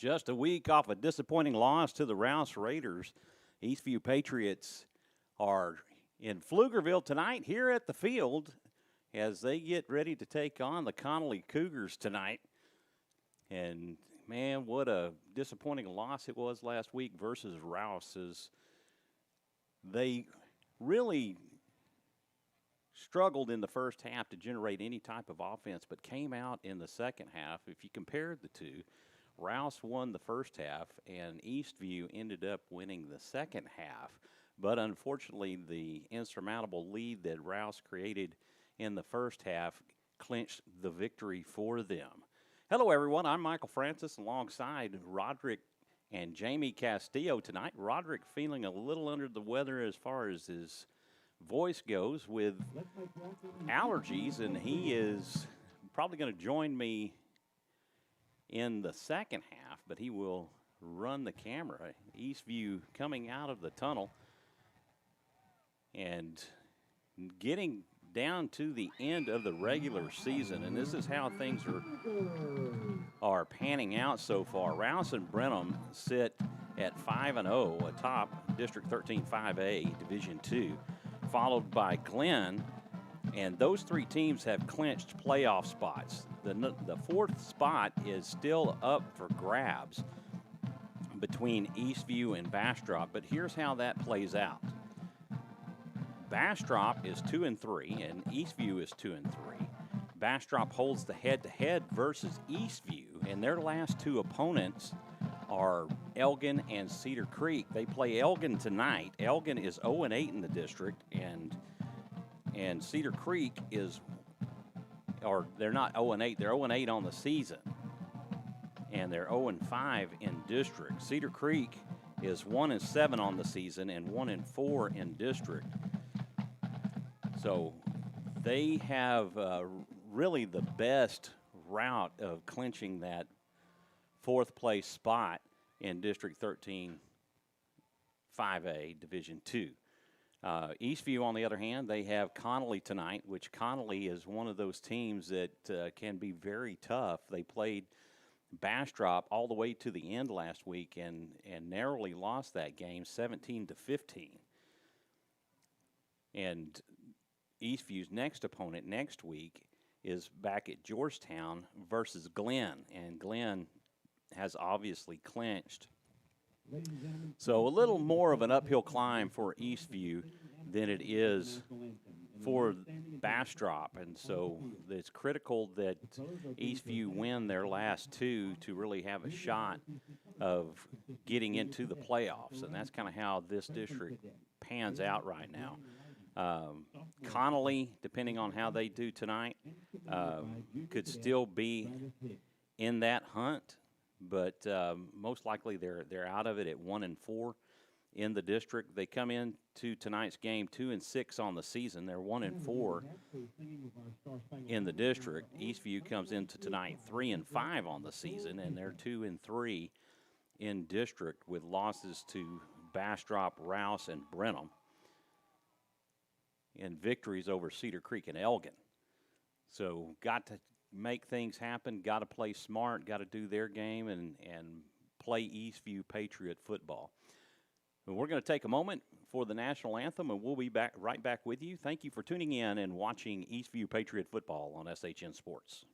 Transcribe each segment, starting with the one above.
Just a week off a disappointing loss to the Rouse Raiders, Eastview Patriots are in Pflugerville tonight here at the field as they get ready to take on the Connally Cougars tonight. And, man, what a disappointing loss it was last week versus Rouse, as they really struggled in the first half to generate any type of offense, but came out in the second half. If you compared the two, Rouse won the first half, and Eastview ended up winning the second half. But unfortunately, the insurmountable lead that Rouse created in the first half clinched the victory for them. Hello, everyone. I'm Michael Francis alongside Roderick and Jamie Castillo tonight. Roderick feeling a little under the weather as far as his voice goes with allergies, and he is probably going to join me in the second half, but he will run the camera. Eastview coming out of the tunnel and getting down to the end of the regular season, and this is how things are panning out so far. Rouse and Brenham sit at 5-0 atop District 13 5A Division II, followed by Glenn, and those three teams have clinched playoff spots. The fourth spot is still up for grabs between Eastview and Bastrop, but here's how that plays out. Bastrop is 2-3, and Eastview is 2-3. Bastrop holds the head-to-head versus Eastview, and their last two opponents are Elgin and Cedar Creek. They play Elgin tonight. Elgin is 0-8 in the district, and Cedar Creek is, or they're not 0-8, they're 0-8 on the season, and they're 0-5 in district. Cedar Creek is 1-7 on the season and 1-4 in district. So they have really the best route of clinching that fourth place spot in District 13 5A Division II. Eastview, on the other hand, they have Connolly tonight, which Connolly is one of those teams that can be very tough. They played Bastrop all the way to the end last week and narrowly lost that game 17-15. And Eastview's next opponent next week is back at Georgetown versus Glenn, and Glenn has obviously clinched. So a little more of an uphill climb for Eastview than it is for Bastrop, and so it's critical that Eastview win their last two to really have a shot of getting into the playoffs, and that's kind of how this district pans out right now. Connolly, depending on how they do tonight, could still be in that hunt, but most likely they're out of it at 1-4 in the district. They come into tonight's game 2-6 on the season. They're 1-4 in the district. Eastview comes into tonight 3-5 on the season, and they're 2-3 in district with losses to Bastrop, Rouse, and Brenham, and victories over Cedar Creek and Elgin. So got to make things happen, got to play smart, got to do their game and play Eastview Patriot football. And we're going to take a moment for the national anthem, and we'll be right back with you. Thank you for tuning in and watching Eastview Patriot football on SHN Sports.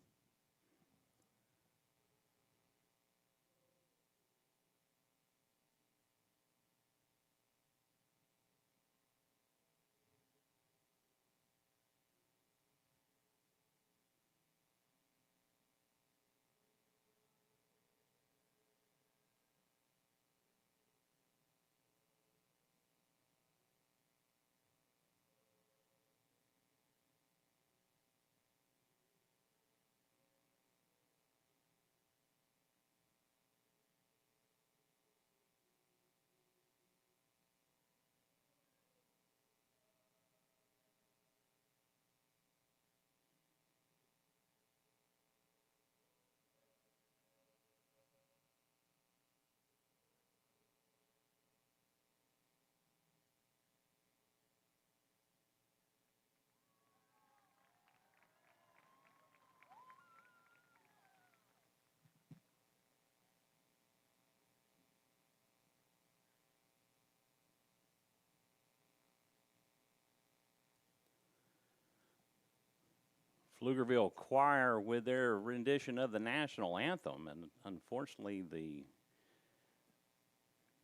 Pflugerville Choir with their rendition of the national anthem, and unfortunately the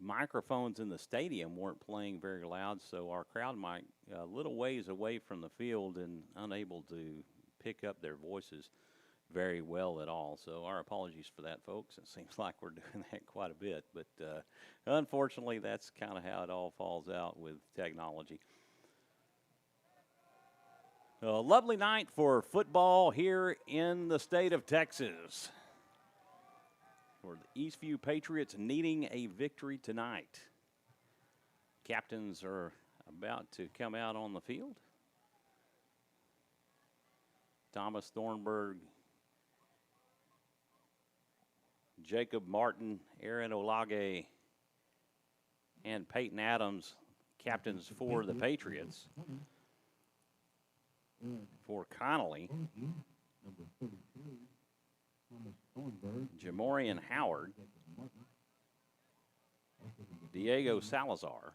microphones in the stadium weren't playing very loud, so our crowd mic a little ways away from the field and unable to pick up their voices very well at all. So our apologies for that, folks. It seems like we're doing that quite a bit, but unfortunately that's kind of how it all falls out with technology. A lovely night for football here in the state of Texas. For the Eastview Patriots needing a victory tonight. Captains are about to come out on the field. Thomas Thornburg, Jacob Martin, Aaron Olage, and Peyton Adams, captains for the Patriots. For Connolly, Jamorian Howard, Diego Salazar,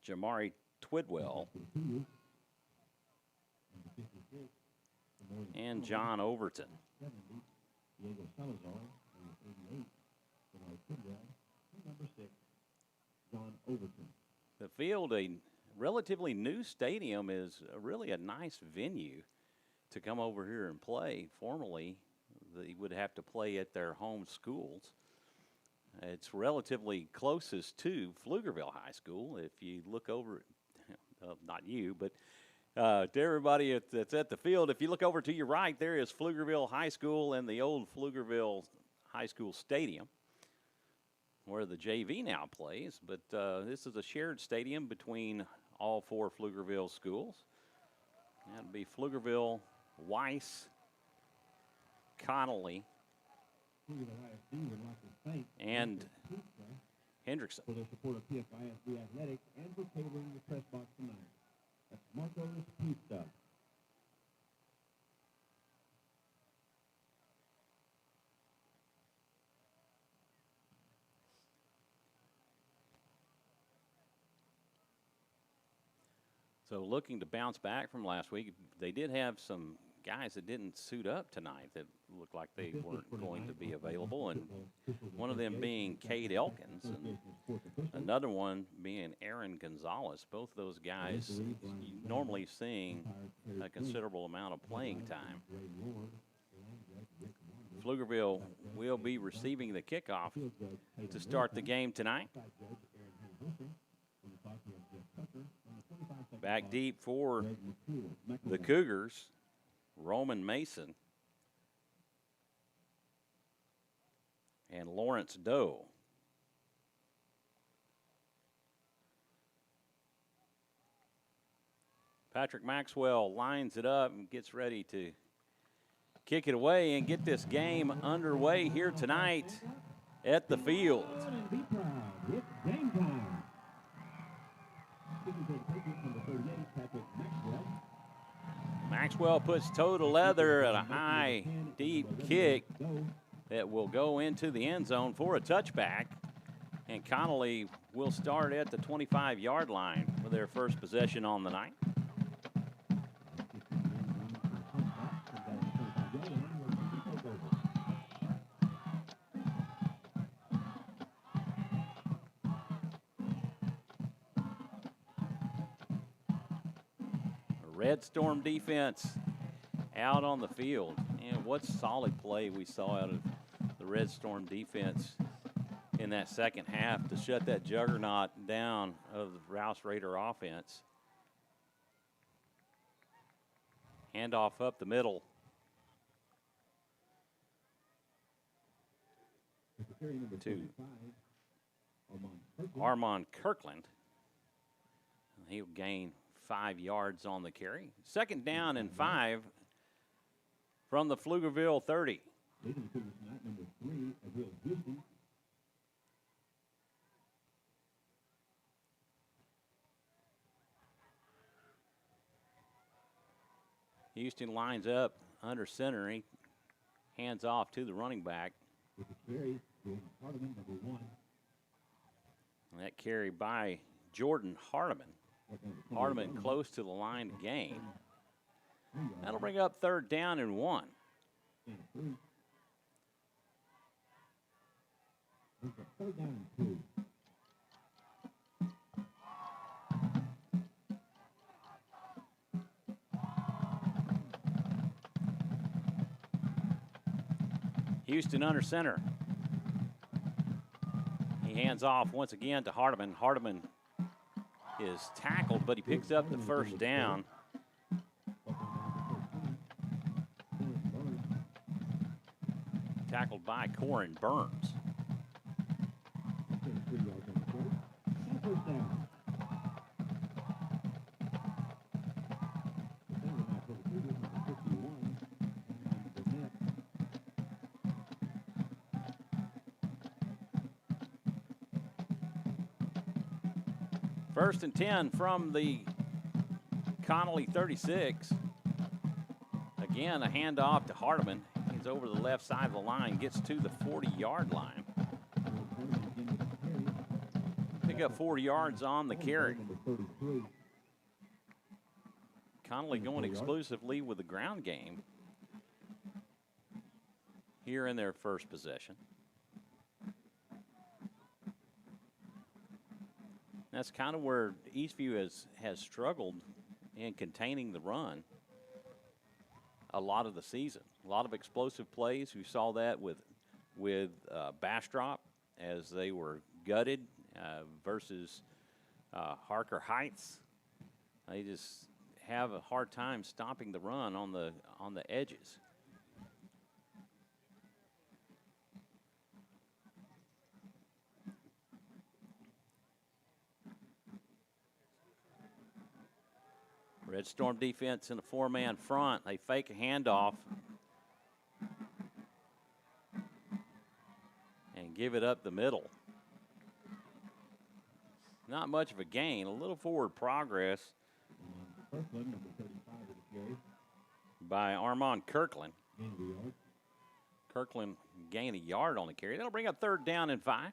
Jamari Twidwell, and John Overton. The field, a relatively new stadium, is really a nice venue to come over here and play. Formerly, they would have to play at their home schools. It's relatively closest to Pflugerville High School. If you look over, not you, but to everybody that's at the field, if you look over to your right, there is Pflugerville High School and the old Pflugerville High School Stadium, where the JV now plays. But this is a shared stadium between all four Pflugerville schools. That would be Pflugerville, Weiss, Connolly, and Hendrickson. For their support of PFISD Athletics and for catering the press box tonight. That's Marco's Pizza. So looking to bounce back from last week, they did have some guys that didn't suit up tonight that looked like they weren't going to be available, and one of them being Cade Elkins, and another one being Aaron Gonzalez. Both those guys normally seeing a considerable amount of playing time. Pflugerville will be receiving the kickoff to start the game tonight. Back deep for the Cougars, Roman Mason and Lawrence Doe. Patrick Maxwell lines it up and gets ready to kick it away and get this game underway here tonight at the field. Maxwell puts toe to leather at a high, deep kick that will go into the end zone for a touchback. And Connolly will start at the 25-yard line for their first possession on the night. Red Storm defense out on the field. And what solid play we saw out of the Red Storm defense in that second half to shut that juggernaut down of the Rouse Raider offense. Handoff up the middle. To Armand Kirkland. He'll gain 5 yards on the carry. Second down and 5 from the Pflugerville 30. Houston lines up under center. He hands off to the running back. And that carry by Jordan Hardiman. Hardeman close to the line to gain. That'll bring up 3rd down and 1. Third down and 2. Houston under center. He hands off once again to Hardeman. Hardeman is tackled, but he picks up the 1st down. Tackled by Corin Burns. First and 10 from the Connolly 36. Again, a handoff to Hardeman. He's over the left side of the line, gets to the 40-yard line. Pick up 4 yards on the carry. Connolly going exclusively with the ground game here in their first possession. That's kind of where Eastview has struggled in containing the run a lot of the season. A lot of explosive plays. We saw that with Bastrop as they were gutted versus Harker Heights. They just have a hard time stopping the run on the edges. Red Storm defense in a 4-man front. They fake a handoff and give it up the middle. Not much of a gain, a little forward progress by Armand Kirkland. Kirkland gained a yard on the carry. That'll bring up 3rd down and 5.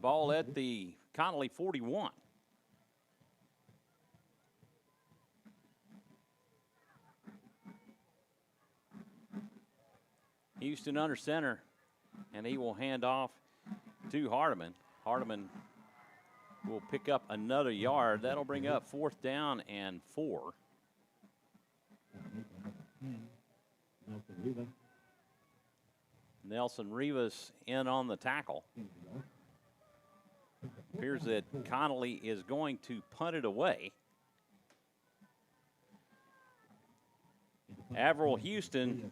Ball at the Connolly 41. Houston under center, and he will hand off to Hardeman. Hardeman will pick up another yard. That'll bring up 4th down and 4. Nelson Rivas in on the tackle. Appears that Connolly is going to punt it away. Averill Houston,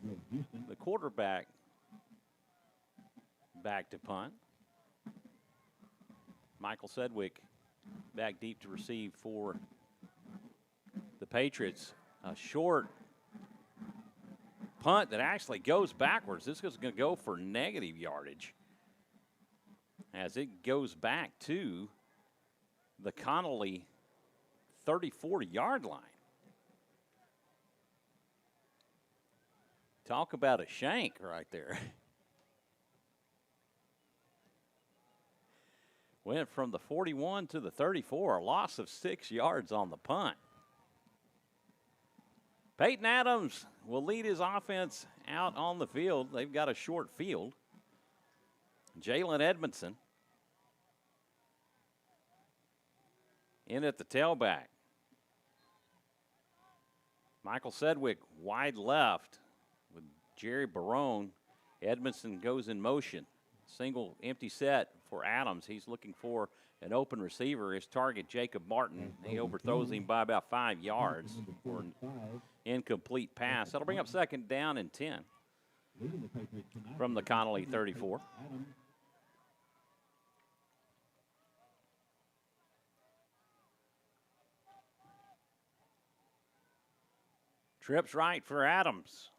the quarterback, back to punt. Michael Sedgwick back deep to receive for the Patriots. A short punt that actually goes backwards. This is going to go for negative yardage as it goes back to the Connolly 34-yard line. Talk about a shank right there. Went from the 41 to the 34, a loss of 6 yards on the punt. Peyton Adams will lead his offense out on the field. They've got a short field. Jalen Edmondson in at the tailback. Michael Sedgwick wide left. Jerry Barone. Edmondson goes in motion. Single empty set for Adams. He's looking for an open receiver. His target, Jacob Martin. He overthrows him by about 5 yards for an incomplete pass. That'll bring up 2nd down and 10 from the Connolly 34. Trips right for Adams.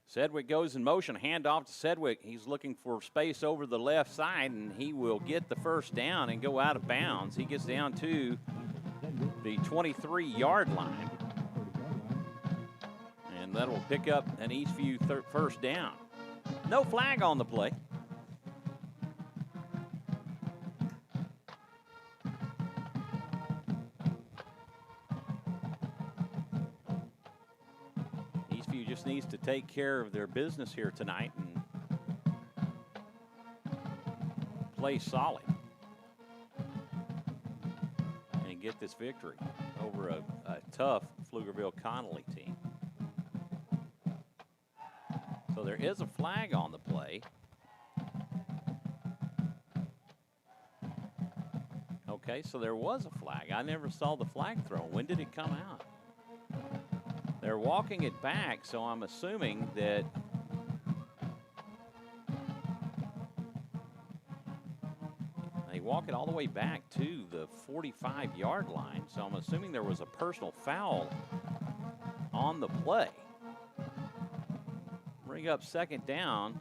Sedgwick goes in motion, handoff to Sedgwick. He's looking for space over the left side, and he will get the 1st down and go out of bounds. He gets down to the 23-yard line. And that will pick up an Eastview 1st down. No flag on the play. just needs to take care of their business here tonight and play solid and get this victory over a tough Pflugerville Connolly team. So there is a flag on the play. Okay, so there was a flag. I never saw the flag thrown. When did it come out? They're walking it back, so I'm assuming that they walk it all the way back to the 45-yard line. So I'm assuming there was a personal foul on the play. Bring up second down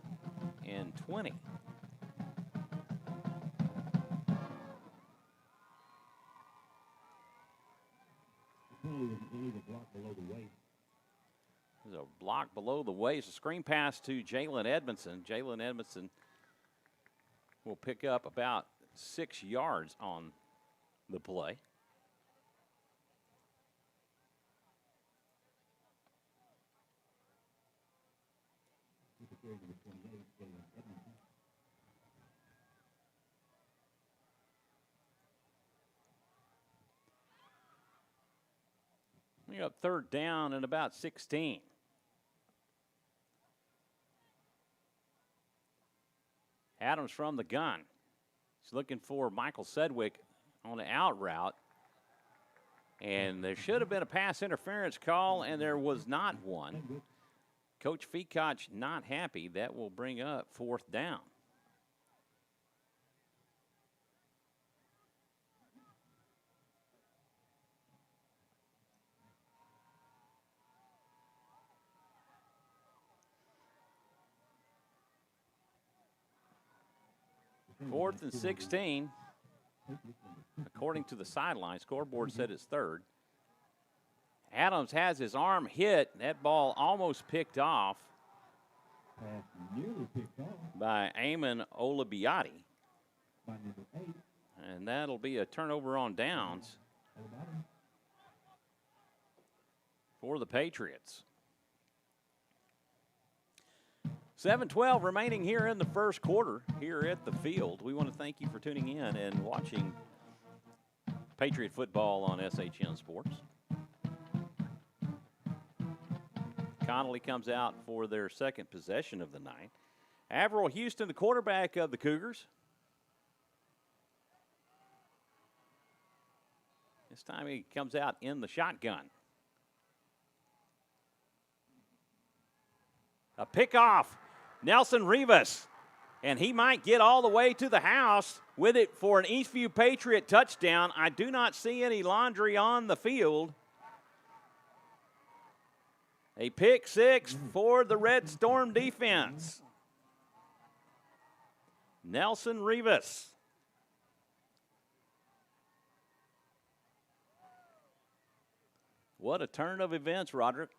and 20. There's a block below the waist. A screen pass to Jalen Edmondson. Jalen Edmondson will pick up about 6 yards on the play. We got third down and about 16. Adams from the gun. He's looking for Michael Sedgwick on the out route. And there should have been a pass interference call, and there was not one. Coach Feacock not happy. That will bring up fourth down. Fourth and 16. According to the sideline, scoreboard said it's third. Adams has his arm hit. That ball almost picked off by Eamon Olabiati. And that'll be a turnover on downs for the Patriots. 7:12 remaining here in the first quarter here at the field. We want to thank you for tuning in and watching Patriot football on SHN Sports. Connolly comes out for their second possession of the night. Averill Houston, the quarterback of the Cougars. This time he comes out in the shotgun. A pickoff. Nelson Rivas, and he might get all the way to the house with it for an Eastview Patriot touchdown. I do not see any laundry on the field. A pick six for the Red Storm defense. Nelson Rivas. What a turn of events, Roderick.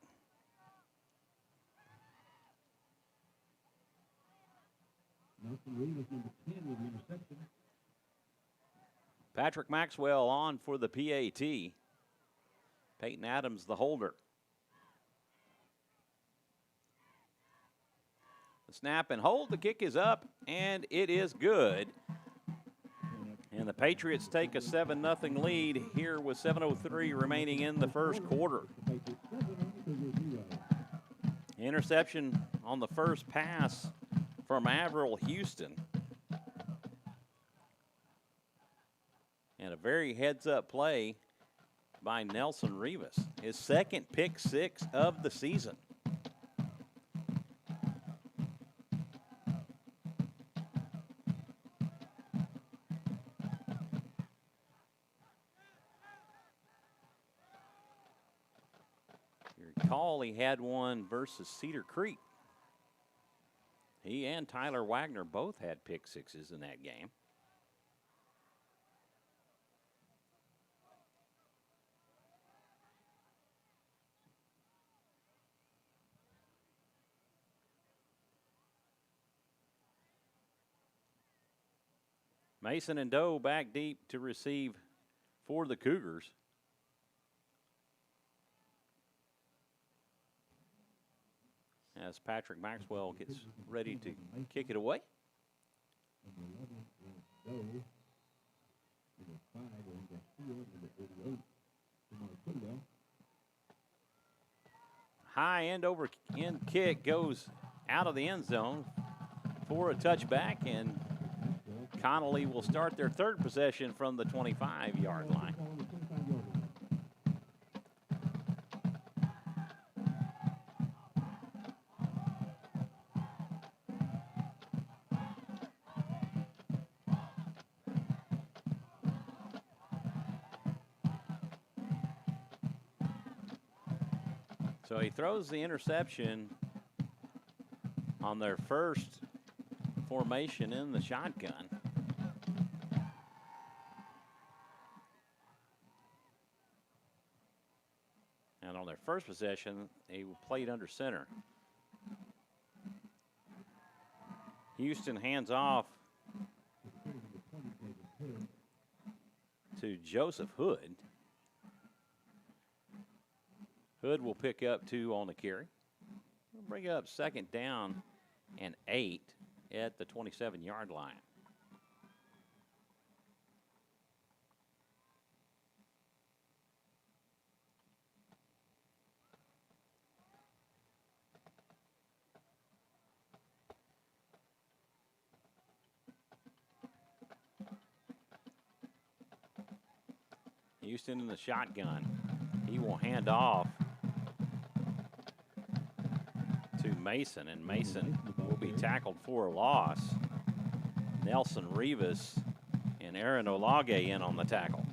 Patrick Maxwell on for the PAT. Peyton Adams, the holder. The snap and hold. The kick is up, and it is good. And the Patriots take a 7-0 lead here with 7:03 remaining in the first quarter. Interception on the first pass from Averill Houston. And a very heads-up play by Nelson Rivas. His second pick six of the season. You recall he had one versus Cedar Creek. He and Tyler Wagner both had pick sixes in that game. Mason and Doe back deep to receive for the Cougars. as Patrick Maxwell gets ready to kick it away. Number 11 will go. Number 5 will Castillo. Number 88, Connally. High end over end kick goes out of the end zone for a touchback, and Connolly will start their third possession from the 25-yard line. So he throws the interception on their first formation in the shotgun. And on their first possession, he played under center. Houston hands off to Joseph Hood. Hood will pick up 2 on the carry. We'll bring up 2nd down and 8 at the 27-yard line. Houston in the shotgun. He will hand off to Mason, and Mason will be tackled for a loss. Nelson Rivas and Aaron Olage in on the tackle.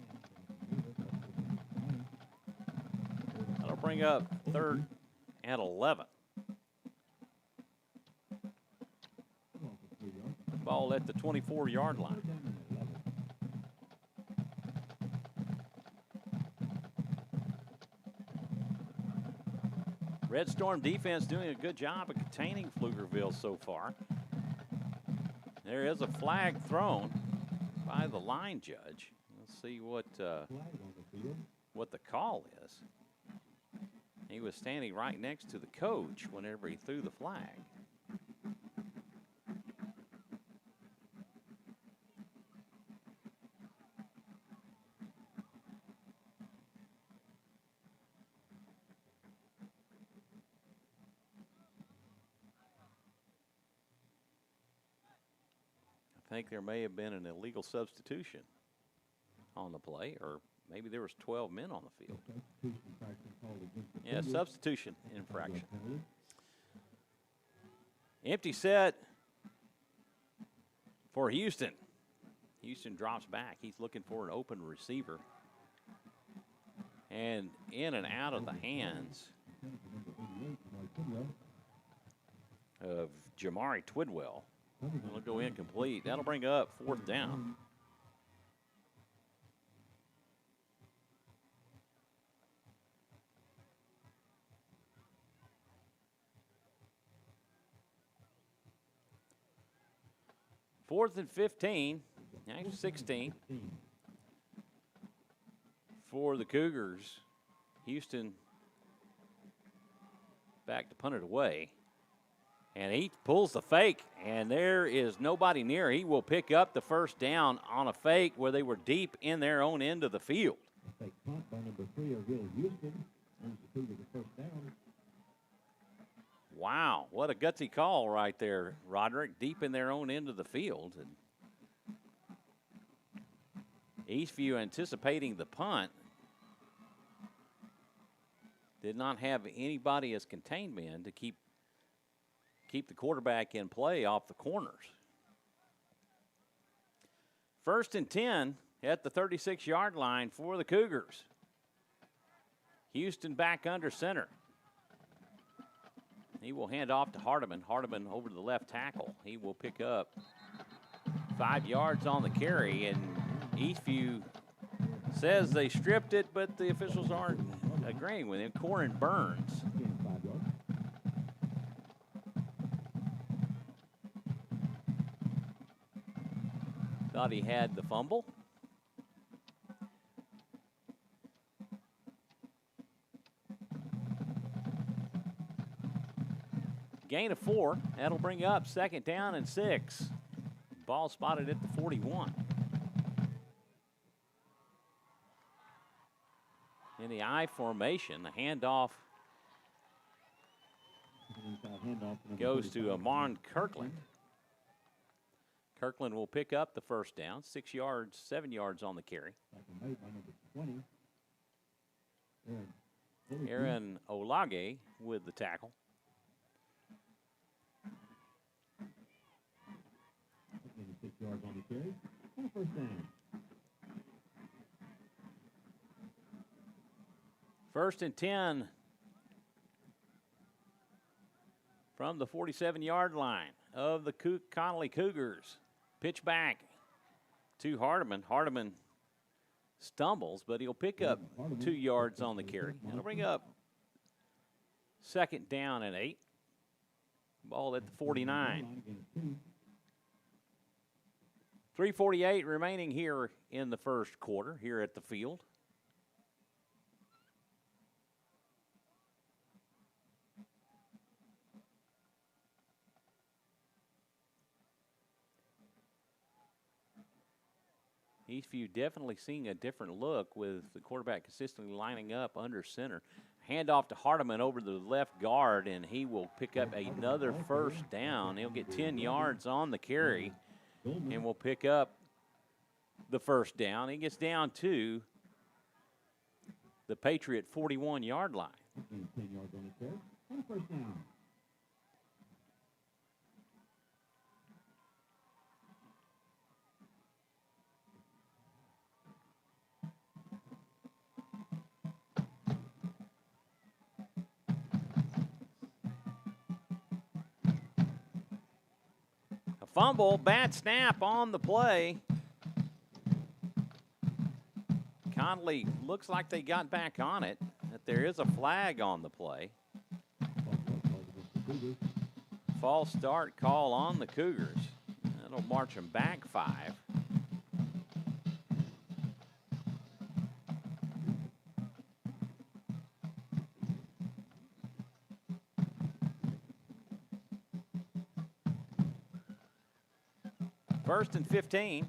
That'll bring up 3rd and 11. Ball at the 24-yard line. Red Storm defense doing a good job of containing Pflugerville so far. There is a flag thrown by the line judge. Let's see what the call is. He was standing right next to the coach whenever he threw the flag. I think there may have been an illegal substitution on the play, or maybe there was 12 men on the field. Yeah, substitution infraction. Empty set for Houston. Houston drops back. He's looking for an open receiver. And in and out of the hands of Jamari Twidwell. It'll go incomplete. That'll bring up 4th down. Fourth and 15, actually 16 for the Cougars. Houston back to punt it away. And he pulls the fake, and there is nobody near. He will pick up the 1st down on a fake where they were deep in their own end of the field. Fake punt by number 3 of Houston. Brings the Cougars the 1st down. Wow, what a gutsy call right there, Roderick, deep in their own end of the field. And Eastview anticipating the punt. Did not have anybody as contained men to keep the quarterback in play off the corners. 1st and 10 at the 36-yard line for the Cougars. Houston back under center. He will hand off to Hardiman. Hardiman over to the left tackle. He will pick up 5 yards on the carry, and Eastview says they stripped it, but the officials aren't agreeing with him. Corin Burns. Thought he had the fumble. Gain of 4. That'll bring up 2nd down and 6. Ball spotted at the 41. In the I formation, the handoff goes to Amon Kirkland. Kirkland will pick up the 1st down, 6 yards, 7 yards on the carry. Aaron Olage with the tackle. Yards on the carry. And 1st down. 1st and 10 from the 47-yard line of the Connally Cougars. Pitch back to Hardeman. Hardeman stumbles, but he'll pick up 2 yards on the carry. That'll bring up 2nd down and 8. Ball at the 49. 3:48 remaining here in the 1st quarter here at the field. Eastview definitely seeing a different look with the quarterback consistently lining up under center. Handoff to Hardeman over the left guard, and he will pick up another 1st down. He'll get 10 yards on the carry. And we'll pick up the 1st down. He gets down to the Patriot 41-yard line. 10 yards on the carry. And 1st down. Fumble, bad snap on the play. Connolly looks like they got back on it, but there is a flag on the play. False start call on the Cougars. That'll march them back 5. First and 15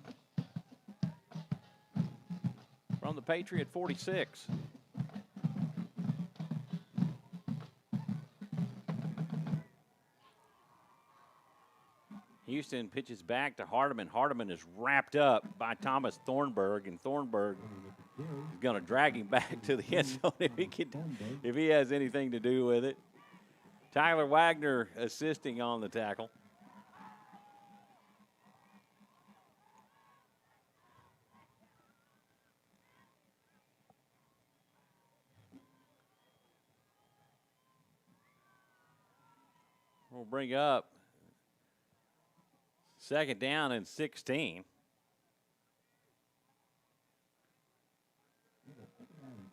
from the Patriot 46. Houston pitches back to Hardeman. Hardeman is wrapped up by Thomas Thornburg, and Thornburg is going to drag him back to the end zone if he has anything to do with it. Tyler Wagner assisting on the tackle. We'll bring up 2nd down and 16.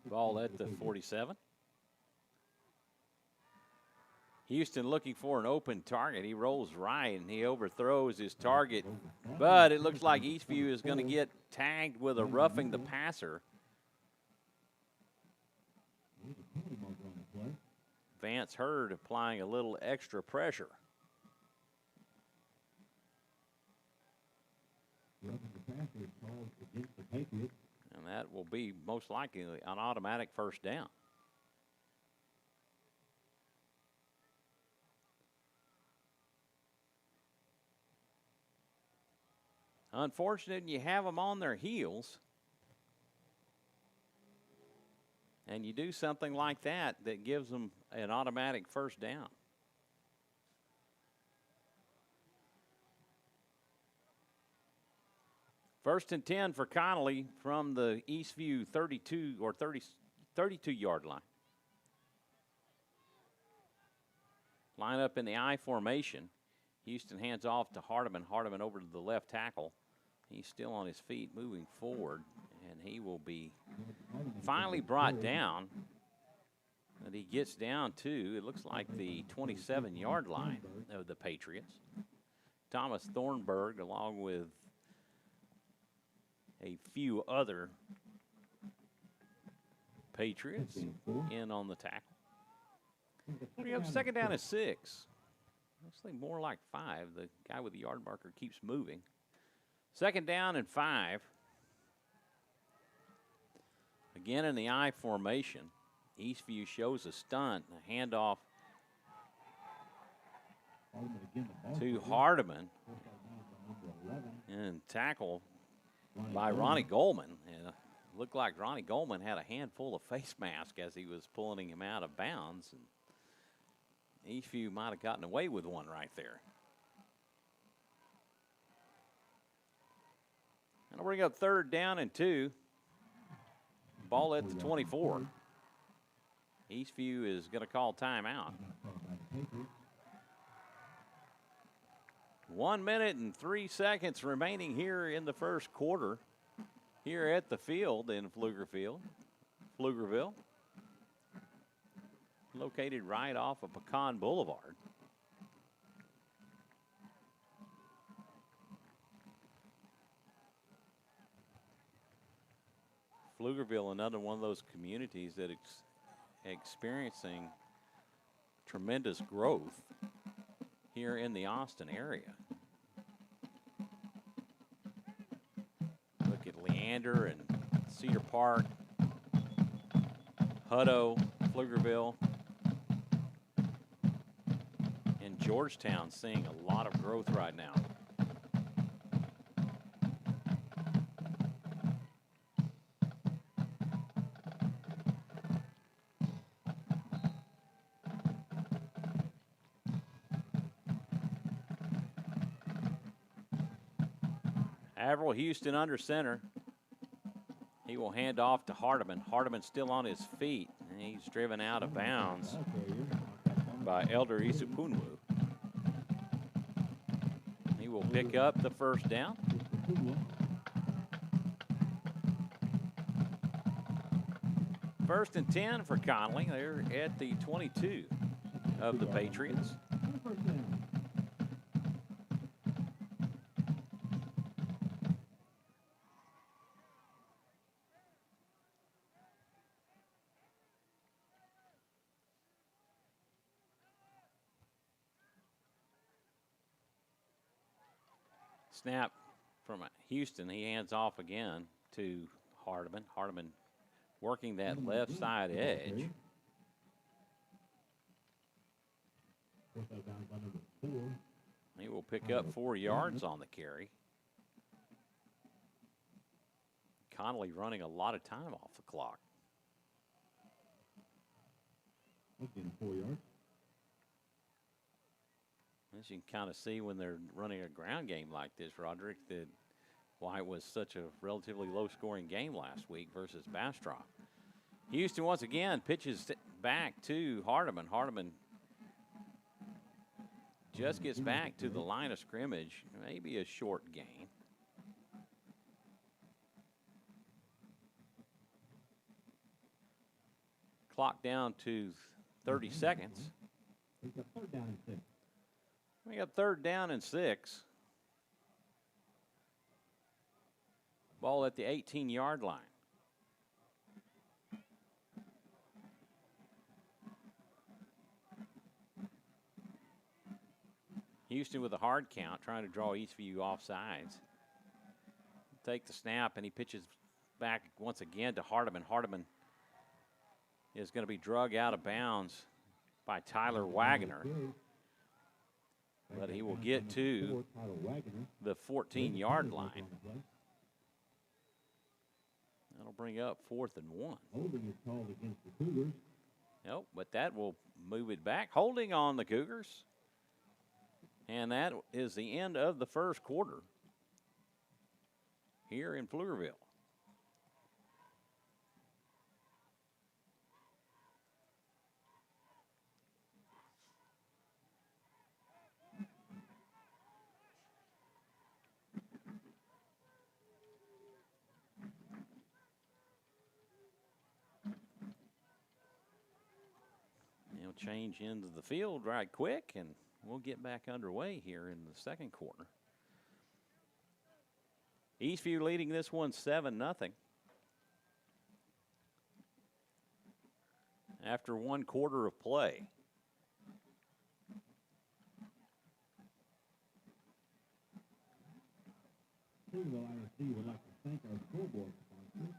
Ball at the 47. Houston looking for an open target. He rolls right and he overthrows his target. But it looks like Eastview is going to get tagged with a roughing the passer. Vance Hurd applying a little extra pressure. And that will be most likely an automatic 1st down. Unfortunate, you have them on their heels. And you do something like that that gives them an automatic 1st down. First and 10 for Connolly from the Eastview 32-yard line. Line up in the I formation. Houston hands off to Hardeman. Hardeman over to the left tackle. He's still on his feet moving forward, and he will be finally brought down. And he gets down to, it looks like, the 27-yard line of the Patriots. Thomas Thornburg, along with a few other Patriots in on the tackle. We have 2nd down and 6. Actually, more like 5. The guy with the yard marker keeps moving. 2nd down and 5. Again in the I formation. Eastview shows a stunt, a handoff to Hardiman. And tackle by Ronnie Goldman. And looked like Ronnie Goldman had a handful of face mask as he was pulling him out of bounds. And Eastview might have gotten away with one right there. And I'll bring up 3rd down and 2. Ball at the 24. Eastview is going to call timeout. 1 minute and 3 seconds remaining here in the first quarter here at the field in Pflugerville. Located right off of Pecan Boulevard. Pflugerville, another one of those communities that is experiencing tremendous growth here in the Austin area. Look at Leander and Cedar Park, Hutto, Pflugerville, and Georgetown seeing a lot of growth right now. Averill Houston under center. He will hand off to Hardiman. Hardiman still on his feet. And he's driven out of bounds by Elder Isupunwu. He will pick up the 1st down. First and 10 for Connolly. They're at the 22 of the Patriots. Snap from Houston. He hands off again to Hardiman. Hardiman working that left side edge. He will pick up 4 yards on the carry. Connolly running a lot of time off the clock. 4 yards. As you can kind of see when they're running a ground game like this, Roderick, that why it was such a relatively low-scoring game last week versus Bastrop. Houston once again pitches back to Hardiman. Hardiman just gets back to the line of scrimmage, maybe a short gain. Clock down to 30 seconds. He's got 3rd down and 6. We got 3rd down and 6. Ball at the 18-yard line. Houston with a hard count, trying to draw Eastview off sides. Take the snap, and he pitches back once again to Hardiman. Hardiman is going to be drug out of bounds by Tyler Wagoner. But he will get to the 14-yard line. That'll bring up 4th and 1. Holding is called against the Cougars. Nope, but that will move it back. Holding on the Cougars. And that is the end of the first quarter here in Pflugerville. They'll change into the field right quick, and we'll get back underway here in the second quarter. Eastview leading this one 7-0. After 1 quarter of play. Cleveland ISD would like to thank our scoreboard sponsors.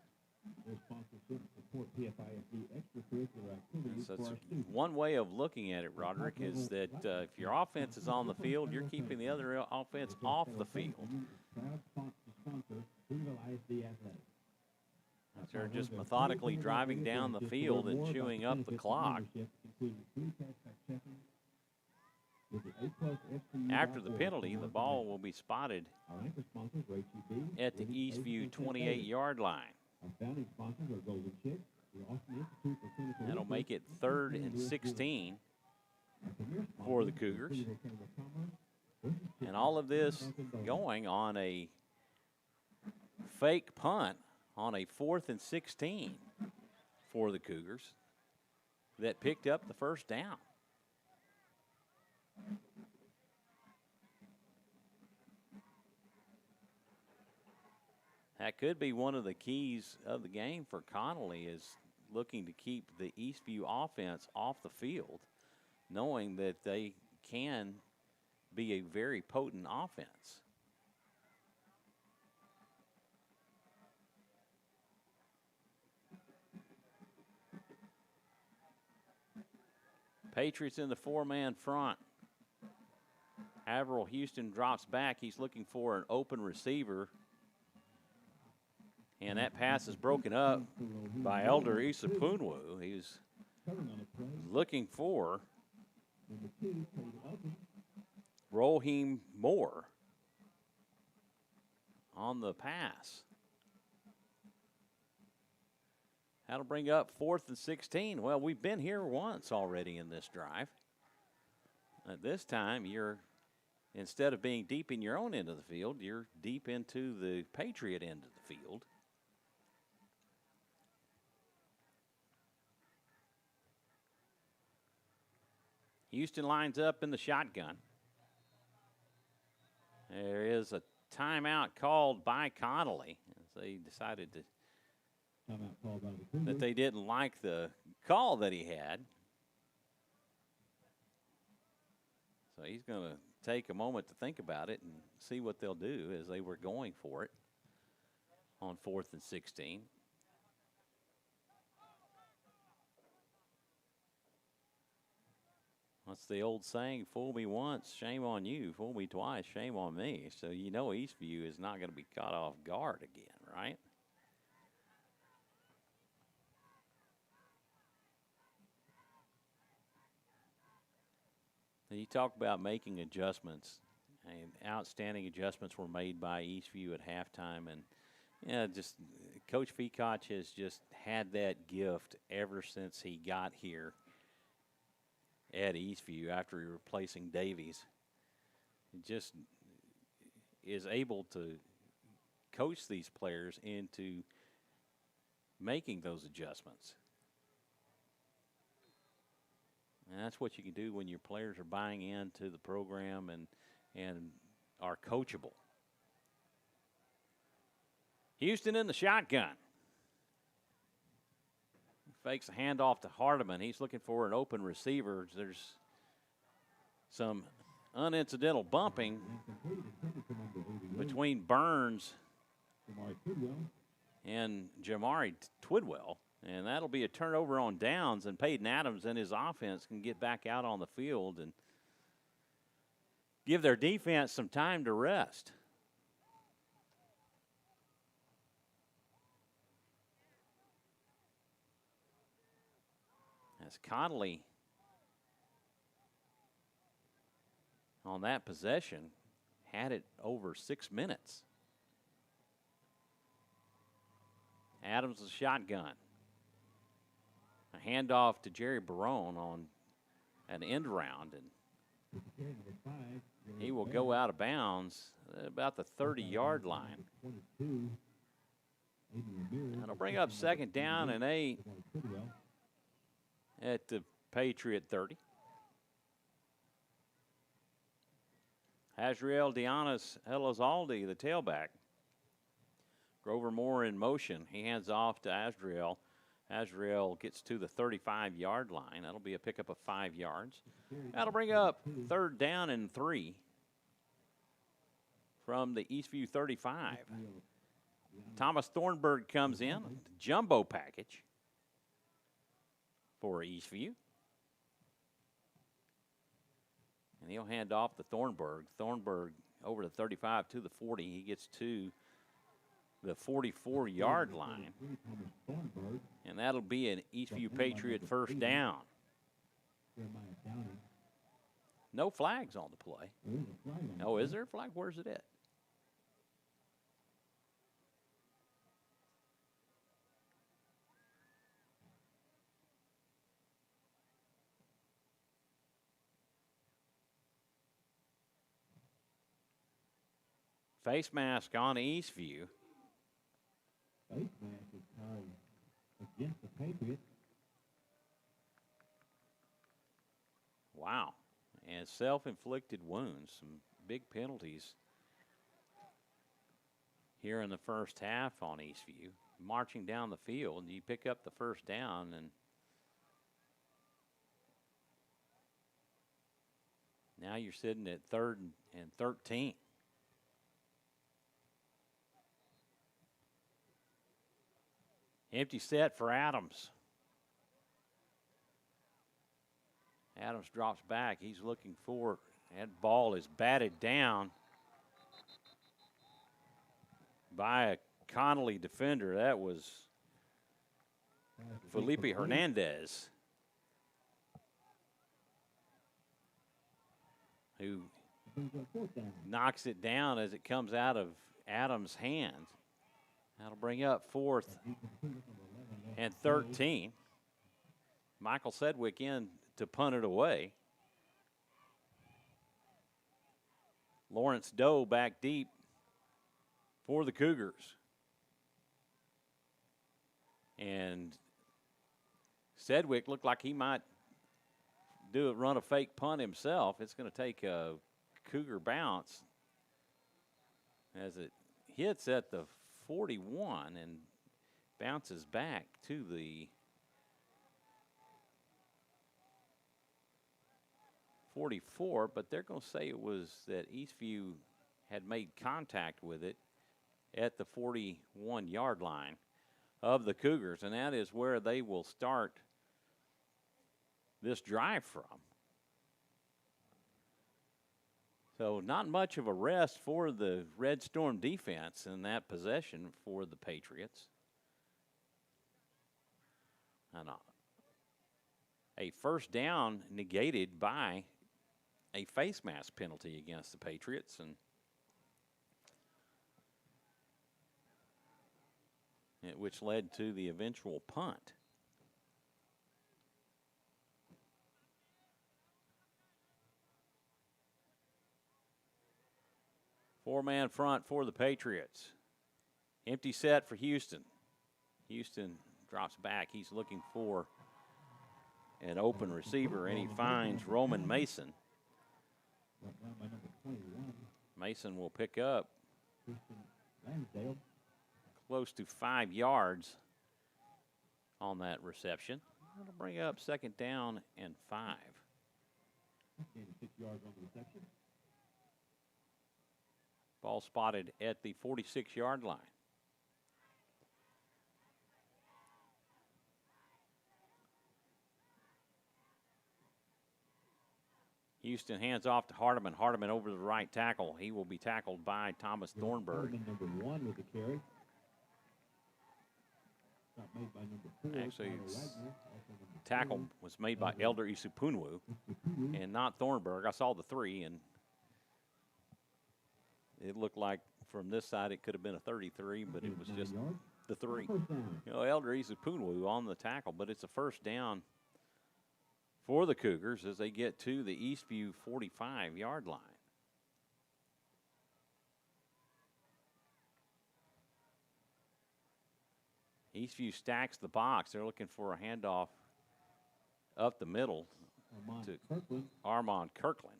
Their sponsorship support PFISD extracurricular activities So for our students. one way of looking at it, Roderick, is that if your offense is on the field, you're keeping the other offense off the field. Proud sponsor Cleveland ISD Athletics. They're just methodically driving down the field and chewing up the clock. After the penalty, the ball will be spotted at the Eastview 28-yard line. That'll make it 3rd and 16 for the Cougars. And all of this going on a fake punt on a 4th and 16 for the Cougars that picked up the first down. That could be one of the keys of the game for Connolly, is looking to keep the Eastview offense off the field, knowing that they can be a very potent offense. Patriots in the 4-man front. Averill Houston drops back. He's looking for an open receiver. And that pass is broken up by Elder Isapunwu. He's looking for Roheem Moore on the pass. That'll bring up 4th and 16. Well, we've been here once already in this drive. This time, instead of being deep in your own end of the field, you're deep into the Patriot end of the field. Houston lines up in the shotgun. There is a timeout called by Connolly, as they decided that they didn't like the call that he had. So he's going to take a moment to think about it and see what they'll do, as they were going for it on 4th and 16. What's the old saying? Fool me once, shame on you. Fool me twice, shame on me. So you know Eastview is not going to be caught off guard again, right? And you talk about making adjustments, and outstanding adjustments were made by Eastview at halftime. And just Coach Feacock has just had that gift ever since he got here at Eastview after replacing Davies. He just is able to coach these players into making those adjustments. And that's what you can do when your players are buying into the program and are coachable. Houston in the shotgun. Fakes a handoff to Hardiman. He's looking for an open receiver. There's some unincidental bumping between Burns and Jamari Twidwell. And that'll be a turnover on downs, and Peyton Adams and his offense can get back out on the field and give their defense some time to rest. As Connolly on that possession had it over 6 minutes. Adams is shotgun. A handoff to Jerry Barone on an end round, and he will go out of bounds at about the 30-yard line. That'll bring up 2nd down and 8 at the Patriot 30. Azriel Dianis Elizalde, the tailback. Grover Moore in motion. He hands off to Azriel. Azriel gets to the 35-yard line. That'll be a pickup of 5 yards. That'll bring up 3rd down and 3 from the Eastview 35. Thomas Thornburg comes in, jumbo package for Eastview. And he'll hand off to Thornburg. Thornburg over the 35 to the 40. He gets to the 44-yard line. And that'll be an Eastview Patriot first down. No flags on the play. Oh, is there a flag? Where's it at? Face mask on Eastview. Face mask is carried against the Patriots. Wow. And self-inflicted wounds, some big penalties here in the first half on Eastview. Marching down the field, you pick up the first down, and now you're sitting at 3rd and 13. Empty set for Adams. Adams drops back. He's looking for, that ball is batted down by a Connolly defender. That was Felipe Hernandez, who knocks it down as it comes out of Adams' hands. That'll bring up 4th and 13. Michael Sedgwick in to punt it away. Lawrence Doe back deep for the Cougars. And Sedgwick looked like he might run a fake punt himself. It's going to take a Cougar bounce as it hits at the 41 and bounces back to the 44, but they're going to say it was that Eastview had made contact with it at the 41-yard line of the Cougars, and that is where they will start this drive from. So not much of a rest for the Red Storm defense in that possession for the Patriots. And a first down negated by a face mask penalty against the Patriots, and which led to the eventual punt. Four-man front for the Patriots. Empty set for Houston. Houston drops back. He's looking for an open receiver, and he finds Roman Mason. Mason will pick up close to 5 yards on that reception. That'll bring up 2nd down and 5. 6 yards on the reception. Ball spotted at the 46-yard line. Houston hands off to Hardeman. Hardeman over the right tackle. He will be tackled by Thomas Thornburg. Number 1 with the carry. Made by number 4. Actually, tackle was made by Elder Isupunwu and not Thornburg. I saw the 3, and it looked like from this side it could have been a 33, but it was just the 3. You know, Elder Isupunwu on the tackle, but it's a first down for the Cougars as they get to the Eastview 45-yard line. Eastview stacks the box. They're looking for a handoff up the middle to Armand Kirkland.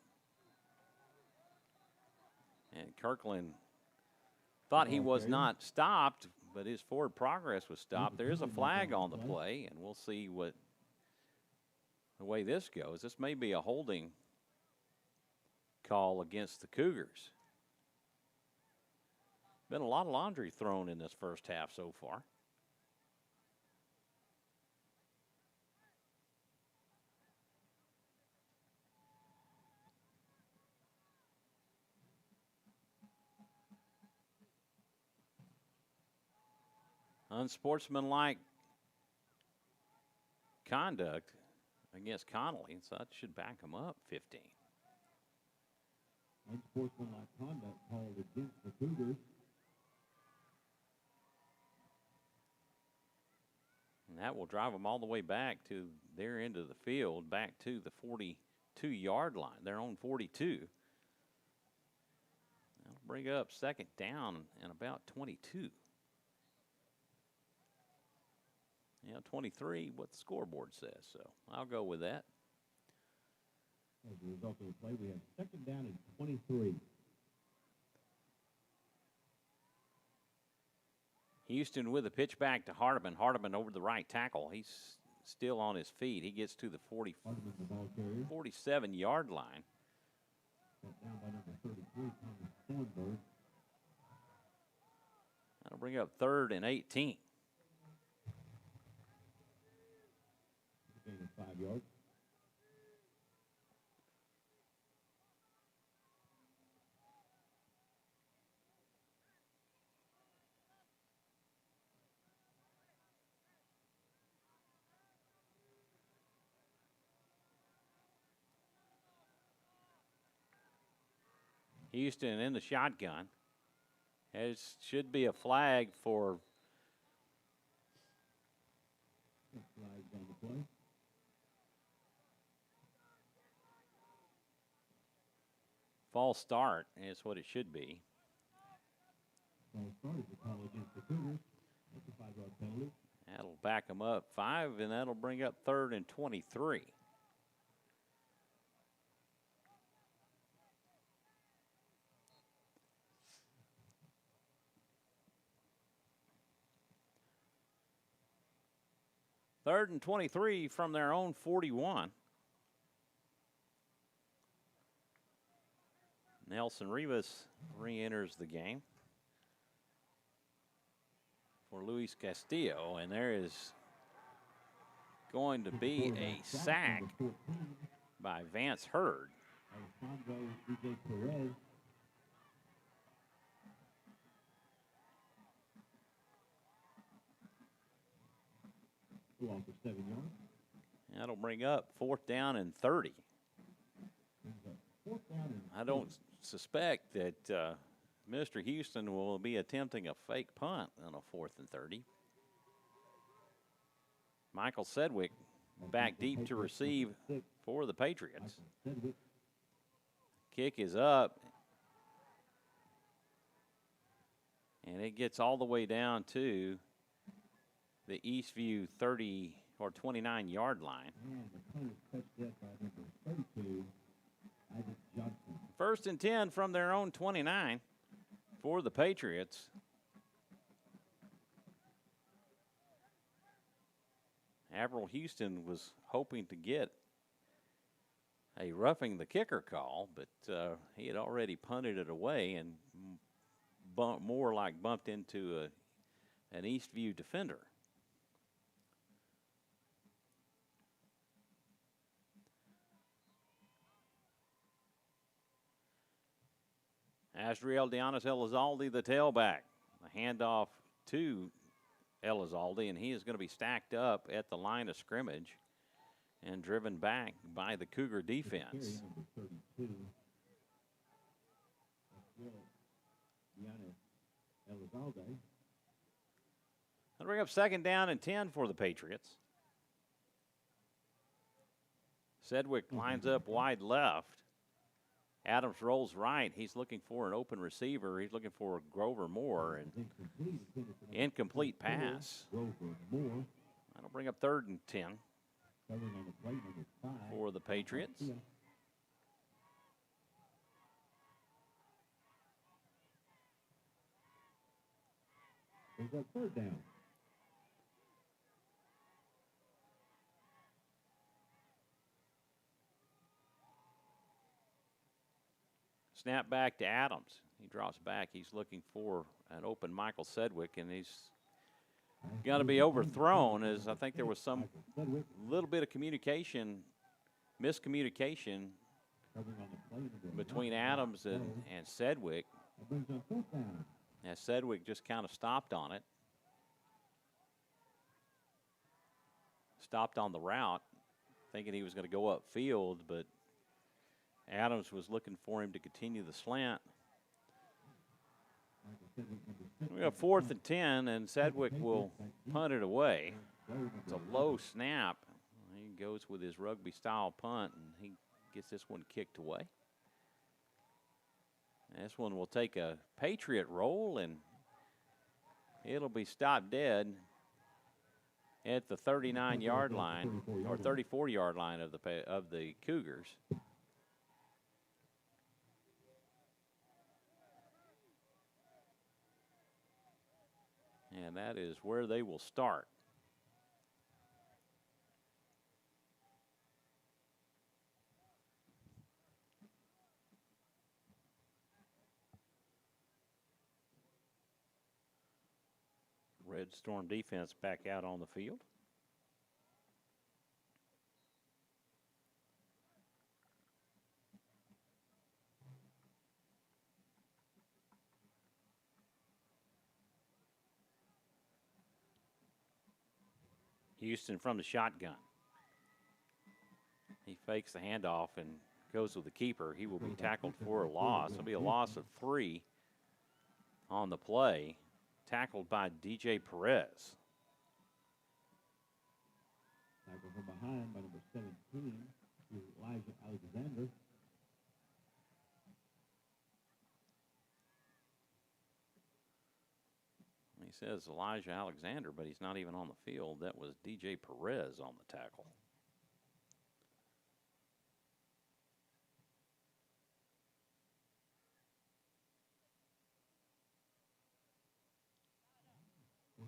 And Kirkland thought he was not stopped, but his forward progress was stopped. There is a flag on the play, and we'll see what the way this goes. This may be a holding call against the Cougars. Been a lot of laundry thrown in this first half so far. Unsportsmanlike conduct against Connolly, so that should back him up 15. Unsportsmanlike conduct called against the Cougars. And that will drive them all the way back to their end of the field, back to the 42-yard line, their own 42. That'll bring up second down and about 22. Yeah, 23, what the scoreboard says, so I'll go with that. As a result of the play, we have second down and 23. Houston with a pitch back to Hardeman. Hardeman over the right tackle. He's still on his feet. He gets to the 47-yard line. Down by number 33, Thomas Thornburg. That'll bring up 3rd and 18. Gain of 5 yards. Houston in the shotgun. It should be a flag for Flags on the play. false start. Is what it should be. False start is the call against the Cougars. That's a 5-yard penalty. That'll back them up 5, and that'll bring up 3rd and 23. Third and 23 from their own 41. Nelson Rivas re-enters the game for Luis Castillo, and there is going to be a sack by Vance Hurd. Alessandro DJ Perez. Along for 7 yards. That'll bring up 4th down and 30. I don't suspect that Mr. Houston will be attempting a fake punt on a 4th and 30. Michael Sedgwick back deep to receive for the Patriots. Kick is up. And it gets all the way down to the Eastview 30 or 29-yard line. First and 10 from their own 29 for the Patriots. Averill Houston was hoping to get a roughing the kicker call, but he had already punted it away and more like bumped into an Eastview defender. Asriel Dianis Elizalde, the tailback. A handoff to Elizalde, and he is going to be stacked up at the line of scrimmage and driven back by the Cougar defense. That'll bring up 2nd down and 10 for the Patriots. Sedgwick lines up wide left. Adams rolls right. He's looking for an open receiver. He's looking for Grover Moore, and incomplete pass. That'll bring up 3rd and 10 for the Patriots. There's that 3rd down. snap back to Adams. He drops back. He's looking for an open Michael Sedgwick, and he's going to be overthrown, as I think there was some little bit of miscommunication between Adams and Sedgwick. As Sedgwick just kind of stopped on it. Stopped on the route, thinking he was going to go upfield, but Adams was looking for him to continue the slant. We got 4th and 10, and Sedgwick will punt it away. It's a low snap. He goes with his rugby-style punt, and he gets this one kicked away. And this one will take a Patriot roll, and it'll be stopped dead at the 39-yard line, or 34-yard line of the Cougars. And that is where they will start. Red Storm defense back out on the field. Houston from the shotgun. He fakes the handoff and goes with the keeper. He will be tackled for a loss. It'll be a loss of 3 on the play. Tackled by DJ Perez. Tackle from behind by number 17, Elijah Alexander. He says Elijah Alexander, but he's not even on the field. That was DJ Perez on the tackle.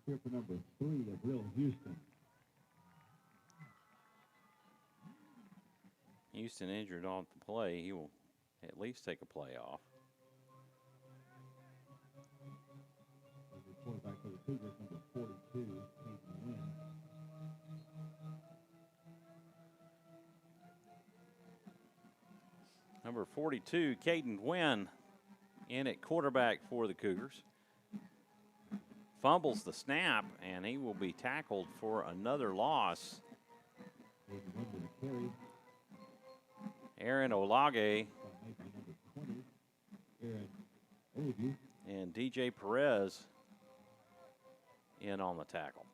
Here for number 3 of Will Houston. Houston injured on the play. He will at least take a play off. Quarterback for the Cougars, number 42, Caden Wynn. Number 42, Caden Wynn, in at quarterback for the Cougars. Fumbles the snap, and he will be tackled for another loss. Aaron Olage and DJ Perez in on the tackle.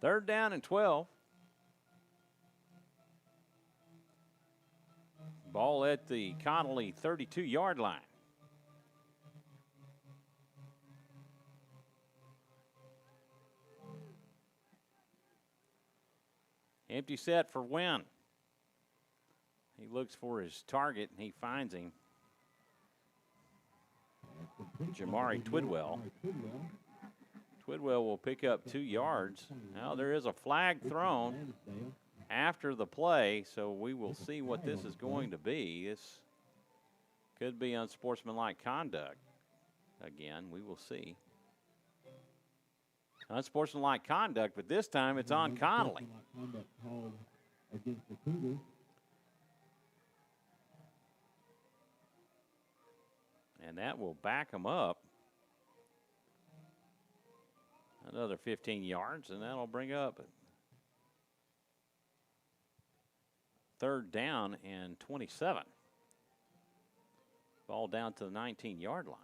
Third down and 12. Ball at the Connolly 32-yard line. Empty set for Wynn. He looks for his target, and he finds him. Jamari Twidwell. Twidwell will pick up 2 yards. Now there is a flag thrown after the play, so we will see what this is going to be. This could be unsportsmanlike conduct. Again, we will see. Unsportsmanlike conduct, but this time it's on Connolly. And that will back him up another 15 yards, and that'll bring up third down and 27. Ball down to the 19-yard line.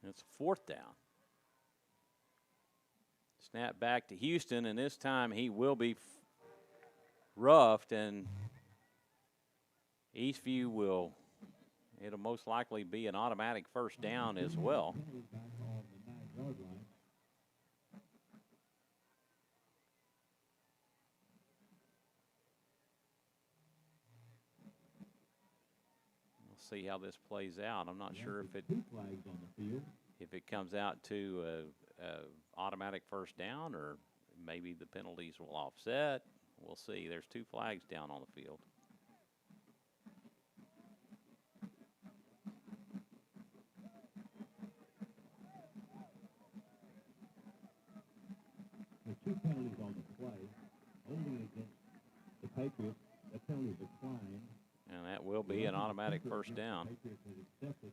It's fourth down. Snap back to Houston, and this time he will be roughed, and Eastview it'll most likely be an automatic first down as well. see how this plays out. I'm not sure if it 2 flags on the field. if it comes out to a automatic first down, or maybe the penalties will offset. We'll see. There's 2 flags down on the field. The 2 penalties on the play, holding against the Patriots. That penalty declined. And that will be an automatic first down. Patriots has accepted.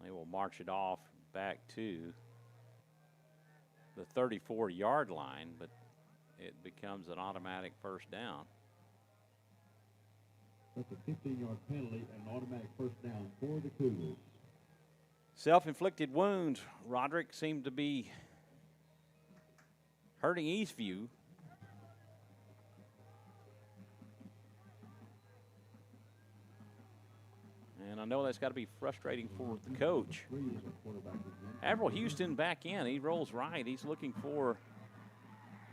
They will march it off back to the 34-yard line, but it becomes an automatic first down. That's a 15-yard penalty and an automatic first down for the Cougars. Self-inflicted wounds. Roderick seemed to be hurting Eastview. And I know that's got to be frustrating for the coach. Avril Houston back in. He rolls right. He's looking for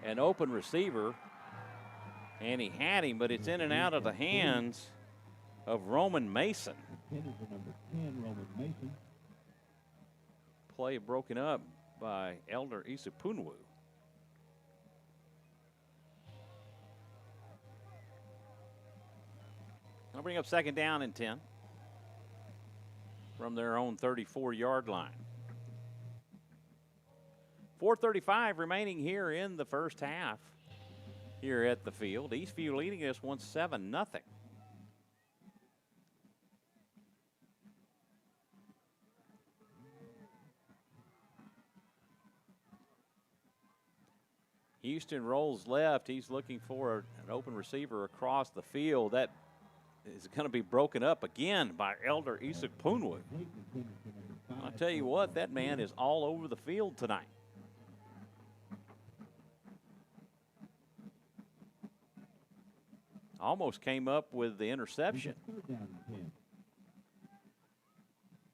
an open receiver. And he had him, but it's in and out of the hands of Roman Mason. Number 10, Roman Mason. Play broken up by Elder Isapunwu. I'll bring up second down and 10 from their own 34-yard line. 4:35 remaining here in the first half here at the field. Eastview leading us 7-0. Houston rolls left. He's looking for an open receiver across the field. That is going to be broken up again by Elder Isak Poonwood. I'll tell you what, that man is all over the field tonight. Almost came up with the interception.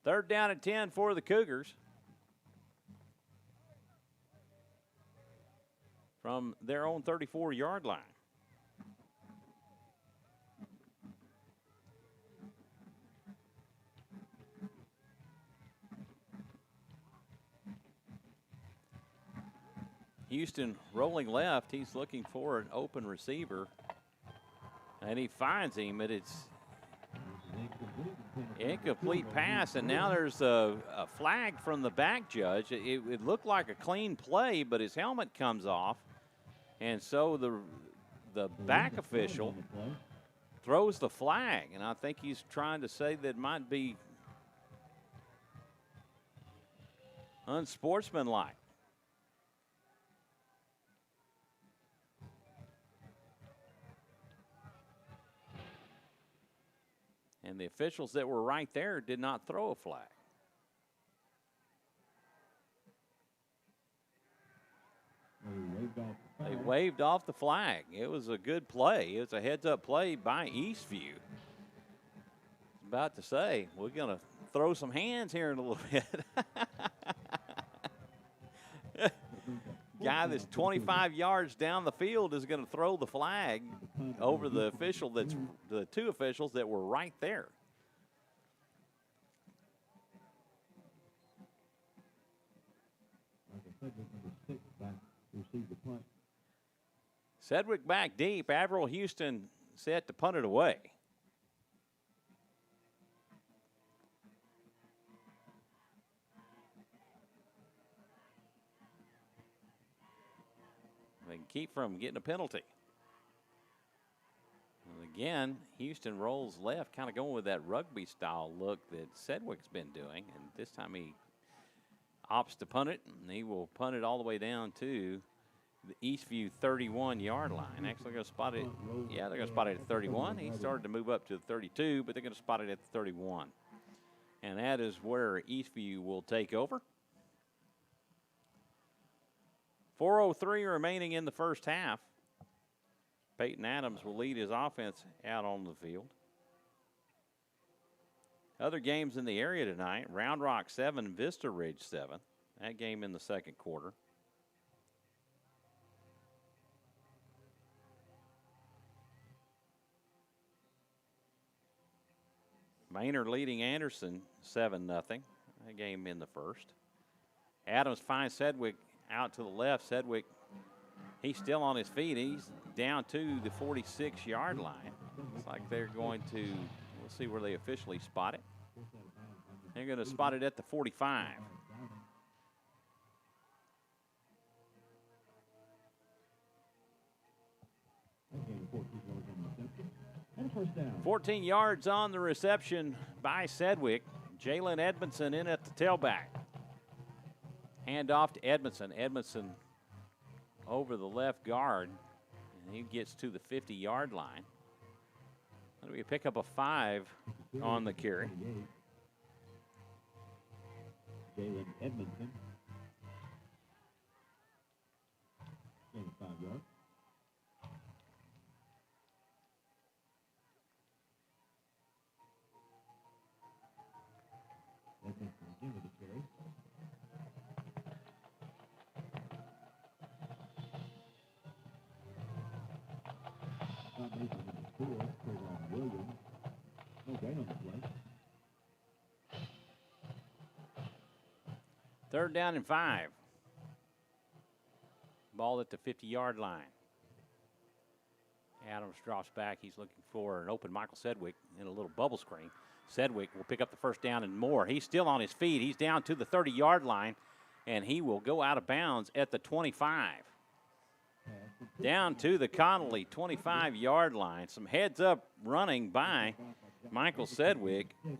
Third down and 10 for the Cougars. From their own 34-yard line. Houston rolling left. He's looking for an open receiver. And he finds him, but it's incomplete pass. And now there's a flag from the back judge. It looked like a clean play, but his helmet comes off. And so the back official throws the flag. And I think he's trying to say that it might be unsportsmanlike. And the officials that were right there did not throw a flag. They waved off the flag. It was a good play. It was a heads-up play by Eastview. About to say, we're going to throw some hands here in a little bit. Guy that's 25 yards down the field is going to throw the flag over the official that's the 2 officials that were right there. Sedgwick back deep. Avril Houston set to punt it away. They can keep from getting a penalty. And again, Houston rolls left, kind of going with that rugby-style look that Sedgwick's been doing. And this time he opts to punt it, and he will punt it all the way down to the Eastview 31-yard line. Actually, they're going to spot it. Yeah, they're going to spot it at 31. He started to move up to the 32, but they're going to spot it at the 31. And that is where Eastview will take over. 4:03 remaining in the first half. Peyton Adams will lead his offense out on the field. Other games in the area tonight, Round Rock 7, Vista Ridge 7. That game in the second quarter. Maynard leading Anderson 7-0. That game in the first. Adams finds Sedgwick out to the left. Sedgwick, he's still on his feet. He's down to the 46-yard line. Looks like they're going to, we'll see where they officially spot it. They're going to spot it at the 45. And first down. 14 yards on the reception by Sedgwick. Jalen Edmondson in at the tailback. Hand off to Edmondson. Edmondson over the left guard, and he gets to the 50-yard line. That'll be a pickup of 5 on the carry. Jalen Edmondson. 5 yards. Edmondson again with the carry. Combination number 4, Trayvon Williams. No gain on the play. 3rd down and 5. Ball at the 50-yard line. Adams drops back. He's looking for an open Michael Sedgwick in a little bubble screen. Sedgwick will pick up the 1st down and more. He's still on his feet. He's down to the 30-yard line, and he will go out of bounds at the 25. Down to the Connolly 25-yard line. Some heads-up running by Michael Sedgwick. And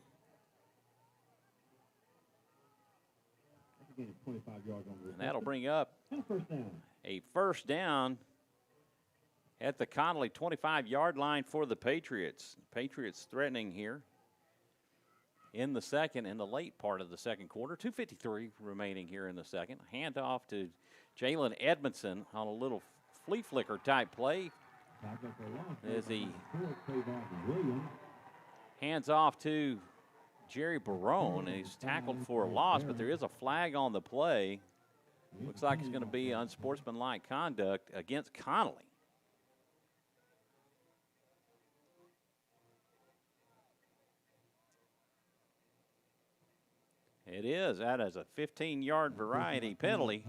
that'll bring up a 1st down at the Connolly 25-yard line for the Patriots. Patriots threatening here in the second, in the late part of the second quarter. 2:53 remaining here in the second. Hand off to Jalen Edmondson on a little flea flicker type play as he hands off to Jerry Barone. He's tackled for a loss, but there is a flag on the play. Looks like it's going to be unsportsmanlike conduct against Connolly. It is. That is a 15-yard variety penalty.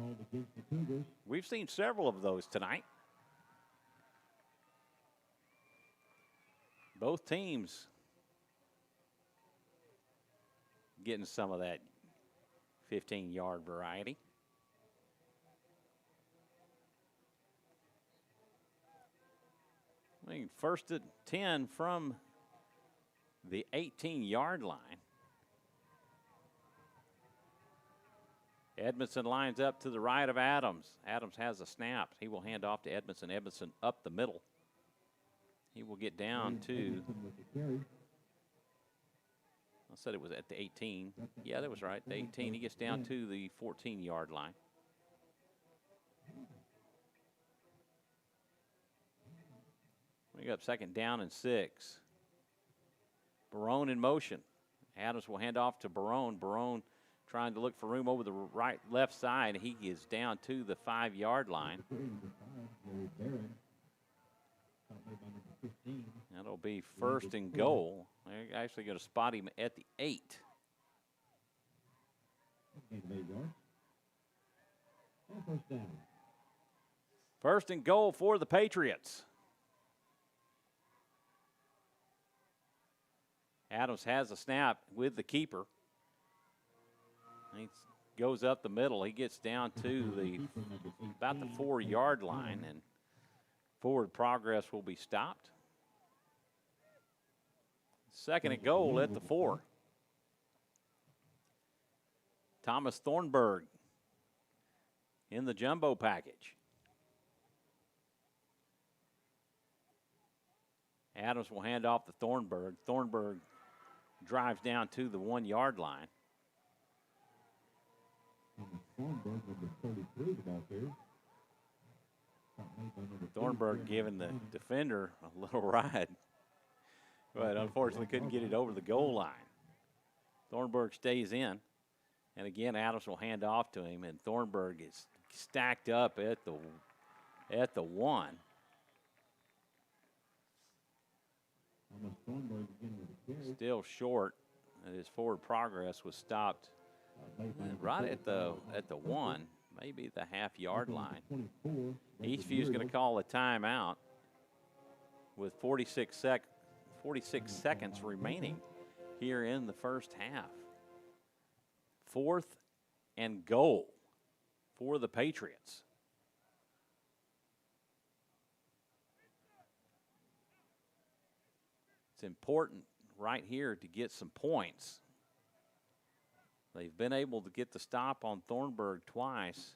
We've seen several of those tonight. Both teams getting some of that 15-yard variety. I mean, 1st and 10 from the 18-yard line. Edmondson lines up to the right of Adams. Adams has a snap. He will hand off to Edmondson. Edmondson up the middle. He will get down to, I said it was at the 18. Yeah, that was right, the 18. He gets down to the 14-yard line. We got 2nd down and 6. Barone in motion. Adams will hand off to Barone. Barone trying to look for room over the left side. He is down to the 5-yard line. That'll be 1st and goal. They're actually going to spot him at the 8. First and goal for the Patriots. Adams has a snap with the keeper. He goes up the middle. He gets down to about the 4-yard line, and forward progress will be stopped. 2nd and goal at the 4. Thomas Thornburg in the jumbo package. Adams will hand off to Thornburg. Thornburg drives down to the 1-yard line. Thornburg giving the defender a little ride, but unfortunately couldn't get it over the goal line. Thornburg stays in, and again Adams will hand off to him, and Thornburg is stacked up at the 1. Still short. His forward progress was stopped right at the 1, maybe the half-yard line. Eastview is going to call a timeout with 46 seconds remaining here in the first half. 4th and goal for the Patriots. It's important right here to get some points. They've been able to get the stop on Thornburg twice.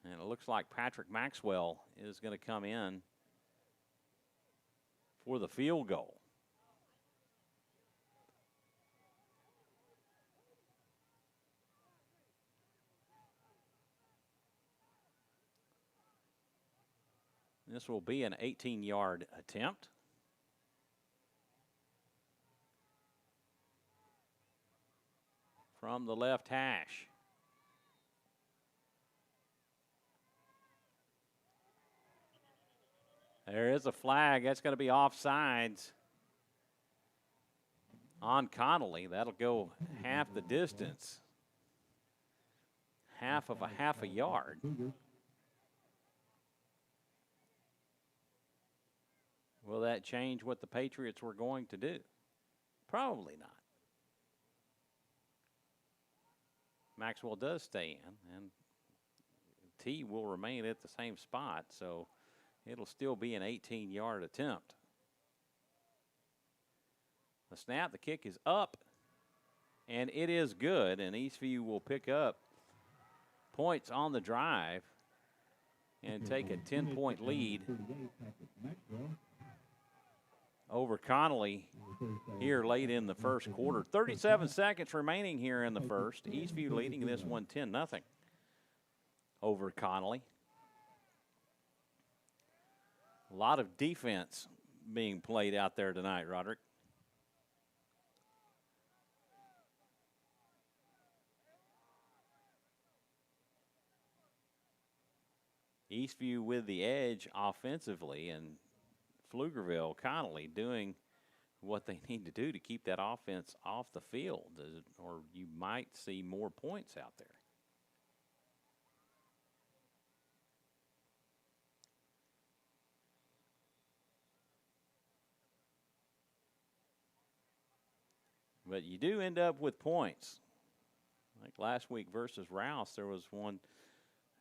And it looks like Patrick Maxwell is going to come in for the field goal. This will be an 18-yard attempt. From the left hash. There is a flag. That's going to be offsides on Connolly. That'll go half the distance. Half a yard. Will that change what the Patriots were going to do? Probably not. Maxwell does stay in, and T will remain at the same spot, so it'll still be an 18-yard attempt. The snap, the kick is up, and it is good, and Eastview will pick up points on the drive and take a 10-point lead over Connolly here late in the first quarter. 37 seconds remaining here in the first. Eastview leading this one 10-0 over Connolly. A lot of defense being played out there tonight, Roderick. Eastview with the edge offensively, and Pflugerville, Connolly doing what they need to do to keep that offense off the field, or you might see more points out there. But you do end up with points. Like last week versus Rouse, there was one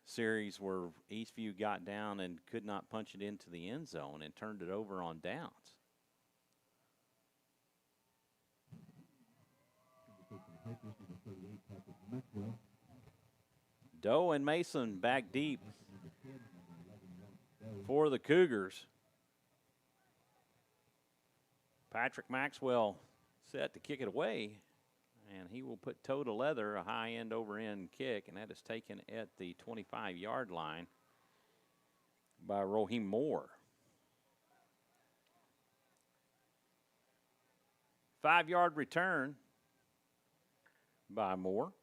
series where Eastview got down and could not punch it into the end zone and turned it over on downs. Doe and Mason back deep for the Cougars. Patrick Maxwell set to kick it away, and he will put toe to leather, a high end over end kick, and that is taken at the 25-yard line by Roheem Moore. 5-yard return by Moore.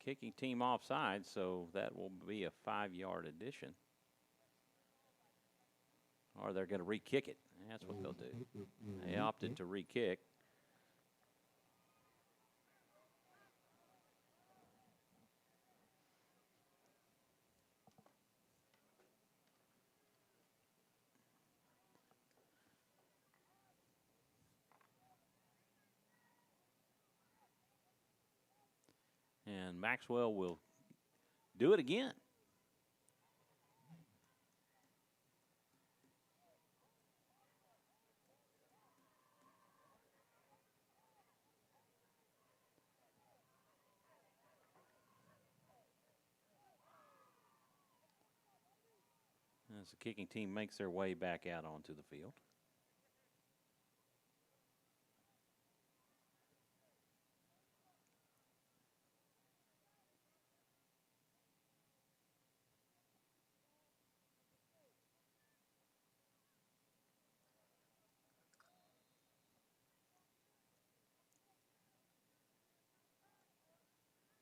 Kicking team offside, so that will be a 5-yard addition. Or they're going to re-kick it. That's what they'll do. They opted to re-kick. And Maxwell will do it again. As the kicking team makes their way back out onto the field.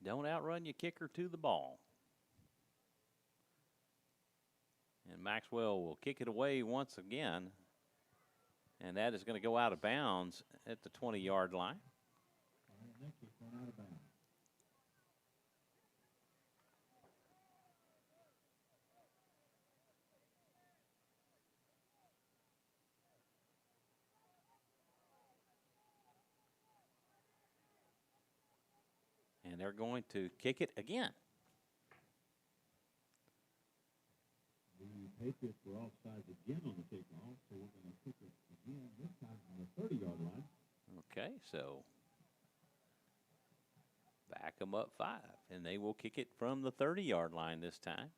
Don't outrun your kicker to the ball. And Maxwell will kick it away once again. And that is going to go out of bounds at the 20-yard line. And they're going to kick it again. The Patriots were offsides again on the kickoff, so we're going to kick it again, this time on the 30-yard line. Okay, so back them up 5, and they will kick it from the 30-yard line this time.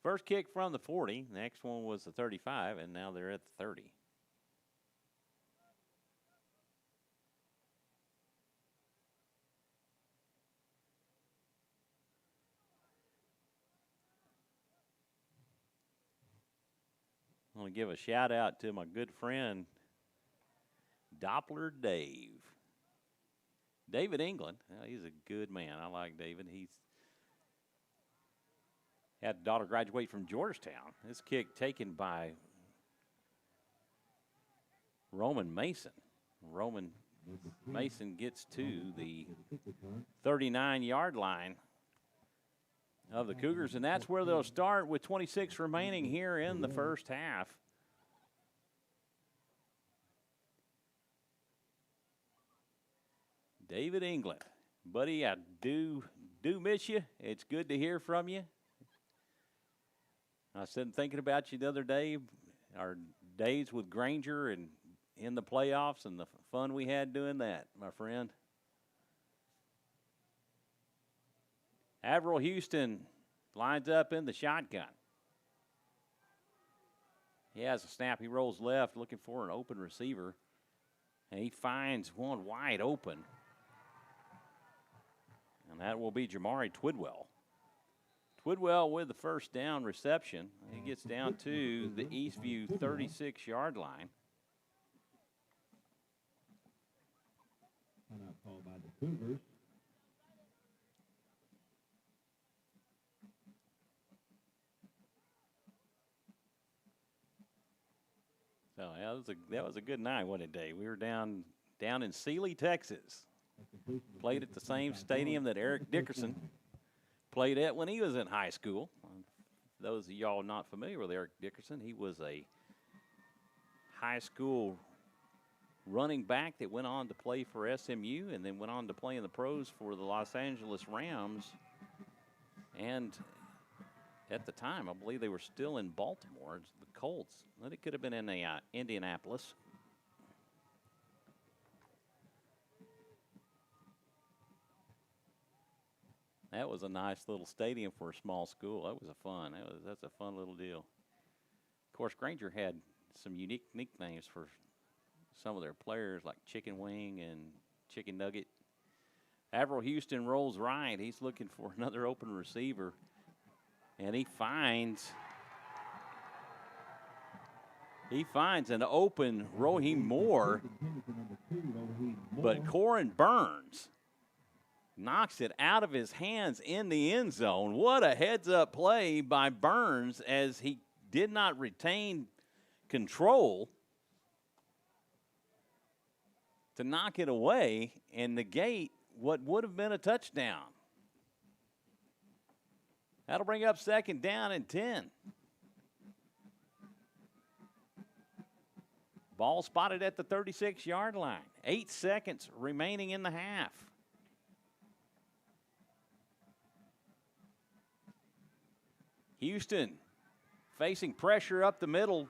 First kick from the 40, next one was the 35, and now they're at the 30. I want to give a shout out to my good friend, Doppler Dave. David England, he's a good man. I like David. He's had a daughter graduate from Georgetown. This kick taken by Roman Mason. Roman Mason gets to the 39-yard line of the Cougars, and that's where they'll start with 26 remaining here in the first half. David England, buddy, I do miss you. It's good to hear from you. I was sitting thinking about you the other day, our days with Granger and in the playoffs and the fun we had doing that, my friend. Averill Houston lines up in the shotgun. He has a snap. He rolls left looking for an open receiver, and he finds one wide open. And that will be Jamari Twidwell. Twidwell with the first down reception. He gets down to the Eastview 36-yard line. Timeout called by the Cougars. So yeah, that was a good night, wasn't it, Dave? We were down in Sealy, Texas. Played at the same stadium that Eric Dickerson played at when he was in high school. Those of y'all not familiar with Eric Dickerson, he was a high school running back that went on to play for SMU and then went on to play in the pros for the Los Angeles Rams. And at the time, I believe they were still in Baltimore. It's the Colts. But it could have been in Indianapolis. That was a nice little stadium for a small school. That was that's a fun little deal. Of course, Granger had some unique nicknames for some of their players, like Chicken Wing and Chicken Nugget. Averill Houston rolls right. He's looking for another open receiver, and he finds an open Roheem Moore, but Corin Burns knocks it out of his hands in the end zone. What a heads-up play by Burns as he did not retain control to knock it away and negate what would have been a touchdown. That'll bring up second down and 10. Ball spotted at the 36-yard line. 8 seconds remaining in the half. Houston facing pressure up the middle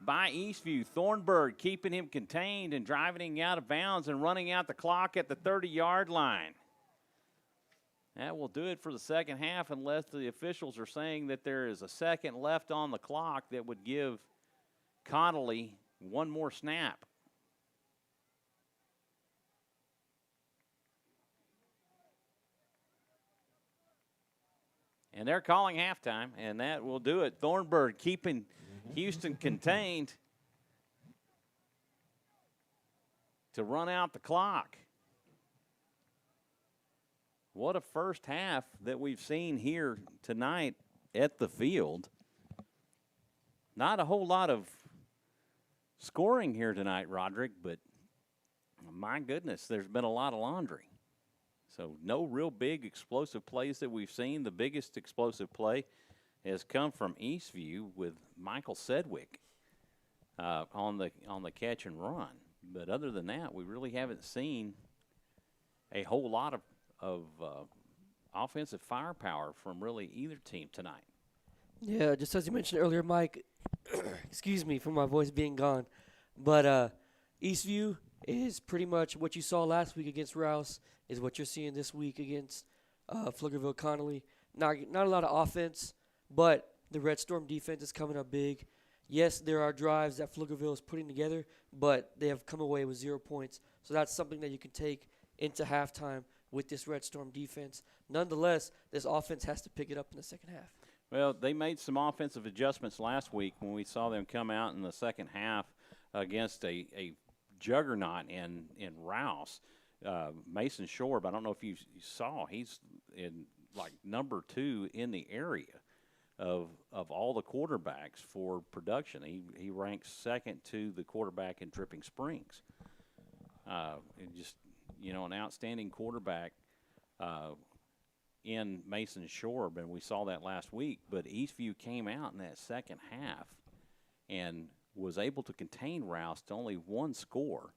by Eastview. Thornburg keeping him contained and driving him out of bounds and running out the clock at the 30-yard line. That will do it for the second half unless the officials are saying that there is a second left on the clock that would give Connolly one more snap. And they're calling halftime, and that will do it. Thornburg keeping Houston contained to run out the clock. what a first half that we've seen here tonight at the field. Not a whole lot of scoring here tonight, Roderick, but my goodness, there's been a lot of laundry. So no real big explosive plays that we've seen. The biggest explosive play has come from Eastview with Michael Sedgwick on the catch and run. But other than that, we really haven't seen a whole lot of offensive firepower from really either team tonight. Yeah, just as you mentioned earlier, Mike, excuse me for my voice being gone, but Eastview is pretty much what you saw last week against Rouse is what you're seeing this week against Pflugerville Connolly. Not a lot of offense, but the Red Storm defense is coming up big. Yes, there are drives that Pflugerville is putting together, but they have come away with 0 points. So that's something that you can take into halftime with this Red Storm defense. Nonetheless, this offense has to pick it up in the second half. Well, they made some offensive adjustments last week when we saw them come out in the second half against a juggernaut in Rouse. Mason Shorb, I don't know if you saw, he's in like number 2 in the area of all the quarterbacks for production. He ranks second to the quarterback in Dripping Springs. And just, an outstanding quarterback in Mason Shorb, and we saw that last week. But Eastview came out in that second half and was able to contain Rouse to only one score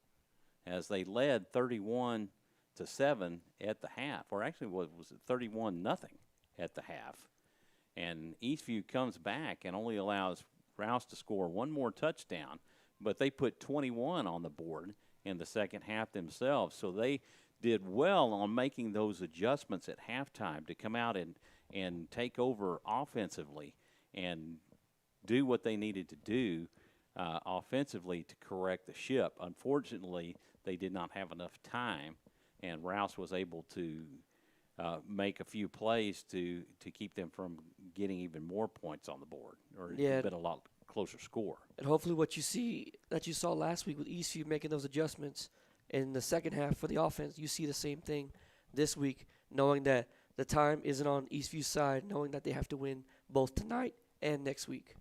as they led 31-7 at the half, or actually was it 31-0 at the half. And Eastview comes back and only allows Rouse to score one more touchdown, but they put 21 on the board in the second half themselves. So they did well on making those adjustments at halftime to come out and take over offensively and do what they needed to do offensively to correct the ship. Unfortunately, they did not have enough time, and Rouse was able to make a few plays to keep them from getting even more points on the board, or it's been a lot closer score. And hopefully what you saw last week with Eastview making those adjustments in the second half for the offense, you see the same thing this week, knowing that the time isn't on Eastview's side, knowing that they have to win both tonight and next week.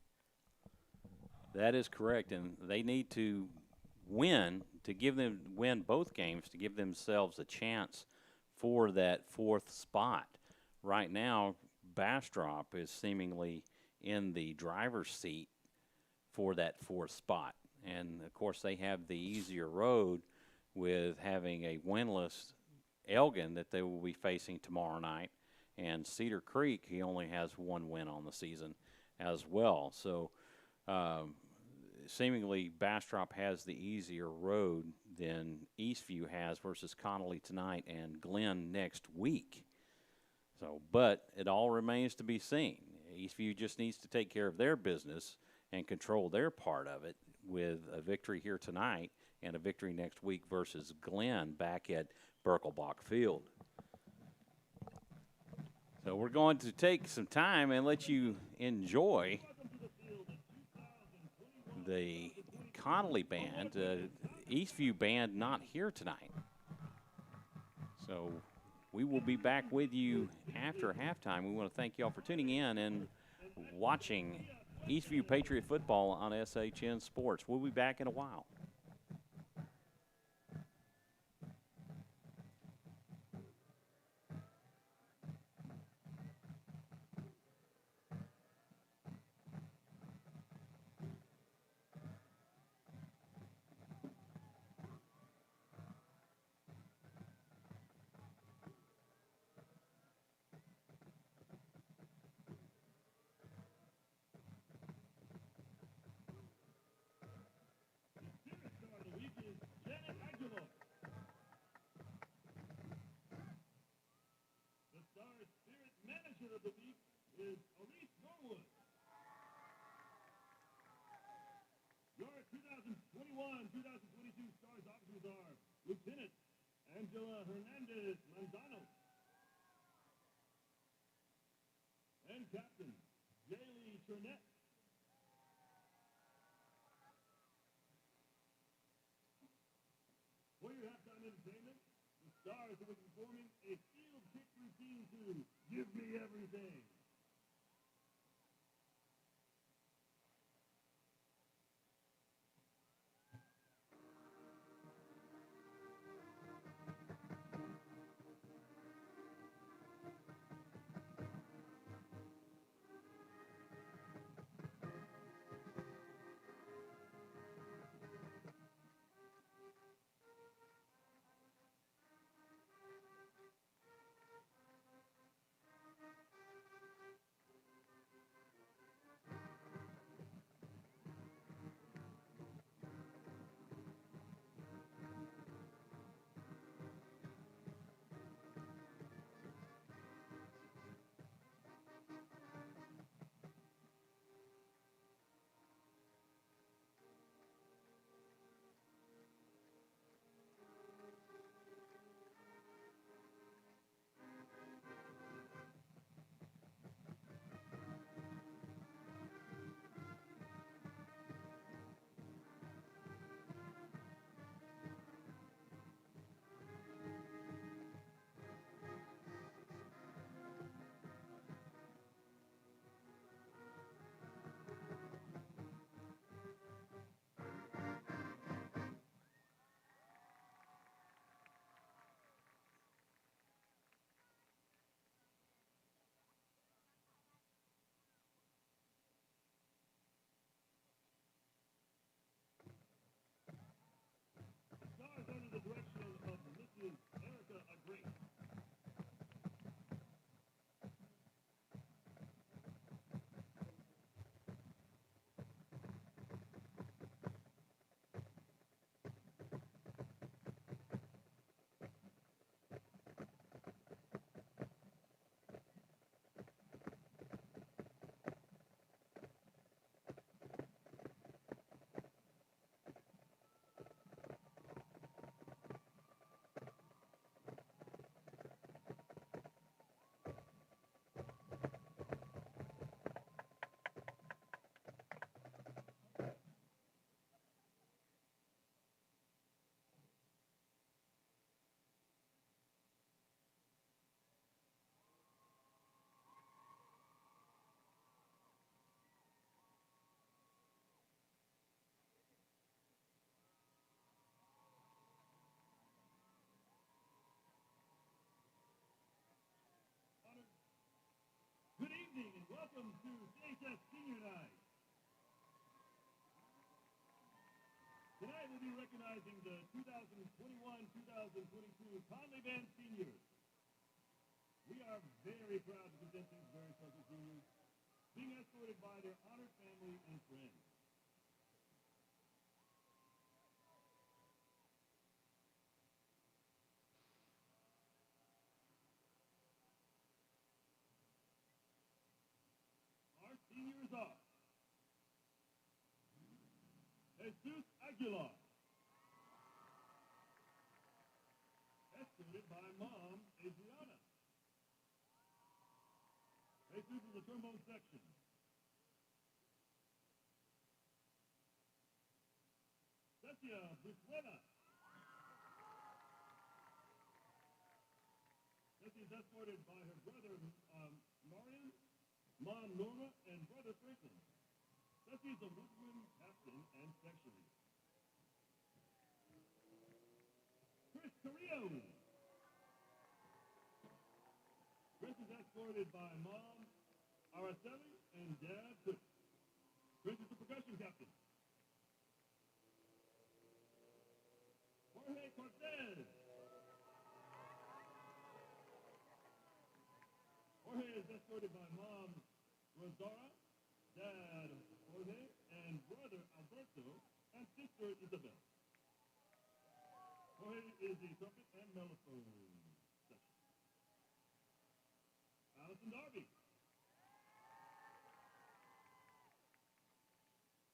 That is correct, and they need to win both games to give themselves a chance for that fourth spot. Right now, Bastrop is seemingly in the driver's seat for that fourth spot. And, of course, they have the easier road with having a winless Elgin that they will be facing tomorrow night. And Cedar Creek, he only has one win on the season as well. So, seemingly Bastrop has the easier road than Eastview has versus Connolly tonight and Glenn next week. So, but it all remains to be seen. Eastview just needs to take care of their business and control their part of it with a victory here tonight and a victory next week versus Glenn back at Birkelbach Field. So we're going to take some time and let you enjoy the Connolly band. Eastview band not here tonight. So we will be back with you after halftime. We want to thank you all for tuning in and watching Eastview Patriot football on SHN Sports. We'll be back in a while. Of the week is Elise Norwood. Your 2021-2022 Stars officers are Lieutenant Angela Hernandez Manzano and Captain Jaylee Turnett. For your halftime entertainment, the Stars will be performing a field kick routine. Give me everything. Stars under the direction of Mrs. Erica Agree. Good evening and welcome to CHS Senior Night. Tonight we'll be recognizing the 2021-2022 Connally Band Seniors. We are very proud to present these very special seniors, being escorted by their honored family and friends. Our seniors are Jesus Aguilar, escorted by Mom Adriana. Jesus is the trombone section. Cecia Busuela. Cecia is escorted by her brother Marion, Mom Nora, and brother Franklin. Cecia is a woodwind captain and section leader. Chris Carrillo. Chris is escorted by Mom Araceli and Dad Cook. Chris is the percussion captain. Jorge Cortez. Jorge is escorted by Mom Rosara, Dad Jorge, and brother Alberto, and sister Isabel. Jorge is the trumpet and mellophone section. Allison Darby.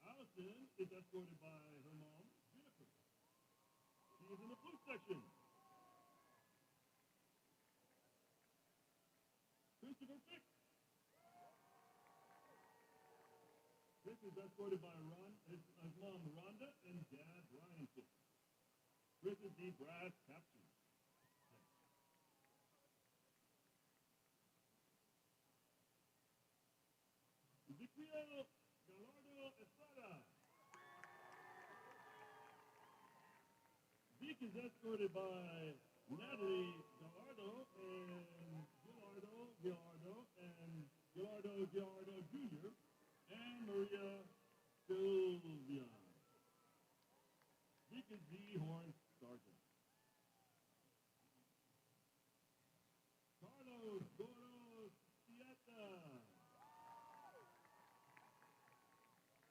Allison is escorted by her mom, Jennifer. She is in the flute section. Christopher Fick. Chris is escorted by his mom, Rhonda, and dad, Ryan Fick. Chris is the brass captain. Castillo, Gallardo, Estrada. Zeke is escorted by Natalie Gallardo and Gallardo Jr. and Maria Sylvia. Zeke is the horn sergeant. Carlos Goro Sieta.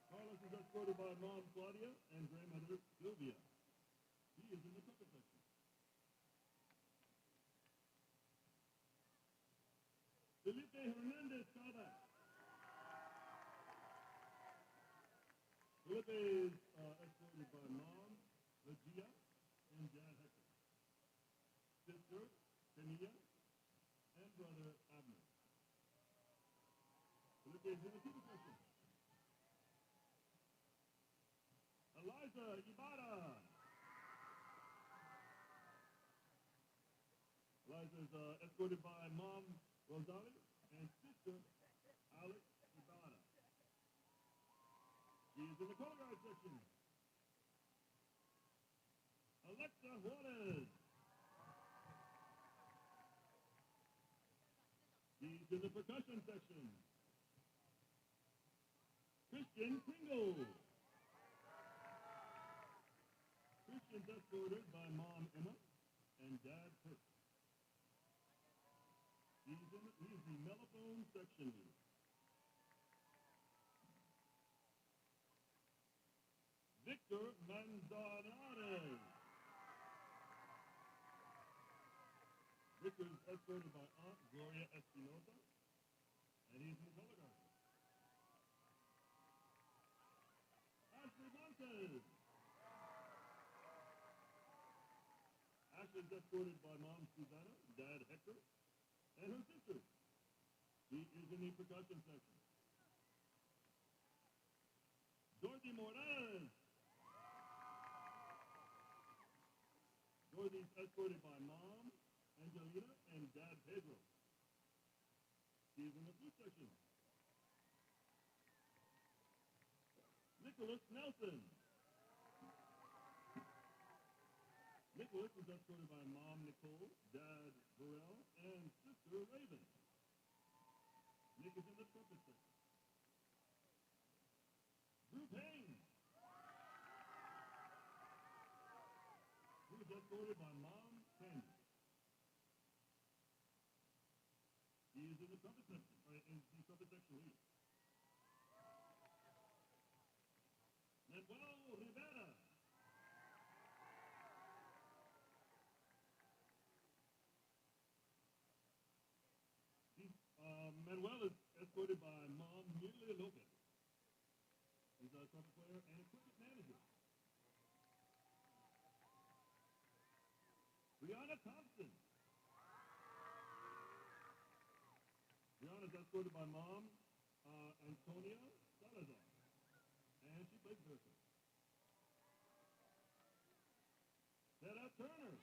Carlos is escorted by Mom Claudia and grandmother Sylvia. He is in the trumpet section. Felipe Hernandez Calvac. Felipe is escorted by Mom Regia and Dad Hector. Sister Tania and brother Abner. Felipe is in the trumpet section. Eliza Ibarra. Eliza is escorted by Mom Rosali and sister Alex Ibarra. She is in the color guard section. Alexa Juarez. She's in the percussion section. Christian Pringle. Christian's escorted by Mom Emma and Dad Kurt. He's the mellophone section leader. Victor Manzanares. Victor is escorted by Aunt Gloria Espinosa, and he's in the color guard. Ashley Montes. Ashley is escorted by Mom Susanna, Dad Hector, and her sister. She is in the percussion section. Dorothy Morales. Dorothy is escorted by Mom Angelina and Dad Pedro. She is in the flute section. Nicholas Nelson. Nicholas is escorted by Mom Nicole, Dad Burrell, and sister Raven. Nick is in the trumpet section. Drew Payne. Drew is escorted by Mom Candy. He is in the trumpet section, in the trumpet section lead. Manuel Rivera. Manuel is escorted by Mom Mila Lopez. He's a trumpet player and equipment manager. Brianna Thompson. Brianna is escorted by Mom Antonia Salazar. And she plays baritone. Sarah Turner.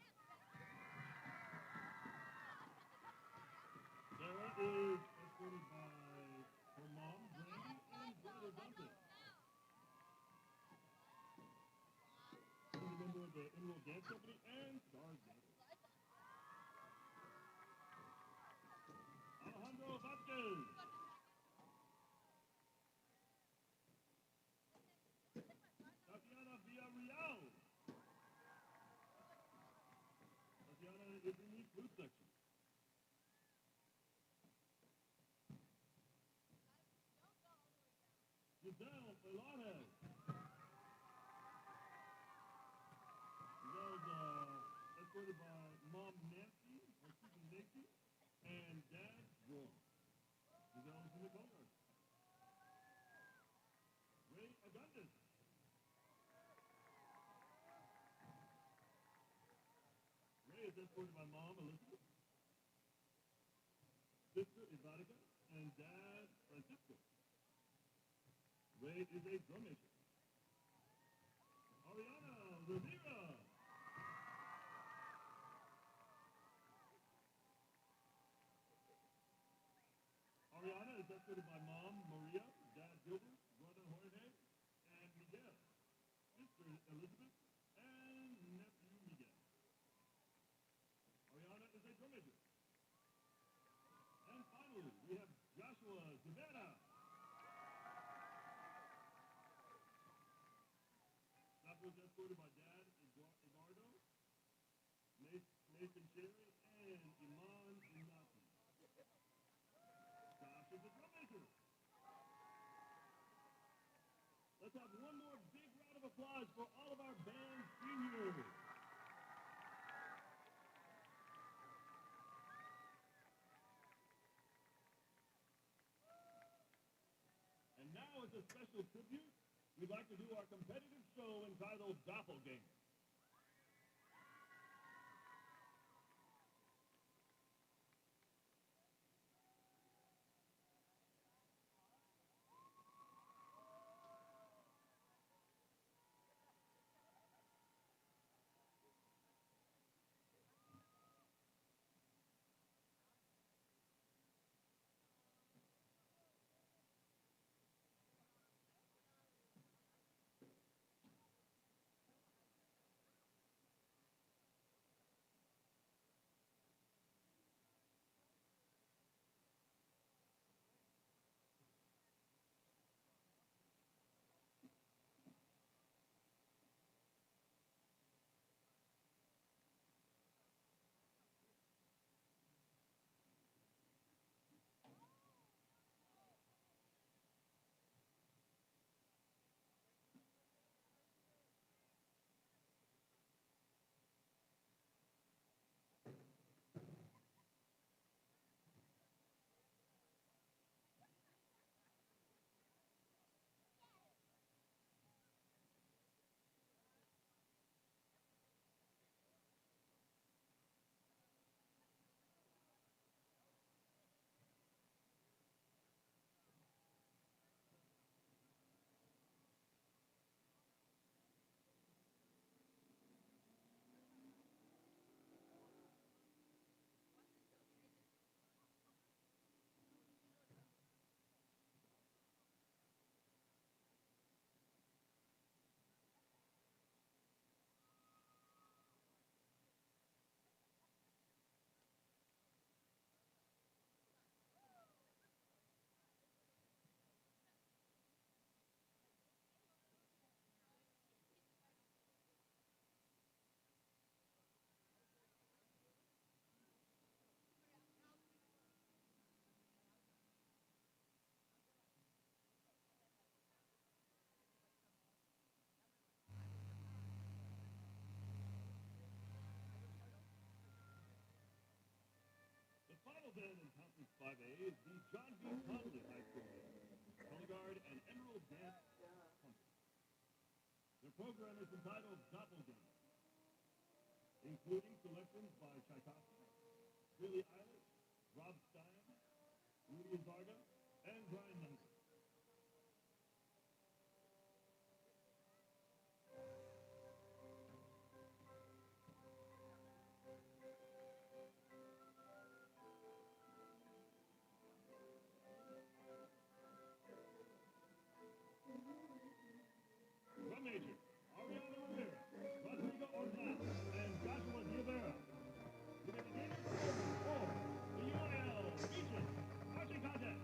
Sarah is escorted by her mom, Brandy, and brother Dante. She's a member of the Emerald Dance Company and Stars Dance. Alejandro Vasquez. Tatiana Villarreal. Tatiana is in the flute section. Giselle Pilares. Giselle's escorted by Mom Nancy, or Susan Nancy, and Dad Joel. Giselle is in the color. Ray Augustus. Ray is escorted by Mom Elizabeth, sister Ivanica, and Dad Francisco. Ray is a drum major. Ariana Rivera. Ariana is escorted by Mom Maria, Dad was escorted by Dad Eduardo, Nathan Cherry, and Iman Inati. Josh is the drum major. Let's have one more big round of applause for all of our band seniors. And now, as a special tribute, we'd like to do our competitive show entitled Doppelganger. The final band in Conference 5A is the John B. Connolly High School Band, Color Guard and Emerald Dance Company. Their program is entitled Doppelganger, including selections by Tchaikovsky, Billie Eilish, Rob Stein, Rudy Zarga, and Brian Younger. Drum major, Ariana Rivera, Rodrigo Orlando, and Joshua Rivera. You may begin for the UIL Region Marching Contest.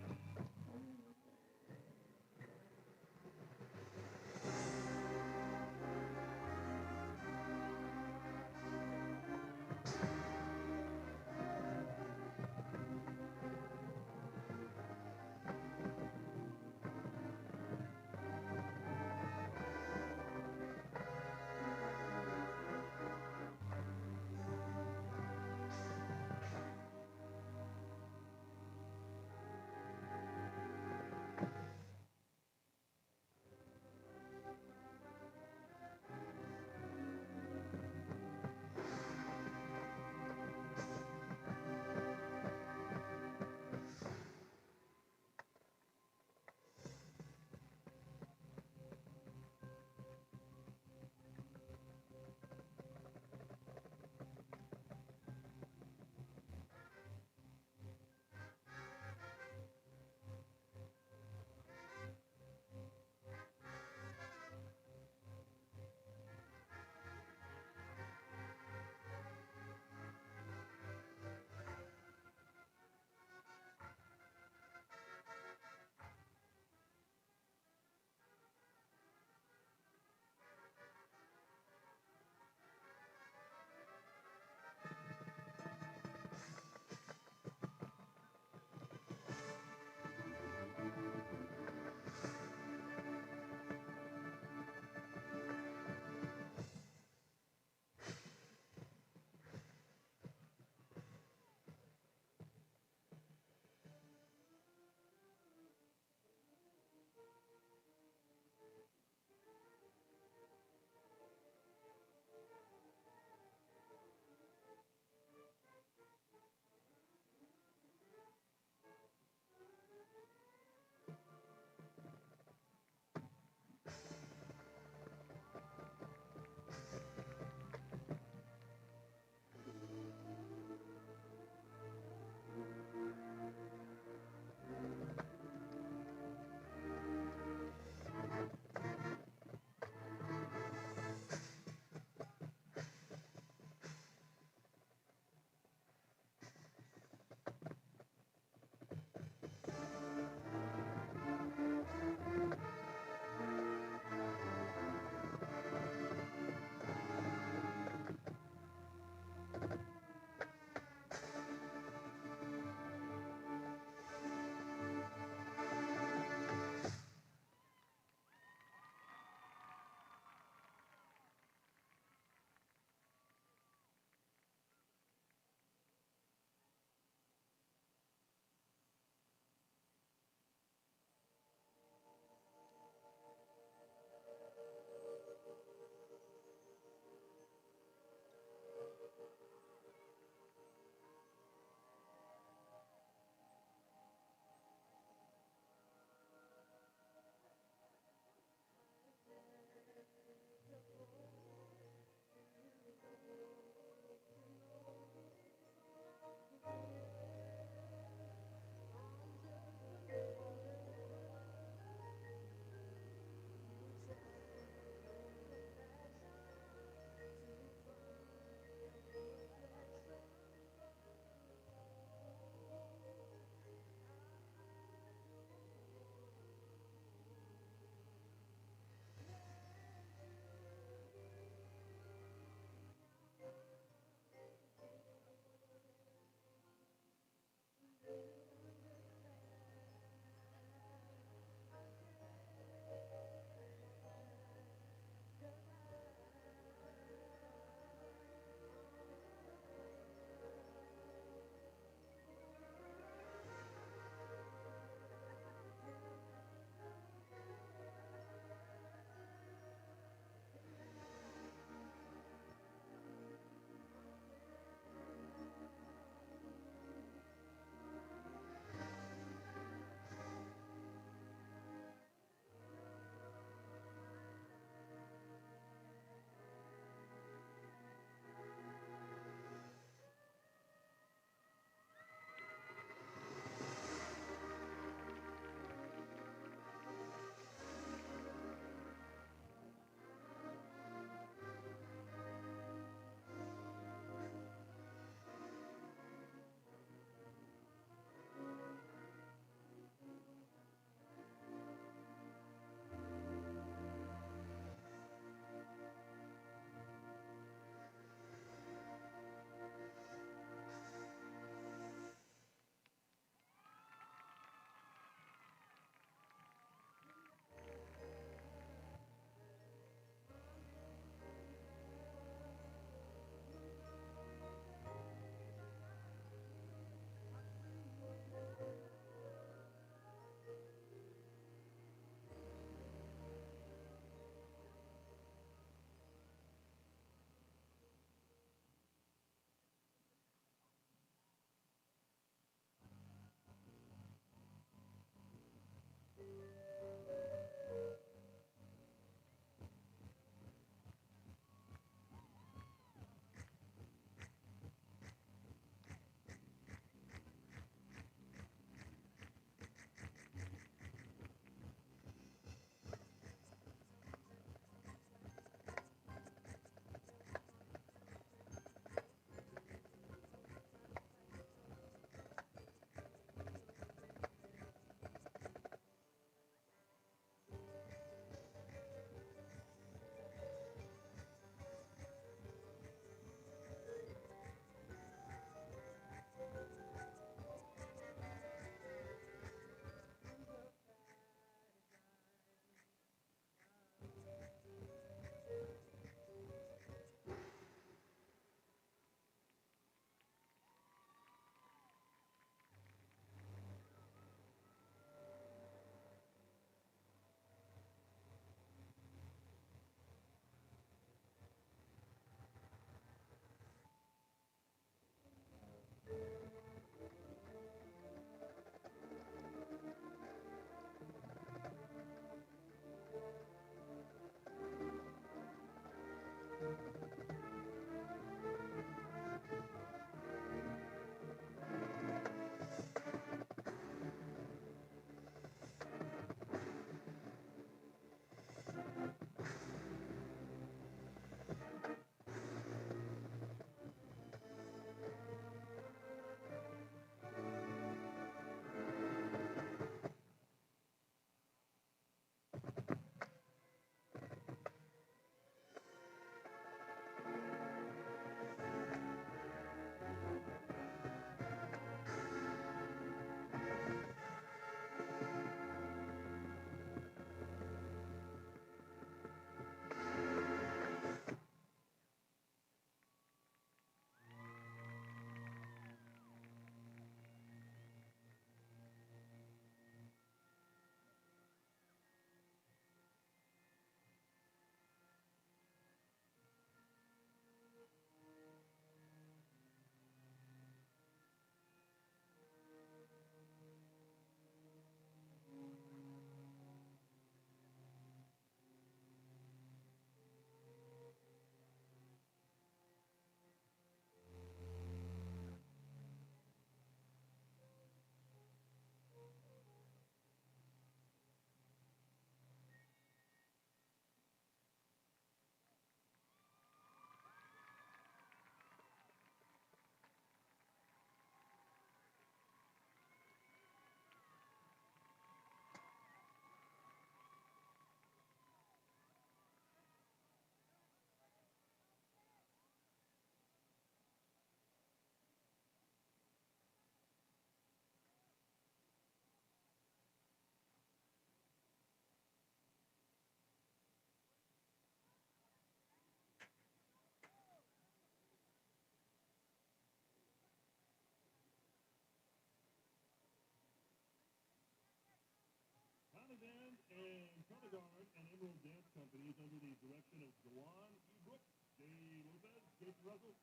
Jawan E. Brooks, Jay Lopez, Jason Russell,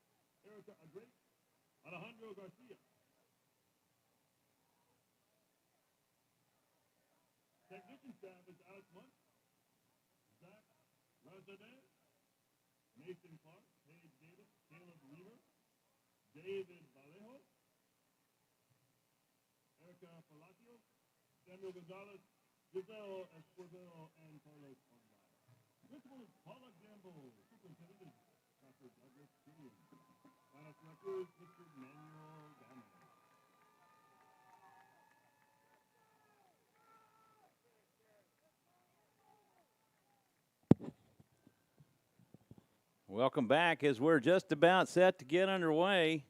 Erica Agrate, Alejandro Garcia. Technician staff is Alex Muntz, Zach Razadeh, Mason Clark, Paige Davis, Caleb Weaver, David Vallejo, Erica Palacio, Samuel Gonzalez, Giselle Esquivel, and Carlos Ortega. Principal is Paula Gamble. Superintendent is Dr. Douglas Killian. Finance director is Mr. Manuel Gomez. Welcome back as we're just about set to get underway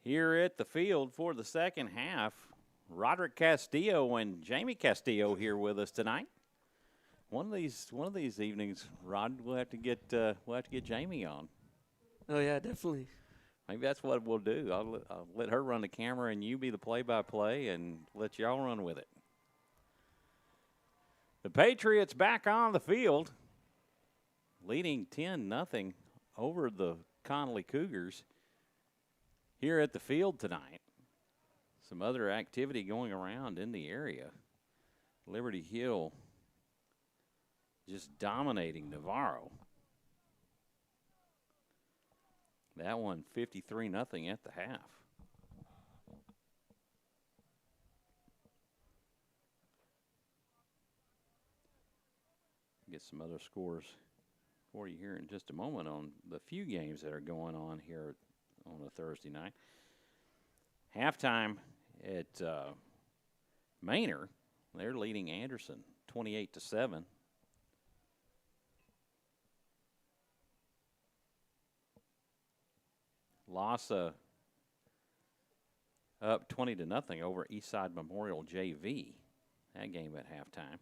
here at the field for the second half. Roderick Castillo and Jamie Castillo here with us tonight. One of these evenings, Rod, we'll have to get Jamie on. Oh yeah, definitely. Maybe that's what we'll do. I'll let her run the camera and you be the play-by-play and let y'all run with it. The Patriots back on the field, leading 10-0 over the Connally Cougars here at the field tonight. Some other activity going around in the area. Liberty Hill just dominating Navarro. That one 53-0 at the half. Get some other scores for you here in just a moment on the few games that are going on here on a Thursday night. Halftime at Manor, they're leading Anderson 28-7. Lhasa up 20-0 over Eastside Memorial JV. That game at halftime.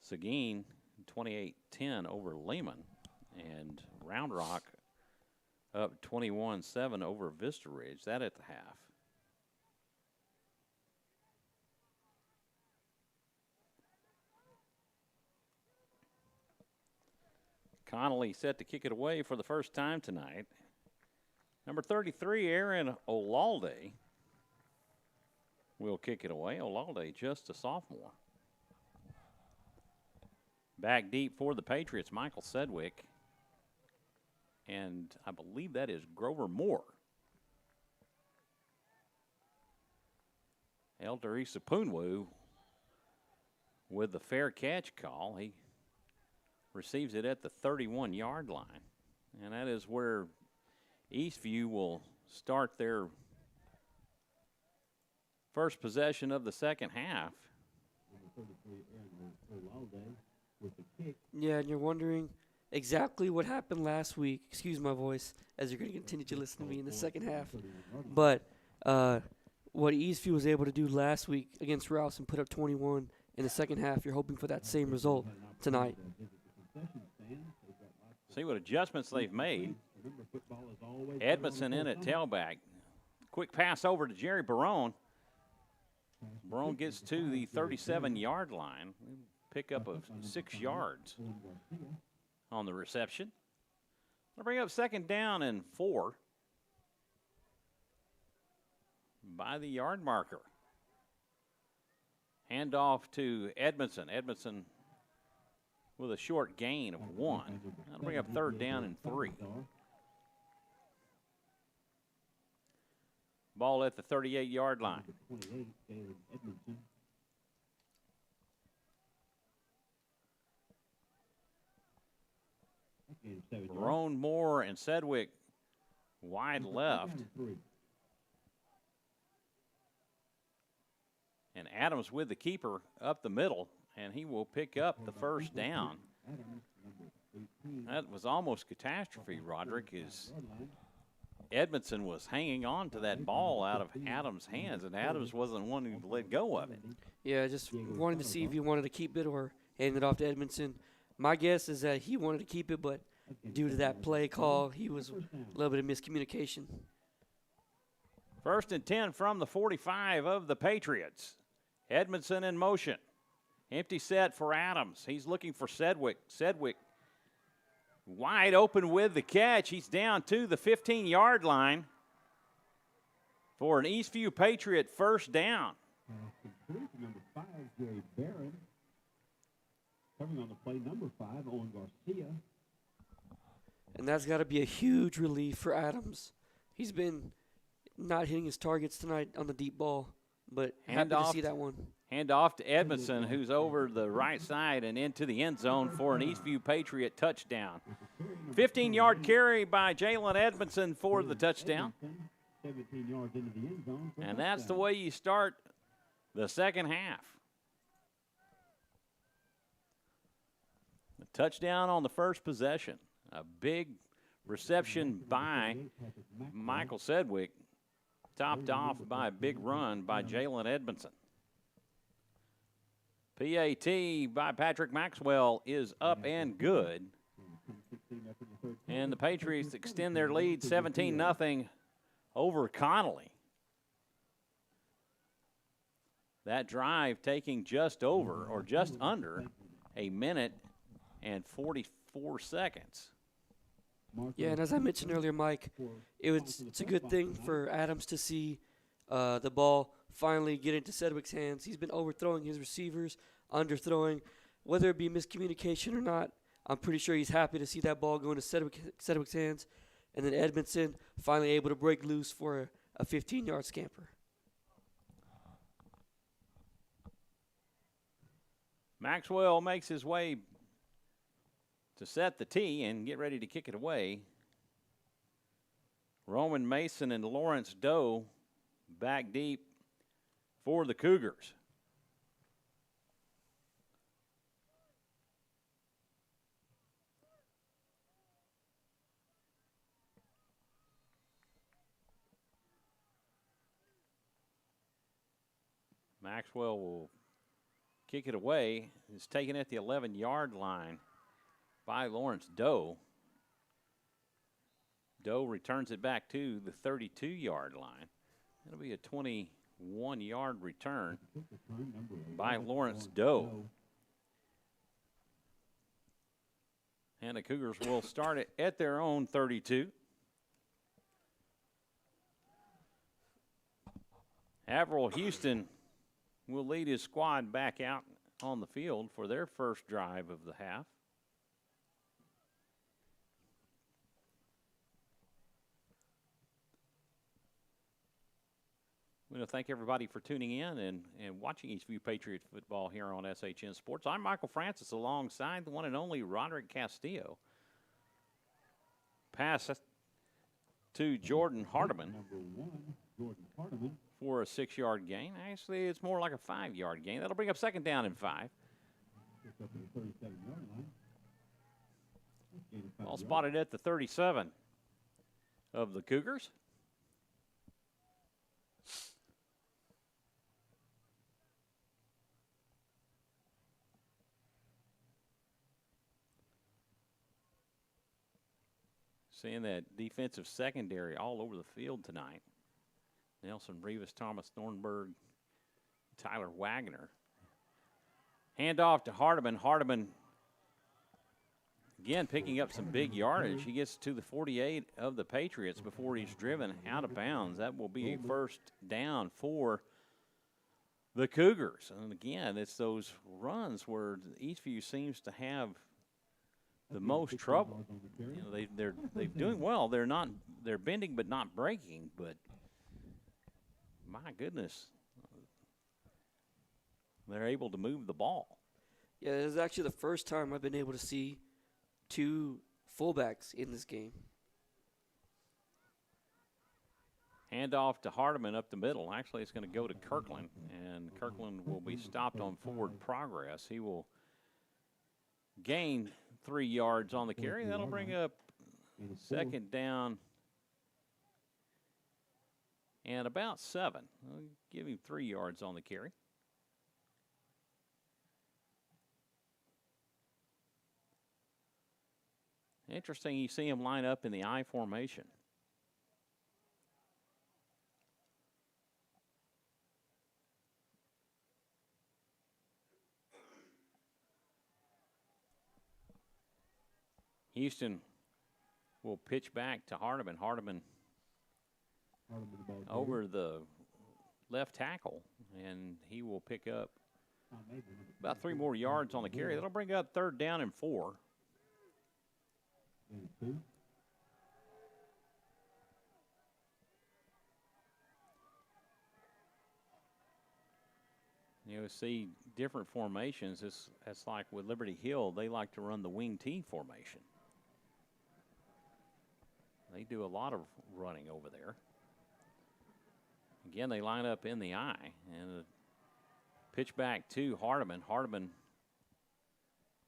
Seguin 28-10 over Lehman, and Round Rock up 21-7 over Vista Ridge. That at the half. Connolly set to kick it away for the first time tonight. Number 33, Aaron Olalde, will kick it away. Olalde, just a sophomore. Back deep for the Patriots, Michael Sedgwick. And I believe that is Grover Moore. Elder Isapunwu with the fair catch call. He receives it at the 31-yard line. And that is where Eastview will start their first possession of the second half. Yeah, and you're wondering exactly what happened last week. Excuse my voice, as you're going to continue to listen to me in the second half. But what Eastview was able to do last week against Rouse and put up 21 in the second half, you're hoping for that same result tonight. See what adjustments they've made. Edmondson in at tailback. Quick pass over to Jerry Barone. Barone gets to the 37-yard line. Pick up of 6 yards on the reception. They'll bring up second down and 4 by the yard marker. Handoff to Edmondson. Edmondson with a short gain of 1. That'll bring up third down and 3. Ball at the 38-yard line. Barone, Moore, and Sedgwick wide left. And Adams with the keeper up the middle, and he will pick up the first down. That was almost catastrophe, Roderick, as Edmondson was hanging on to that ball out of Adams' hands, and Adams wasn't wanting to let go of it. Yeah, just wanted to see if he wanted to keep it or hand it off to Edmondson. My guess is that he wanted to keep it, but due to that play call, he was a little bit of miscommunication. First and 10 from the 45 of the Patriots. Edmondson in motion. Empty set for Adams. He's looking for Sedgwick. Sedgwick wide open with the catch. He's down to the 15-yard line for an Eastview Patriot first down. Number 5, Gary Barron. Covering on the play, number 5, Owen Garcia. And that's got to be a huge relief for Adams. He's been not hitting his targets tonight on the deep ball, but happy to see that one. Hand off to Edmondson, who's over the right side and into the end zone for an Eastview Patriot touchdown. 15-yard carry by Jalen Edmondson for the touchdown. 17 yards into the end zone. And that's the way you start the second half. A touchdown on the first possession. A big reception by Michael Sedgwick, topped off by a big run by Jalen Edmondson. PAT by Patrick Maxwell is up and good. And the Patriots extend their lead 17-0 over Connolly. That drive taking just over or just under a minute and 44 seconds. Yeah, and as I mentioned earlier, Mike, it's a good thing for Adams to see the ball finally get into Sedgwick's hands. He's been overthrowing his receivers, underthrowing. Whether it be miscommunication or not, I'm pretty sure he's happy to see that ball go into Sedgwick's hands. And then Edmondson finally able to break loose for a 15-yard scamper. Maxwell makes his way to set the tee and get ready to kick it away. Roman Mason and Lawrence Doe back deep for the Cougars. Maxwell will kick it away. It's taken at the 11-yard line by Lawrence Doe. Doe returns it back to the 32-yard line. It'll be a 21-yard return by Lawrence Doe. And the Cougars will start it at their own 32. Averill Houston will lead his squad back out on the field for their first drive of the half. We want to thank everybody for tuning in and watching Eastview Patriot football here on SHN Sports. I'm Michael Francis alongside the one and only Roderick Castillo. Pass to Jordan Hardiman for a 6-yard gain. Actually, it's more like a 5-yard gain. That'll bring up second down and 5. All spotted at the 37 of the Cougars. Seeing that defensive secondary all over the field tonight. Nelson Rivas, Thomas Thornburg, Tyler Wagner. Handoff to Hardiman. Hardiman, again, picking up some big yardage. He gets to the 48 of the Patriots before he's driven out of bounds. That will be a first down for the Cougars. And again, it's those runs where Eastview seems to have the most trouble. You know, they're doing well. They're bending but not breaking. But my goodness, they're able to move the ball. Yeah, this is actually the first time I've been able to see 2 fullbacks in this game. Handoff to Hardiman up the middle. Actually, it's going to go to Kirkland, and Kirkland will be stopped on forward progress. He will gain 3 yards on the carry. That'll bring up second down and about 7. I'll give him 3 yards on the carry. Interesting, you see him line up in the I formation. Houston will pitch back to Hardiman. Hardiman over the left tackle, and he will pick up about 3 more yards on the carry. That'll bring up 3rd down and 4. You know, see different formations. It's like with Liberty Hill, they like to run the wing T formation. They do a lot of running over there. Again, they line up in the I, and pitch back to Hardiman. Hardiman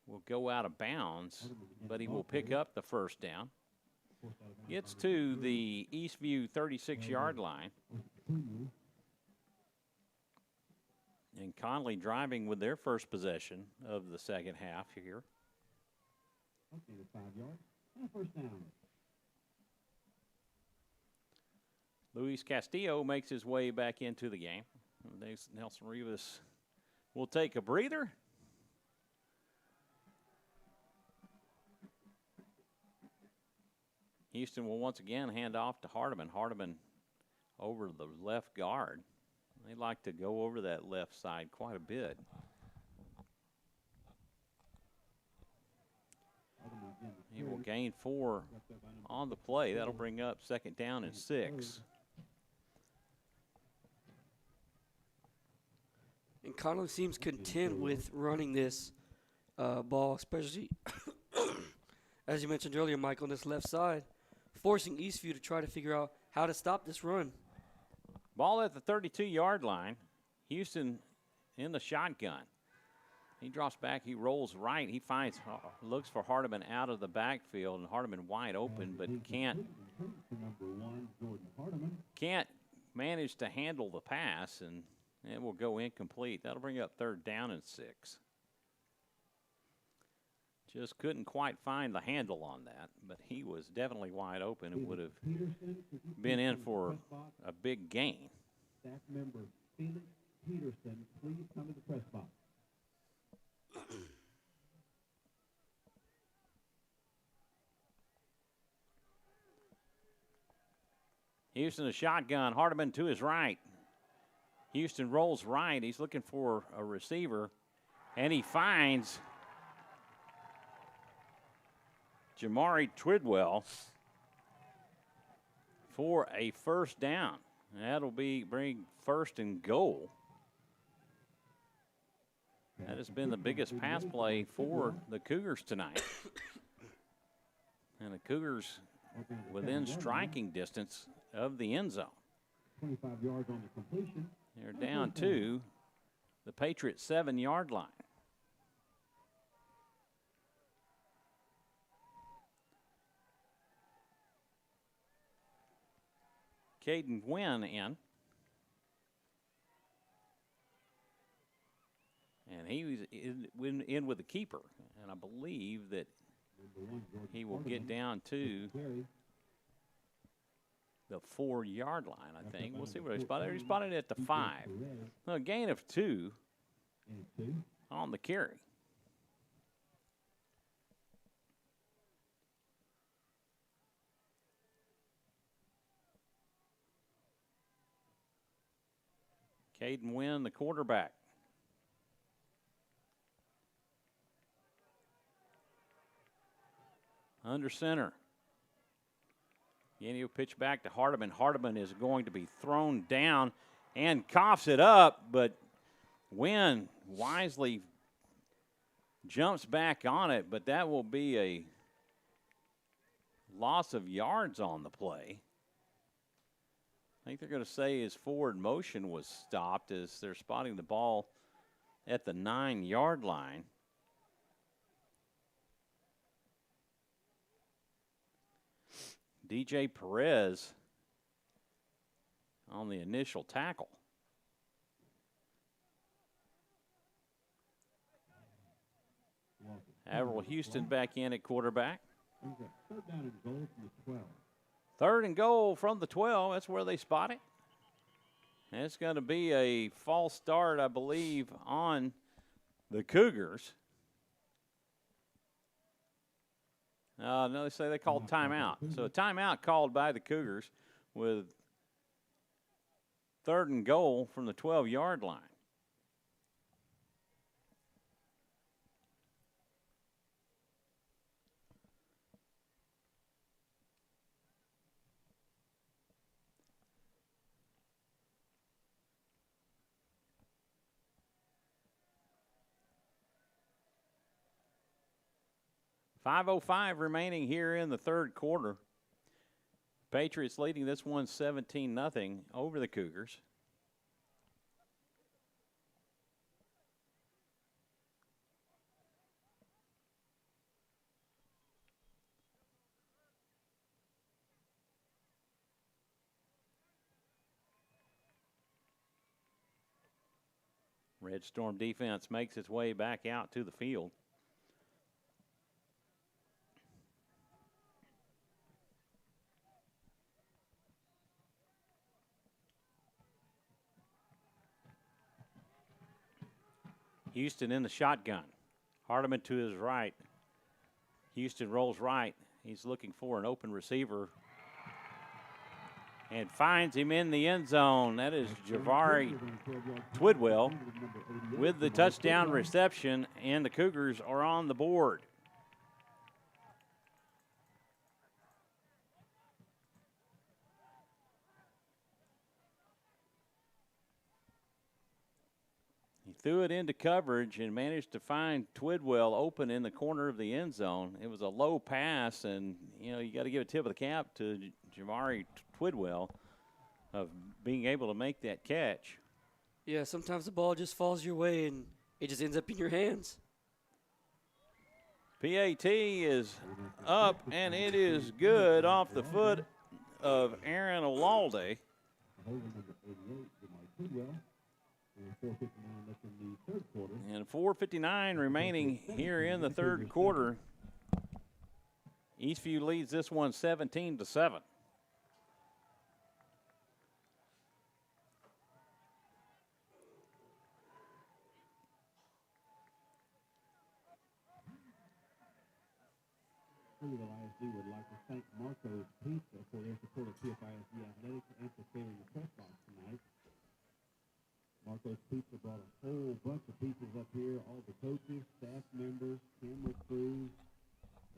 will go out of bounds, but he will pick up the 1st down. Gets to the Eastview 36-yard line. And Connolly driving with their first possession of the second half here. Okay, 5 yards. And 1st down. Luis Castillo makes his way back into the game. Nelson Rivas will take a breather. Houston will once again hand off to Hardiman. Hardiman over the left guard. They like to go over that left side quite a bit. He will gain 4 on the play. That'll bring up 2nd down and 6. And Connolly seems content with running this ball, especially, as you mentioned earlier, Mike, on this left side, forcing Eastview to try to figure out how to stop this run. Ball at the 32-yard line. Houston in the shotgun. He drops back. He rolls right. He looks for Hardiman out of the backfield, and Hardiman wide open, but can't manage to handle the pass, and it will go incomplete. That'll bring up 3rd down and 6. Just couldn't quite find the handle on that, but he was definitely wide open and would have been in for a big gain. Staff member Felix Peterson, please come to the press box. Houston a shotgun. Hardiman to his right. Houston rolls right. He's looking for a receiver, and he finds Jamari Twidwell for a 1st down. That'll bring 1st and goal. That has been the biggest pass play for the Cougars tonight. And the Cougars within striking distance of the end zone. 25 yards on the completion. They're down to the Patriots 7-yard line. Caden Gwynn in. And he was in with the keeper. And I believe that he will get down to the 4-yard line, I think. We'll see what he spotted. He spotted it at the 5. A gain of 2 on the carry. Caden Wynn, the quarterback. Under center. Again, he'll pitch back to Hardiman. Hardiman is going to be thrown down and coughs it up, but Wynn wisely jumps back on it, but that will be a loss of yards on the play. I think they're going to say his forward motion was stopped as they're spotting the ball at the 9-yard line. DJ Perez on the initial tackle. Averill Houston back in at quarterback. 3rd down and goal from the 12. 3rd and goal from the 12. That's where they spot it. And it's going to be a false start, I believe, on the Cougars. No, they say they called timeout. So a timeout called by the Cougars with 3rd and goal from the 12-yard line. .505 remaining here in the 3rd quarter. Patriots leading this one 17-0 over the Cougars. Red Storm defense makes its way back out to the field. Houston in the shotgun. Hardiman to his right. Houston rolls right. He's looking for an open receiver and finds him in the end zone. That is Javari Twidwell with the touchdown reception, and the Cougars are on the board. He threw it into coverage and managed to find Twidwell open in the corner of the end zone. It was a low pass, and, you know, you got to give a tip of the cap to Javari Twidwell of being able to make that catch. Yeah, sometimes the ball just falls your way and it just ends up in your hands. PAT is up, and it is good off the foot of Aaron Olalde. And 4:59 remaining here in the 3rd quarter. Eastview leads this one 17-7. The ISD would like to thank Marco's Pizza for their support of PFISD Athletics and for filling the press box tonight. Marco's Pizza brought a whole bunch of pizzas up here. All the coaches, staff members, camera crews,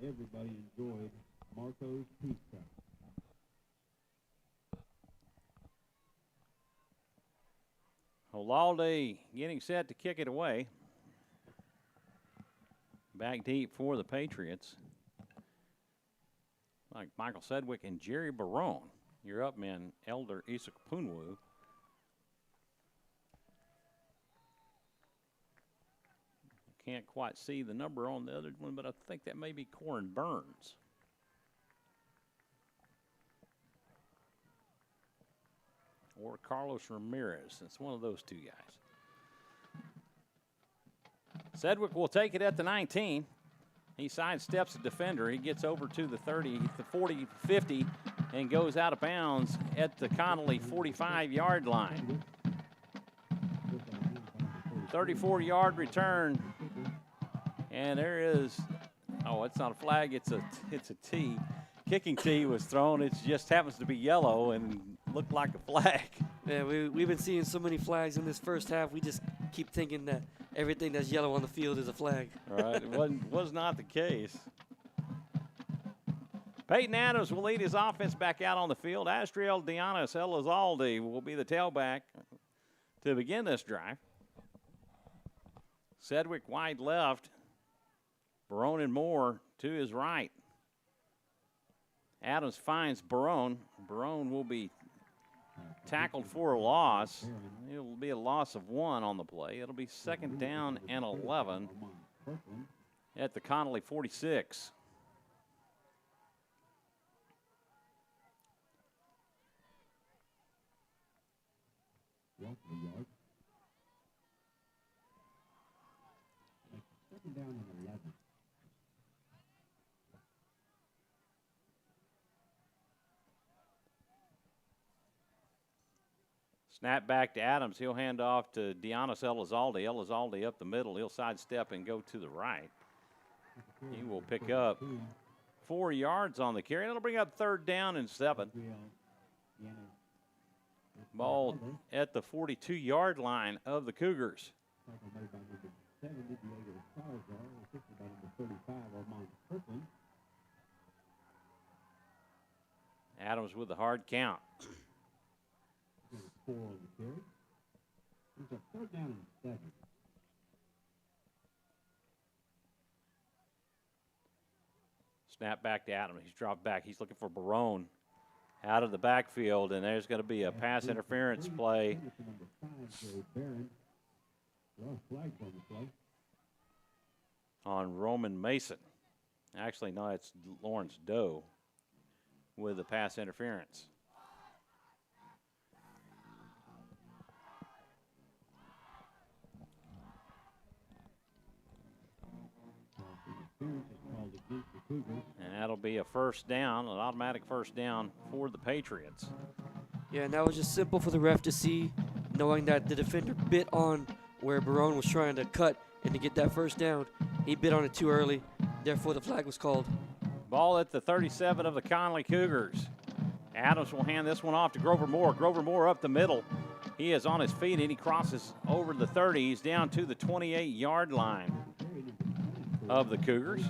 everybody enjoyed Marco's Pizza. Olalde getting set to kick it away. Back deep for the Patriots. Like Michael Sedgwick and Jerry Barone. You're up, man. Elder Isak Punwu. Can't quite see the number on the other one, but I think that may be Corin Burns. Or Carlos Ramirez. It's one of those two guys. Sedgwick will take it at the 19. He sidesteps a defender. He gets over to the 30, the 40, 50, and goes out of bounds at the Connolly 45-yard line. 34-yard return. And there is, oh, it's not a flag, it's a tee. Kicking tee was thrown. It just happens to be yellow and looked like a flag. Yeah, we've been seeing so many flags in this first half. We just keep thinking that everything that's yellow on the field is a flag. Right, it was not the case. Peyton Adams will lead his offense back out on the field. Astriel Dianis Elizalde will be the tailback to begin this drive. Sedgwick wide left. Barone and Moore to his right. Adams finds Barone. Barone will be tackled for a loss. It will be a loss of 1 on the play. It'll be 2nd down and 11 at the Connolly 46. Second down and 11. Snap back to Adams. He'll hand off to Dianis Elizalde. Elizalde up the middle. He'll sidestep and go to the right. He will pick up 4 yards on the carry. That'll bring up 3rd down and 7. Ball at the 42-yard line of the Cougars. Adams with the hard count. 4 on the carry. It's a 3rd down and 7. Snap back to Adams. He's dropped back. He's looking for Barone out of the backfield, and there's going to be a pass interference play. On Roman Mason. Actually, no, it's Lawrence Doe with the pass interference. And that'll be a 1st down, an automatic 1st down for the Patriots. Yeah, and that was just simple for the ref to see, knowing that the defender bit on where Barone was trying to cut and to get that 1st down. He bit on it too early, therefore the flag was called. Ball at the 37 of the Connally Cougars. Adams will hand this one off to Grover Moore. Grover Moore up the middle. He is on his feet and he crosses over the 30. He's down to the 28-yard line of the Cougars.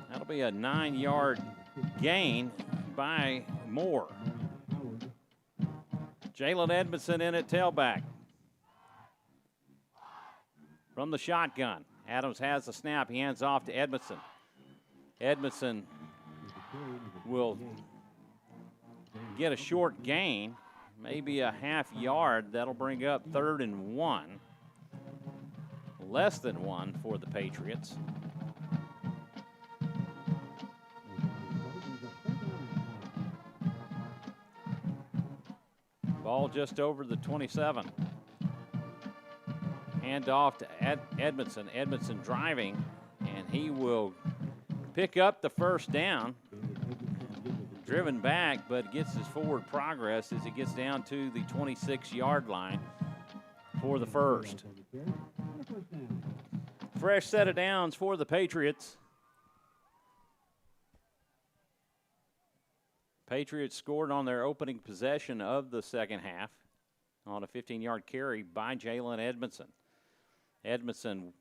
That'll be a 9-yard gain by Moore. Jalen Edmondson in at tailback. From the shotgun, Adams has the snap. He hands off to Edmondson. Edmondson will get a short gain, maybe a half yard. That'll bring up 3rd and 1. Less than 1 for the Patriots. Ball just over the 27. Hand off to Edmondson. Edmondson driving, and he will pick up the 1st down. Driven back, but gets his forward progress as he gets down to the 26-yard line for the 1st. Fresh set of downs for the Patriots. Patriots scored on their opening possession of the 2nd half on a 15-yard carry by Jalen Edmondson. Edmondson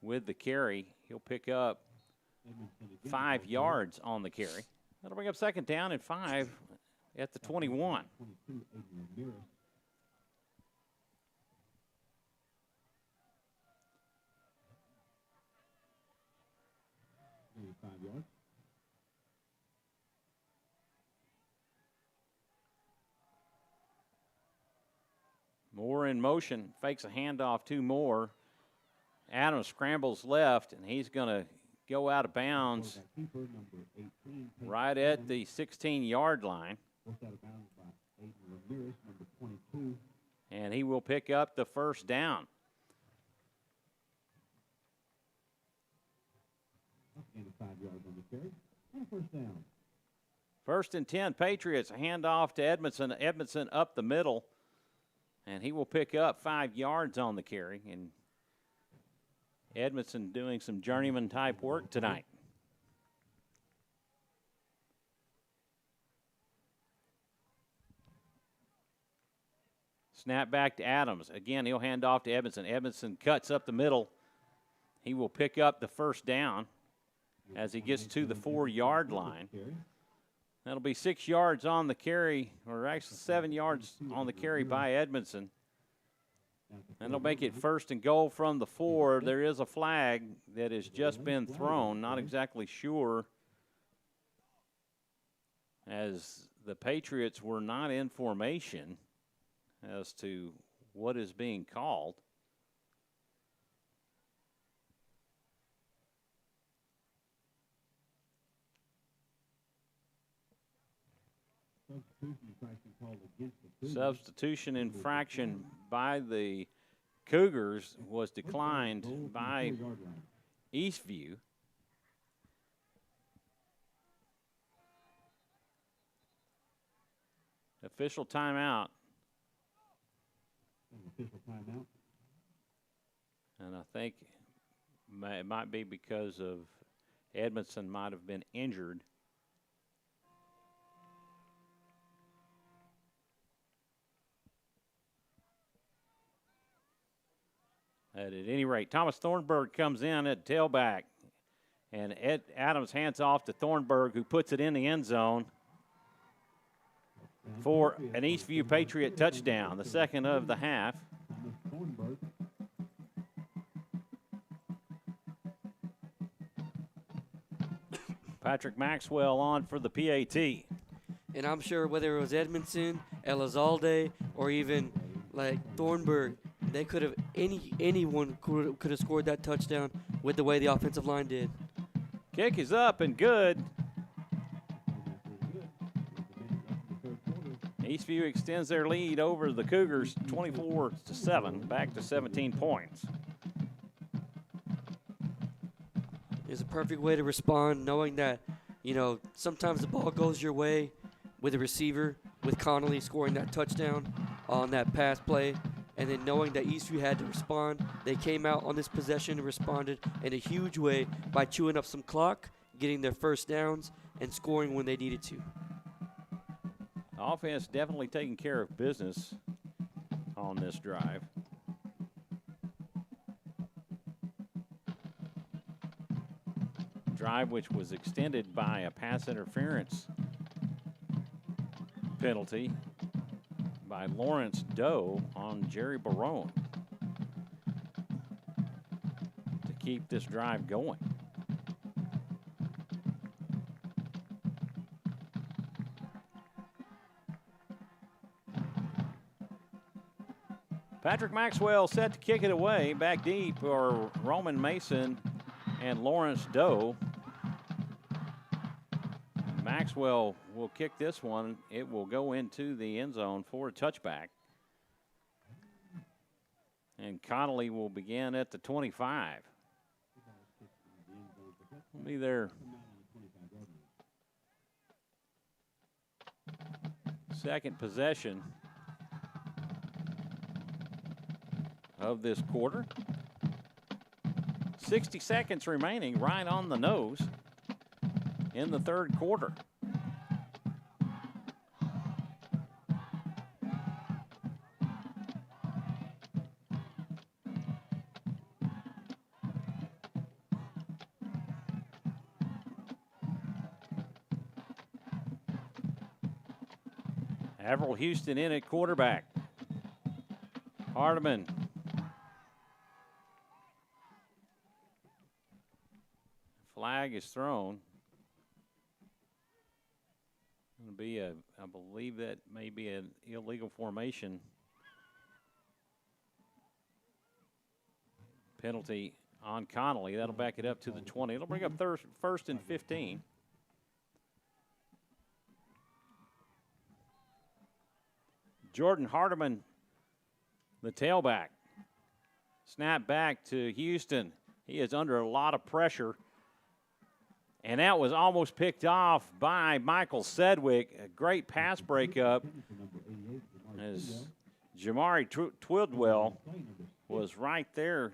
with the carry. He'll pick up 5 yards on the carry. That'll bring up 2nd down and 5 at the 21. Moore in motion, fakes a handoff to Moore. Adams scrambles left, and he's going to go out of bounds right at the 16-yard line. And he will pick up the 1st down. First and 10, Patriots. A handoff to Edmondson. Edmondson up the middle. And he will pick up 5 yards on the carry. And Edmondson doing some journeyman-type work tonight. Snap back to Adams. Again, he'll hand off to Edmondson. Edmondson cuts up the middle. He will pick up the 1st down as he gets to the 4-yard line. That'll be 6 yards on the carry, or actually 7 yards on the carry by Edmondson. And it'll make it 1st and goal from the 4. There is a flag that has just been thrown. Not exactly sure, as the Patriots were not in formation as to what is being called. Substitution infraction by the Cougars was declined by Eastview. Official timeout. And I think it might be because of Edmondson might have been injured. At any rate, Thomas Thornburg comes in at tailback. And Ed Adams hands off to Thornburg, who puts it in the end zone for an Eastview Patriot touchdown, the second of the half. Patrick Maxwell on for the PAT. And I'm sure whether it was Edmondson, Elizalde, or even like Thornburg, they could have anyone could have scored that touchdown with the way the offensive line did. Kick is up and good. Eastview extends their lead over the Cougars 24-7, back to 17 points. It's a perfect way to respond, knowing that, you know, sometimes the ball goes your way with a receiver, with Connolly scoring that touchdown on that pass play, and then knowing that Eastview had to respond. They came out on this possession and responded in a huge way by chewing up some clock, getting their first downs, and scoring when they needed to. Offense definitely taking care of business on this drive. Drive which was extended by a pass interference penalty by Lawrence Doe on Jerry Barone to keep this drive going. Patrick Maxwell set to kick it away. Back deep are Roman Mason and Lawrence Doe. Maxwell will kick this one. It will go into the end zone for a touchback. And Connolly will begin at the 25. Will be their second possession of this quarter. 60 seconds remaining, right on the nose in the third quarter. Avril Houston in at quarterback. Hardeman. Flag is thrown. It'll be I believe that may be an illegal formation penalty on Connolly. That'll back it up to the 20. It'll bring up first and 15. Jordan Hardeman, the tailback. Snap back to Houston. He is under a lot of pressure. And that was almost picked off by Michael Sedgwick. A great pass breakup as Jamari Twidwell was right there.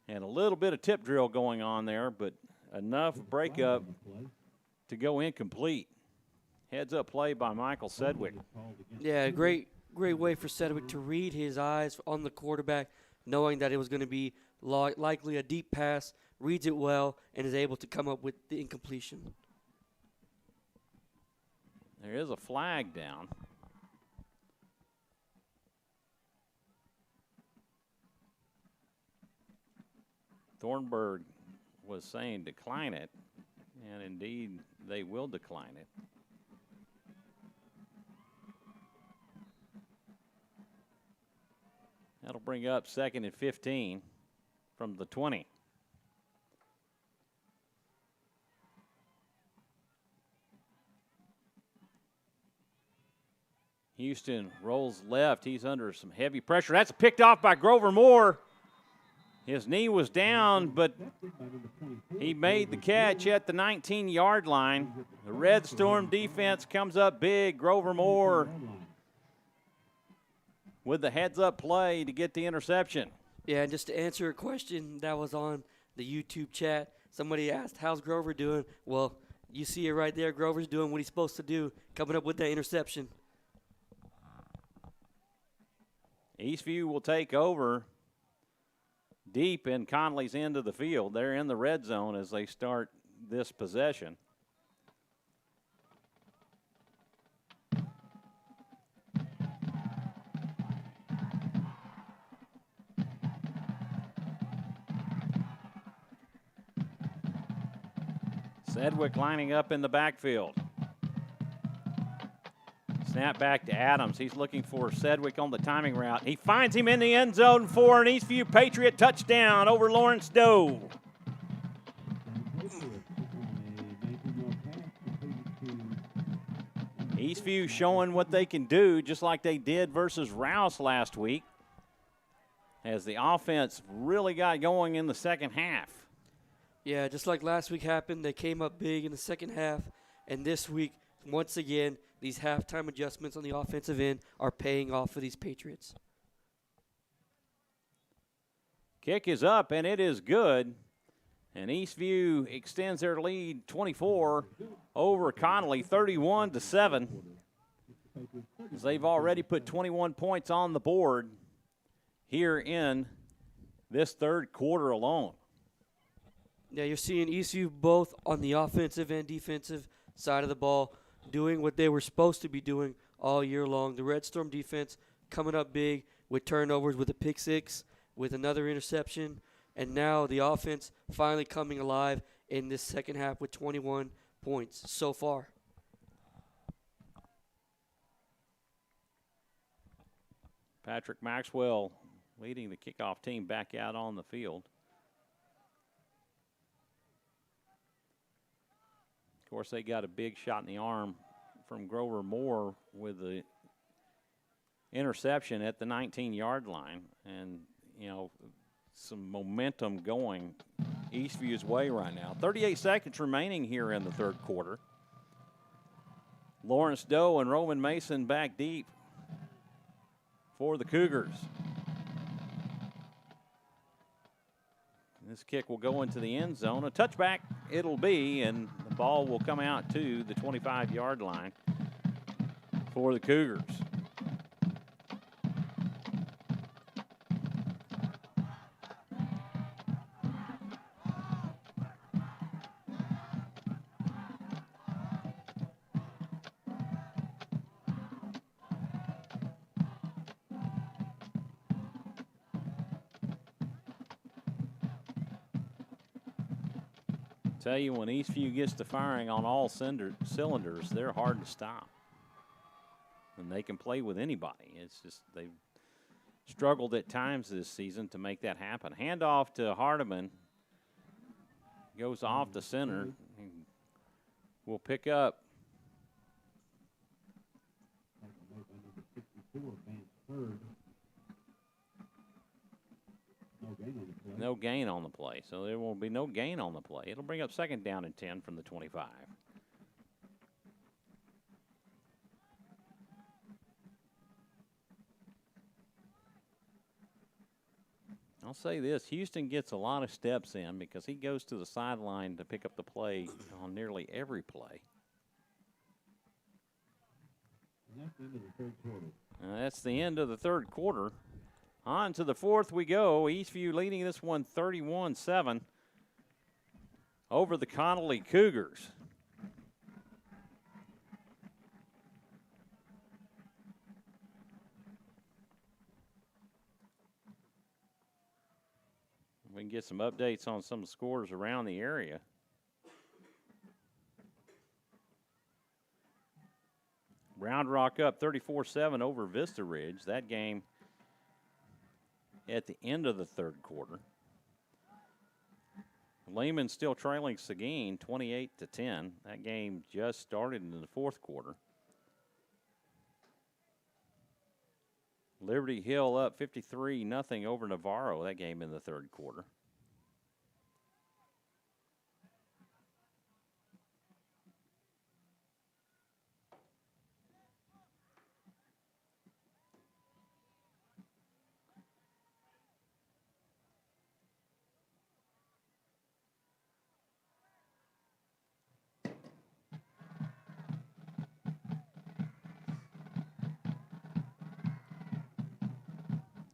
And a little bit of tip drill going on there, but enough breakup to go incomplete. Heads up play by Michael Sedgwick. Yeah, great way for Sedgwick to read his eyes on the quarterback, knowing that it was going to be likely a deep pass, reads it well, and is able to come up with the incompletion. There is a flag down. Thornburg was saying decline it, and indeed they will decline it. That'll bring up second and 15 from the 20. Houston rolls left. He's under some heavy pressure. That's picked off by Grover Moore. His knee was down, but he made the catch at the 19-yard line. The Red Storm defense comes up big. Grover Moore with the heads-up play to get the interception. Yeah, and just to answer a question that was on the YouTube chat, Somebody asked, how's Grover doing? Well, you see it right there. Grover's doing what he's supposed to do, coming up with that interception. Eastview will take over deep in Connolly's end of the field. They're in the red zone as they start this possession. Sedgwick lining up in the backfield. Snap back to Adams. He's looking for Sedgwick on the timing route. He finds him in the end zone for an Eastview Patriot touchdown over Lawrence Doe. Eastview showing what they can do, just like they did versus Rouse last week, as the offense really got going in the second half. Yeah, just like last week happened, they came up big in the second half, and this week, once again, these halftime adjustments on the offensive end are paying off for these Patriots. Kick is up, and it is good. And Eastview extends their lead 24 over Connolly, 31-7. As they've already put 21 points on the board here in this third quarter alone. Yeah, you're seeing Eastview both on the offensive and defensive side of the ball doing what they were supposed to be doing all year long. The Red Storm defense coming up big with turnovers, with a pick six, with another interception, and now the offense finally coming alive in this second half with 21 points so far. Patrick Maxwell leading the kickoff team back out on the field. Of course, they got a big shot in the arm from Grover Moore with the interception at the 19-yard line. And, you know, some momentum going Eastview's way right now. 38 seconds remaining here in the third quarter. Lawrence Doe and Roman Mason back deep for the Cougars. This kick will go into the end zone. A touchback it'll be, and the ball will come out to the 25-yard line for the Cougars. Tell you, when Eastview gets to firing on all cylinders, they're hard to stop. And they can play with anybody. It's just they've struggled at times this season to make that happen. Handoff to Hardiman. Goes off the center. We'll pick up. No gain on the play, so there will be no gain on the play. It'll bring up second down and 10 from the 25. I'll say this, Houston gets a lot of steps in because he goes to the sideline to pick up the play on nearly every play. That's the end of the third quarter. On to the fourth we go. Eastview leading this one 31-7 over the Connally Cougars. We can get some updates on some scores around the area. Round Rock up 34-7 over Vista Ridge. That game at the end of the third quarter. Lehman still trailing Seguin 28-10. That game just started in the fourth quarter. Liberty Hill up 53-0 over Navarro. That game in the third quarter.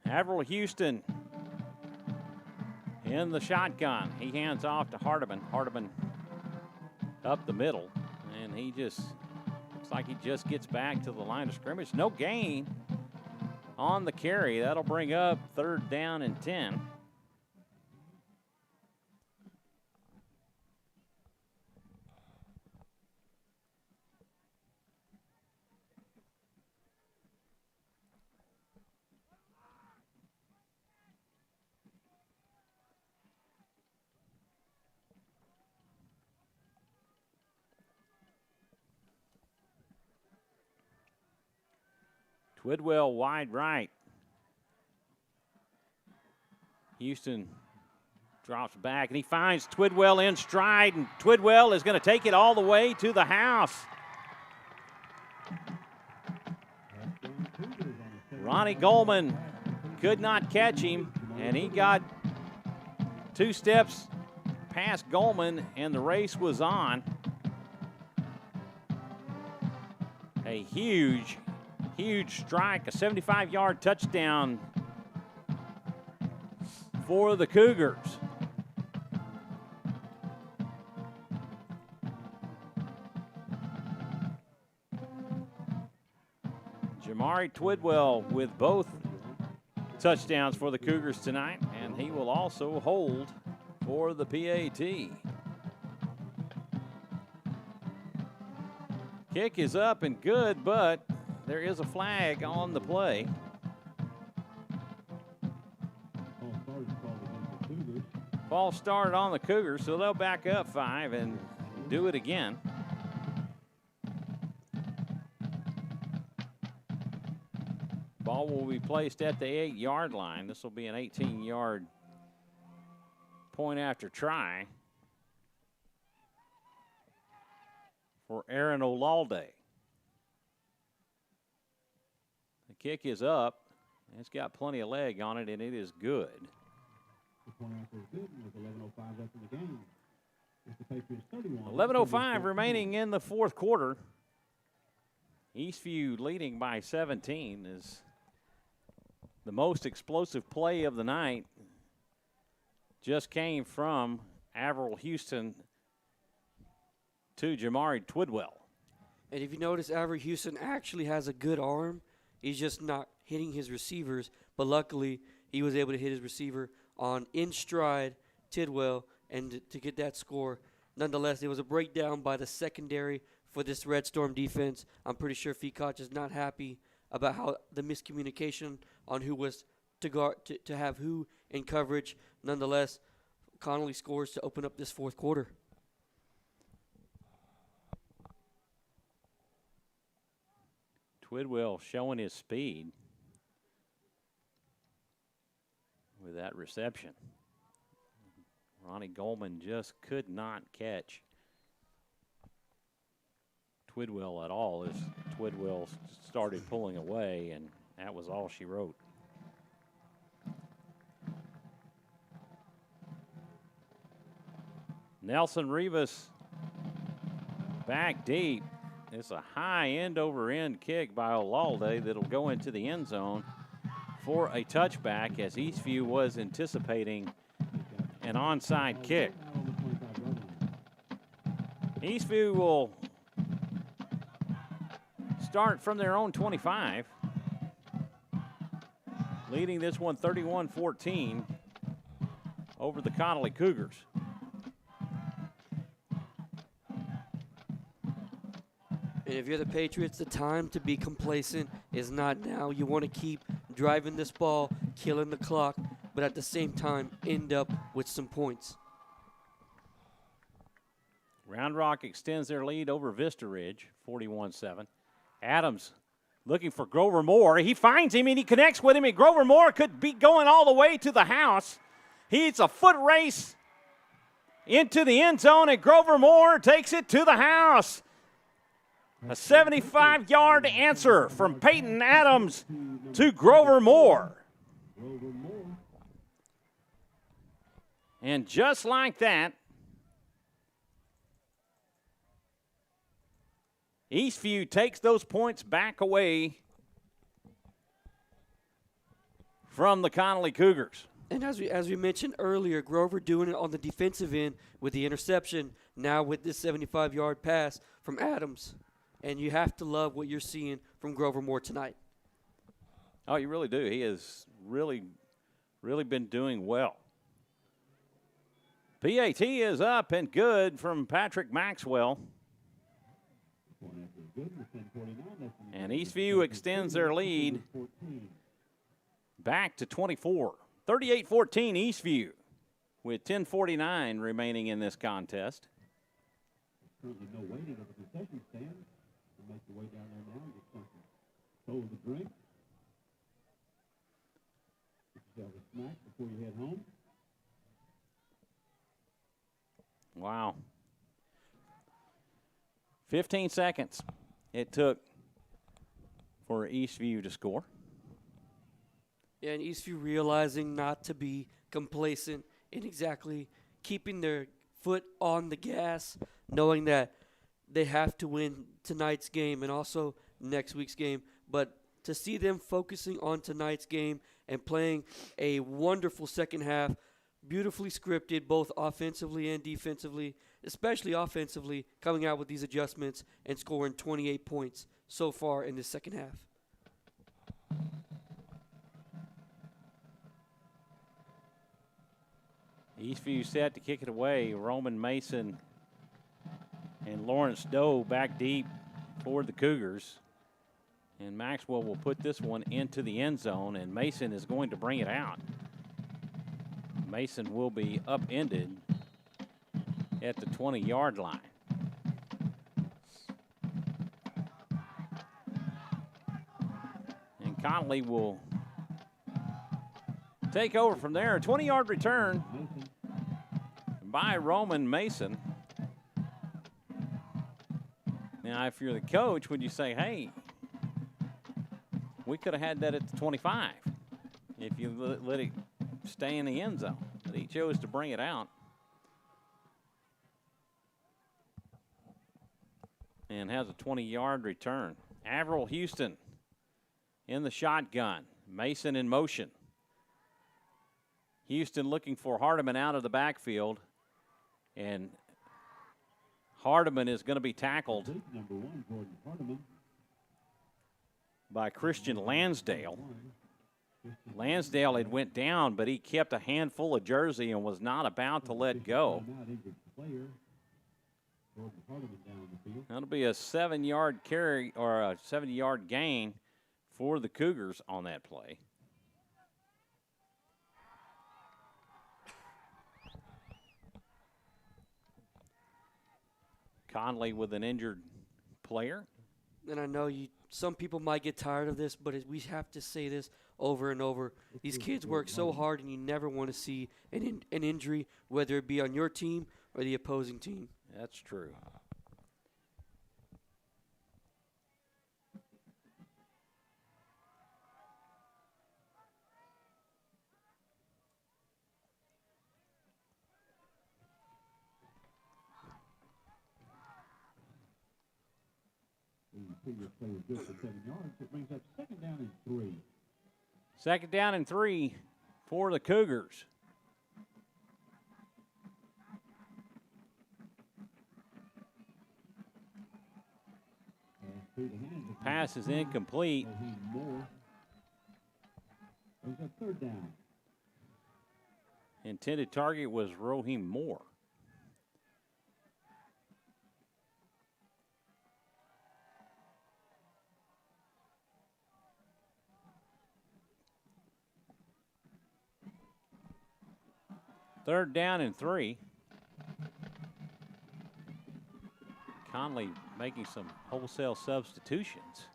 Averill Houston in the shotgun. He hands off to Hardiman. Hardiman up the middle, and he just looks like he just gets back to the line of scrimmage. No gain on the carry. That'll bring up 3rd down and 10. Twidwell wide right. Houston drops back, and he finds Twidwell in stride, and Twidwell is going to take it all the way to the house. Ronnie Goldman could not catch him, and he got 2 steps past Goldman, and the race was on. A huge strike, a 75-yard touchdown for the Cougars. Jamari Twidwell with both touchdowns for the Cougars tonight, and he will also hold for the PAT. Kick is up and good, but there is a flag on the play. False start on the Cougars, so they'll back up 5 and do it again. Ball will be placed at the 8-yard line. This will be an 18-yard point after try for Aaron Olalde. The kick is up. It's got plenty of leg on it, and it is good. The point after is good, with 11:05 left in the game. It's the Patriots 31. 11:05 remaining in the 4th quarter. Eastview leading by 17 is the most explosive play of the night. Just came from Averill Houston to Jamari Twidwell. And if you notice, Averill Houston actually has a good arm. He's just not hitting his receivers. But luckily, he was able to hit his receiver on in stride Tidwell and to get that score. Nonetheless, it was a breakdown by the secondary for this Red Storm defense. I'm pretty sure Feacock is not happy about how the miscommunication on who was to guard to have who in coverage. Nonetheless, Connolly scores to open up this 4th quarter. Twidwell showing his speed with that reception. Ronnie Goldman just could not catch Twidwell at all as Twidwell started pulling away, and that was all she wrote. Nelson Rivas back deep. It's a high end-over-end kick by Olalde that'll go into the end zone for a touchback, as Eastview was anticipating an onside kick. Eastview will start from their own 25, leading this one 31-14 over the Connally Cougars. And if you're the Patriots, the time to be complacent is not now. You want to keep driving this ball, killing the clock, but at the same time end up with some points. Round Rock extends their lead over Vista Ridge, 41-7. Adams looking for Grover Moore. He finds him and he connects with him, and Grover Moore could be going all the way to the house. It's a foot race into the end zone, and Grover Moore takes it to the house. A 75-yard answer from Peyton Adams to Grover Moore. And just like that, Eastview takes those points back away from the Connally Cougars. And as we mentioned earlier, Grover doing it on the defensive end with the interception, now with this 75-yard pass from Adams. And you have to love what you're seeing from Grover Moore tonight. Oh, you really do. He has really been doing well. PAT is up and good from Patrick Maxwell. And Eastview extends their lead back to 24. 38-14 Eastview with 10:49 remaining in this contest. Currently no waiting at the concession stand. We'll make your way down there now and get something. Cold to drink. Get yourself a snack before you head home. Wow. 15 seconds it took for Eastview to score. Yeah, and Eastview realizing not to be complacent in exactly keeping their foot on the gas, knowing that they have to win tonight's game and also next week's game. But to see them focusing on tonight's game and playing a wonderful second half, beautifully scripted both offensively and defensively, especially offensively, coming out with these adjustments and scoring 28 points so far in the second half. Eastview set to kick it away. Roman Mason and Lawrence Doe back deep for the Cougars. And Maxwell will put this one into the end zone, and Mason is going to bring it out. Mason will be upended at the 20-yard line. And Connolly will take over from there. A 20-yard return by Roman Mason. Now, if you're the coach, would you say, hey, we could have had that at the 25 if you let it stay in the end zone? But he chose to bring it out. And has a 20-yard return. Averill Houston in the shotgun. Mason in motion. Houston looking for Hardiman out of the backfield. And Hardiman is going to be tackled by Christian Lansdale. Lansdale had went down, but he kept a handful of jersey and was not about to let go. That'll be a 7-yard carry or a 70-yard gain for the Cougars on that play. Connolly with an injured player. And I know some people might get tired of this, but we have to say this over and over. These kids work so hard, and you never want to see an injury, whether it be on your team or the opposing team. That's true. Previous play was good for 7 yards. It brings up 2nd down and 3. 2nd down and 3 for the Cougars. Pass is incomplete. Brings up 3rd down. Intended target was Roheem Moore. Third down and 3. Connolly making some wholesale substitutions.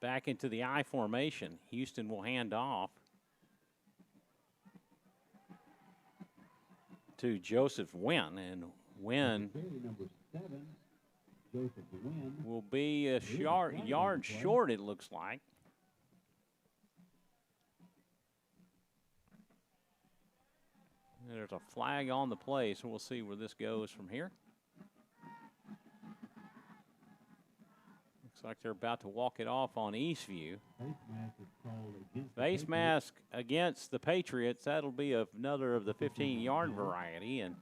Back into the I formation. Houston will hand off to Joseph Wynn, and Wynn will be a yard short, it looks like. There's a flag on the play, so we'll see where this goes from here. Looks like they're about to walk it off on Eastview. Face mask against the Patriots. That'll be another of the 15-yard variety, and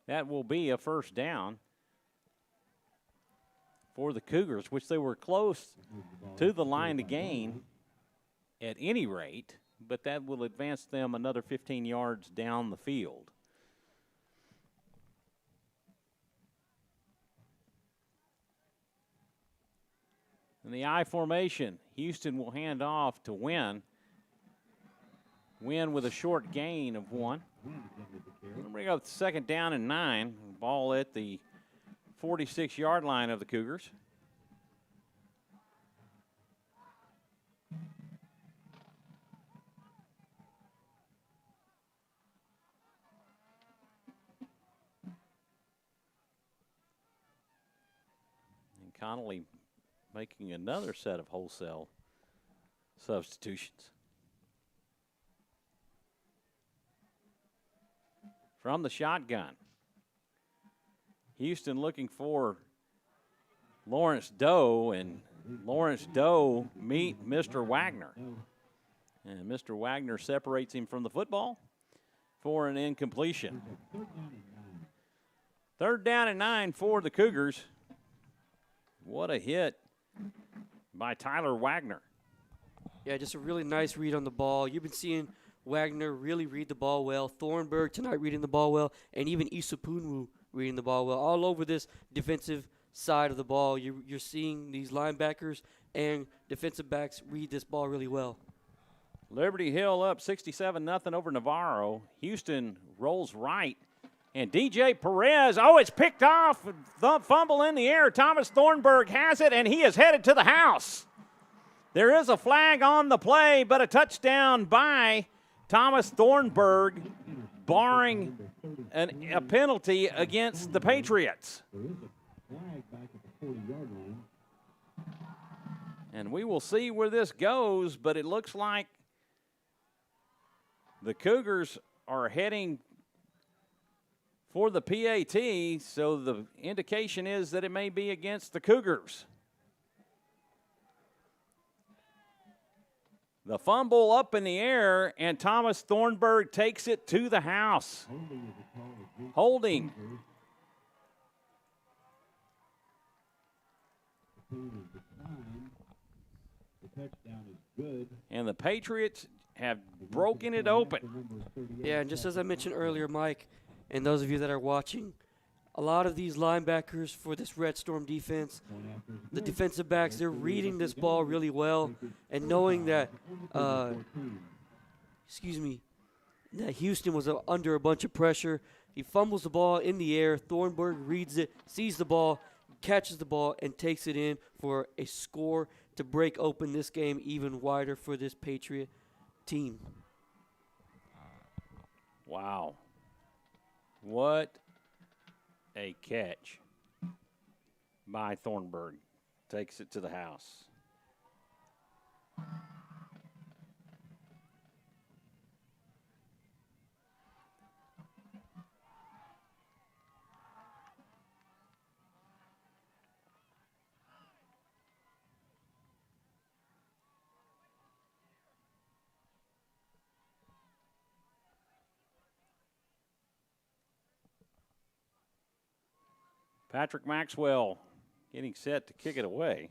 that will be a first down for the Cougars, which they were close to the line to gain at any rate, but that will advance them another 15 yards down the field. In the I formation, Houston will hand off to Wynn. Wynn with a short gain of 1. We'll bring up 2nd down and 9. Ball at the 46-yard line of the Cougars. And Connolly making another set of wholesale substitutions. From the shotgun, Houston looking for Lawrence Doe, and Lawrence Doe meet Mr. Wagner. And Mr. Wagner separates him from the football for an incompletion. 3rd down and 9 for the Cougars. What a hit by Tyler Wagner. Yeah, just a really nice read on the ball. You've been seeing Wagner really read the ball well. Thornburg tonight reading the ball well, and even Isupunwu reading the ball well. All over this defensive side of the ball, you're seeing these linebackers and defensive backs read this ball really well. Liberty Hill up 67-0 over Navarro. Houston rolls right. And DJ Perez, it's picked off. The fumble in the air. Thomas Thornburg has it, and he is headed to the house. There is a flag on the play, but a touchdown by Thomas Thornburg, barring a penalty against the Patriots. And we will see where this goes, but it looks like the Cougars are heading for the PAT, so the indication is that it may be against the Cougars. The fumble up in the air, and Thomas Thornburg takes it to the house. Holding. And the Patriots have broken it open. Yeah, and just as I mentioned earlier, Mike, and those of you that are watching, a lot of these linebackers for this Red Storm defense, the defensive backs, they're reading this ball really well and knowing that, that Houston was under a bunch of pressure. He fumbles the ball in the air. Thornburg reads it, sees the ball, catches the ball, and takes it in for a score to break open this game even wider for this Patriot team. Wow. What a catch by Thornburg. Takes it to the house. Patrick Maxwell getting set to kick it away.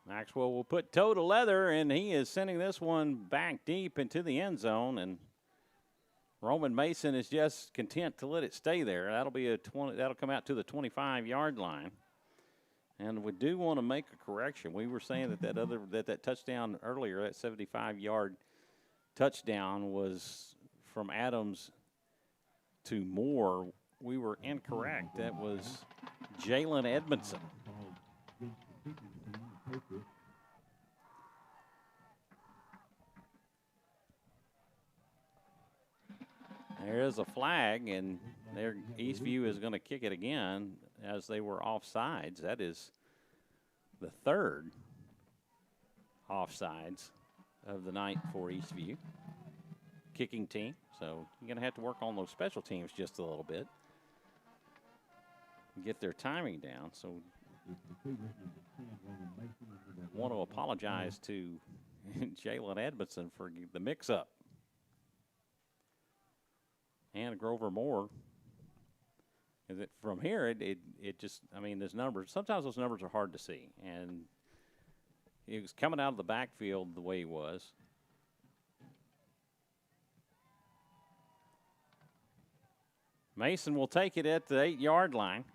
Maxwell will put toe to leather, and he is sending this one back deep into the end zone, and Roman Mason is just content to let it stay there. That'll be that'll come out to the 25-yard line. And we do want to make a correction. We were saying that touchdown earlier, that 75-yard touchdown was from Adams to Moore. We were incorrect. That was Jalen Edmondson. There is a flag, and Eastview is going to kick it again as they were offsides. That is the third offsides of the night for Eastview kicking team. So you're going to have to work on those special teams just a little bit. Get their timing down. So I want to apologize to Jalen Edmondson for the mix-up. And Grover Moore. From here, it just, I mean, there's numbers. Sometimes those numbers are hard to see. And he was coming out of the backfield the way he was. Mason will take it at the 8-yard line.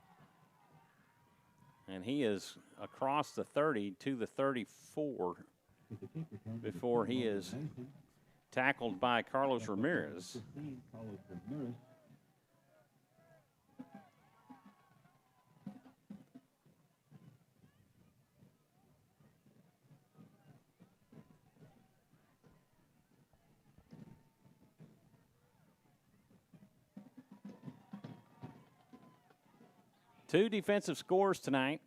And he is across the 30 to the 34 before he is tackled by Carlos Ramirez. Two defensive scores tonight.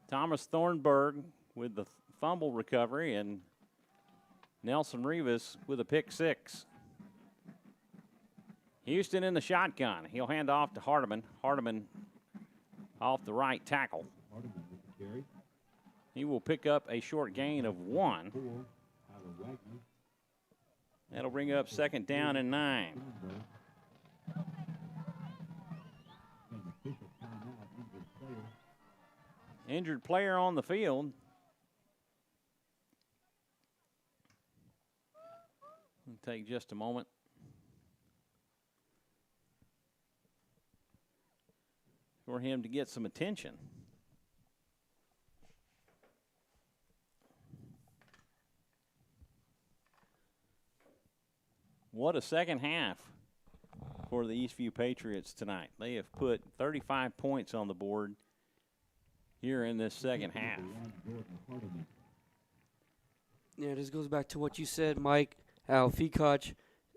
Thomas Thornburg with the fumble recovery and Nelson Rivas with a pick six. Houston in the shotgun. He'll hand off to Hardiman. Hardiman off the right tackle. He will pick up a short gain of 1. That'll bring up 2nd down and 9. Injured player on the field. It'll take just a moment. For him to get some attention. What a second half for the Eastview Patriots tonight. They have put 35 points on the board here in this second half. Yeah, this goes back to what you said, Mike, how Fekoch,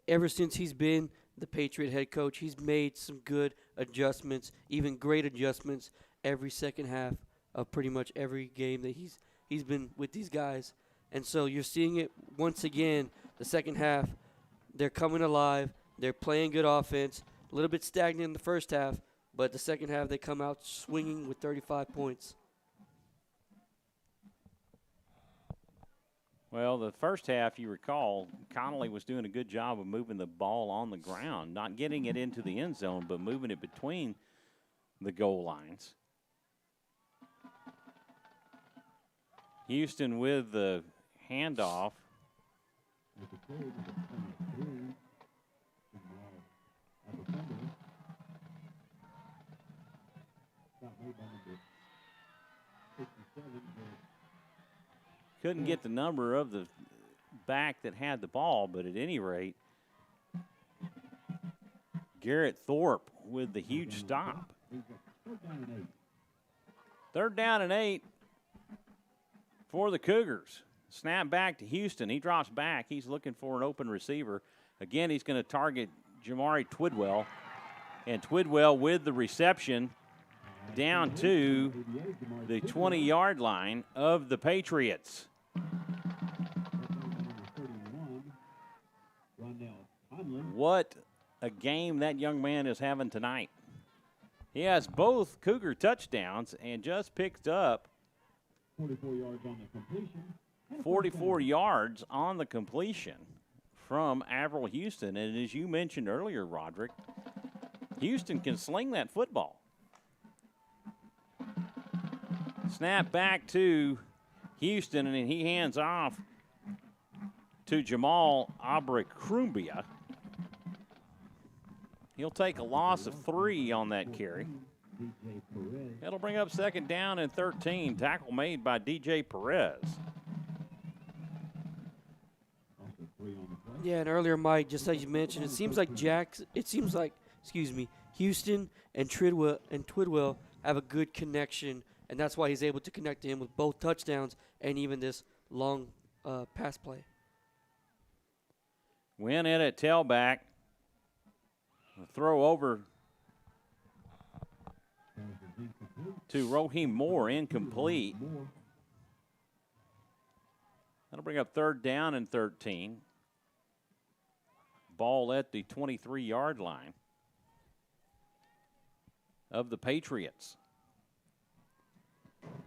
ever since he's been the Patriot head coach, he's made some good adjustments, even great adjustments every second half of pretty much every game that he's been with these guys. And so you're seeing it once again, the second half. They're coming alive. They're playing good offense. A little bit stagnant in the first half, but the second half they come out swinging with 35 points. Well, the first half, you recall, Connolly was doing a good job of moving the ball on the ground, not getting it into the end zone, but moving it between the goal lines. Houston with the handoff. Couldn't get the number of the back that had the ball, but at any rate, Garrett Thorpe with the huge stop. 3rd down and 8 for the Cougars. Snap back to Houston. He drops back. He's looking for an open receiver. Again, he's going to target Jamari Twidwell. And Twidwell with the reception down to the 20-yard line of the Patriots. What a game that young man is having tonight. He has both Cougar touchdowns and just picked up 44 yards on the completion. 44 yards on the completion from Avril Houston. And as you mentioned earlier, Roderick, Houston can sling that football. Snap back to Houston, and he hands off to Jamal Abrakrumbia. He'll take a loss of 3 on that carry. That'll bring up 2nd down and 13. Tackle made by DJ Perez. Yeah, and earlier, Mike, just as you mentioned, it seems like Houston and Twidwell have a good connection, and that's why he's able to connect to him with both touchdowns and even this long pass play. Win in at tailback. Throw over to Roheem Moore, incomplete. That'll bring up 3rd down and 13. Ball at the 23-yard line of the Patriots.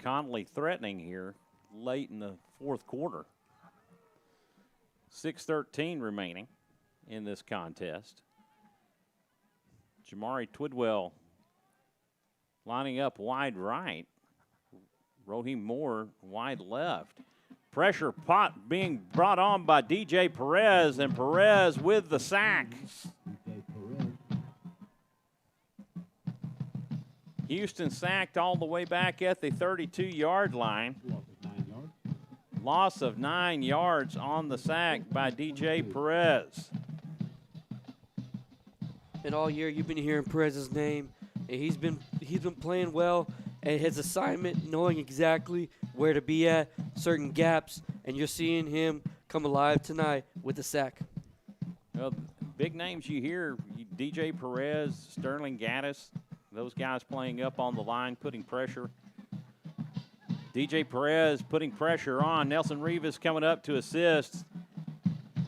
Connolly threatening here late in the 4th quarter. 6:13 remaining in this contest. Jamari Twidwell lining up wide right. Roheem Moore wide left. Pressure pot being brought on by DJ Perez, and Perez with the sack. Houston sacked all the way back at the 32-yard line. Loss of 9 yards on the sack by DJ Perez. And all year you've been hearing Perez's name, and he's been playing well at his assignment, knowing exactly where to be at, certain gaps, and you're seeing him come alive tonight with the sack. Well, big names you hear, DJ Perez, Sterling Gaddis, those guys playing up on the line, putting pressure. DJ Perez putting pressure on. Nelson Rivas coming up to assist.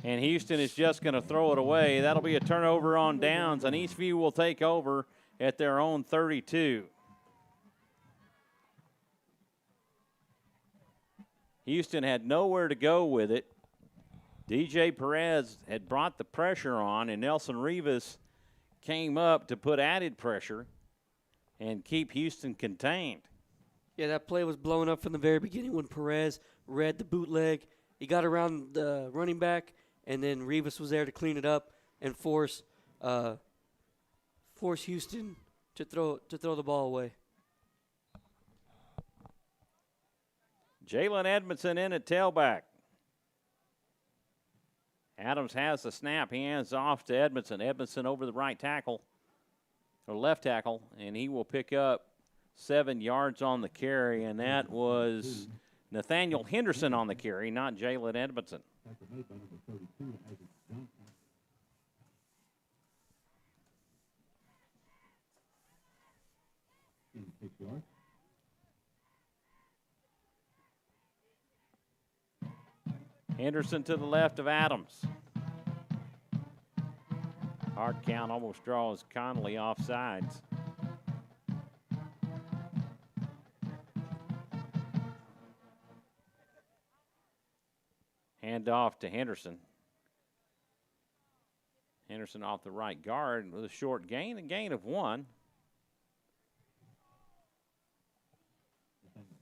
And Houston is just going to throw it away. That'll be a turnover on downs, and Eastview will take over at their own 32. Houston had nowhere to go with it. DJ Perez had brought the pressure on, and Nelson Rivas came up to put added pressure and keep Houston contained. Yeah, that play was blowing up from the very beginning when Perez read the bootleg. He got around the running back, and then Rivas was there to clean it up and force Houston to throw the ball away. Jalen Edmondson in at tailback. Adams has the snap. He hands off to Edmondson. Edmondson over the right tackle, or left tackle, and he will pick up 7 yards on the carry, and that was Nathaniel Henderson on the carry, not Jalen Edmondson. Henderson to the left of Adams. Hard count almost draws Connolly off sides. Hand off to Henderson. Henderson off the right guard with a short gain, a gain of 1.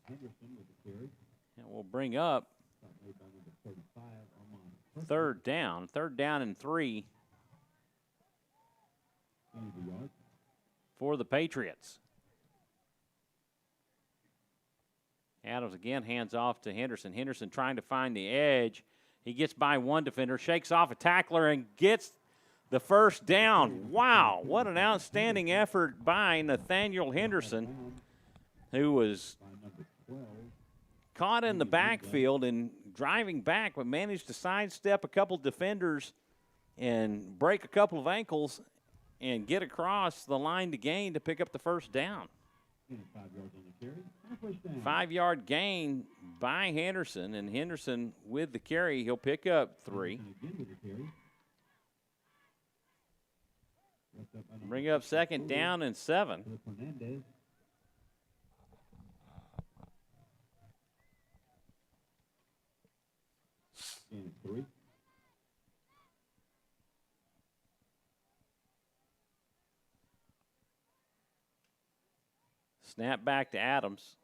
And we'll bring up 3rd down. 3rd down and 3 for the Patriots. Adams again hands off to Henderson. Henderson trying to find the edge. He gets by one defender, shakes off a tackler, and gets the 1st down. Wow, what an outstanding effort by Nathaniel Henderson, who was caught in the backfield and driving back, but managed to sidestep a couple defenders and break a couple of ankles and get across the line to gain to pick up the 1st down. 5-yard gain by Henderson, and Henderson with the carry, he'll pick up 3. Bring up 2nd down and 7. Snap back to Adams.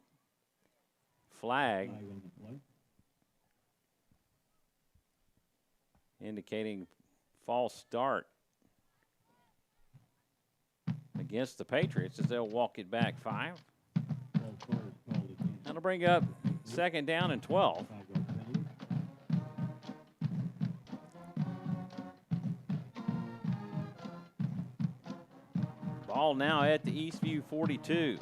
Flag. Indicating false start against the Patriots as they'll walk it back 5. That'll bring up 2nd down and 12. Ball now at the Eastview 42.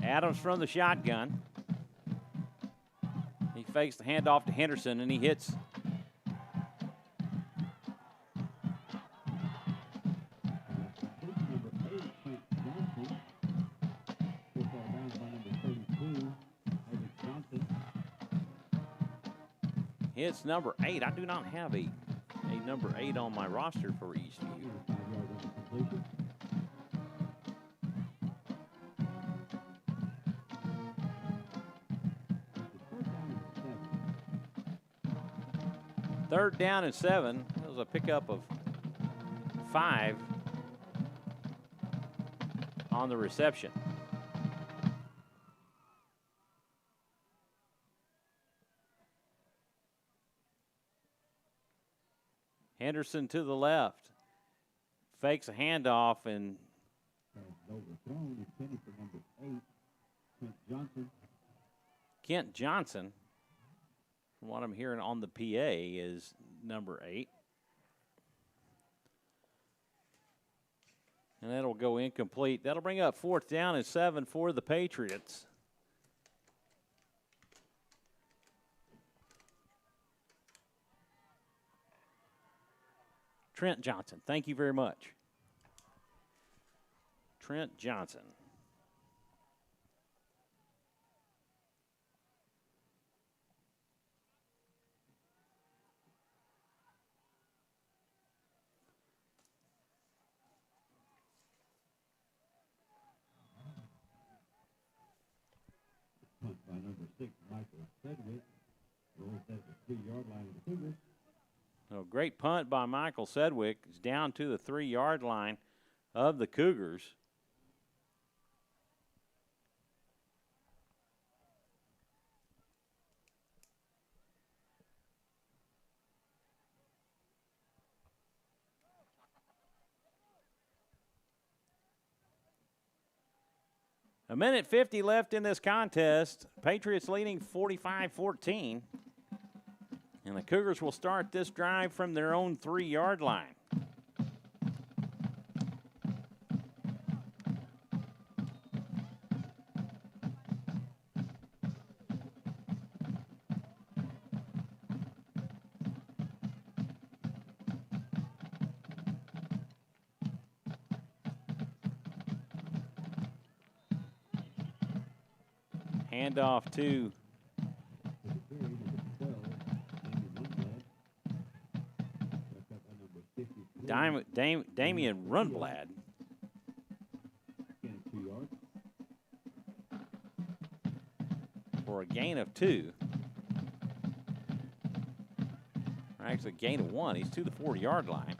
Adams from the shotgun. He fakes the handoff to Henderson, and he hits It's number 8. I do not have a number 8 on my roster for Eastview. Third down and 7. That was a pickup of 5 on the reception. Henderson to the left. Fakes a handoff and Kent Johnson, from what I'm hearing on the PA, is number 8. And that'll go incomplete. That'll bring up 4th down and 7 for the Patriots. Trent Johnson, thank you very much. Trent Johnson. Punt by number 6, Michael Sedgwick. Rolls at the 3-yard line of the Cougars. So great punt by Michael Sedgwick. He's down to the 3-yard line of the Cougars. A minute 50 left in this contest. Patriots leading 45-14. And the Cougars will start this drive from their own 3-yard line. Handoff to Damian Rundblad. For a gain of 2. Or actually a gain of 1. He's to the 40-yard line.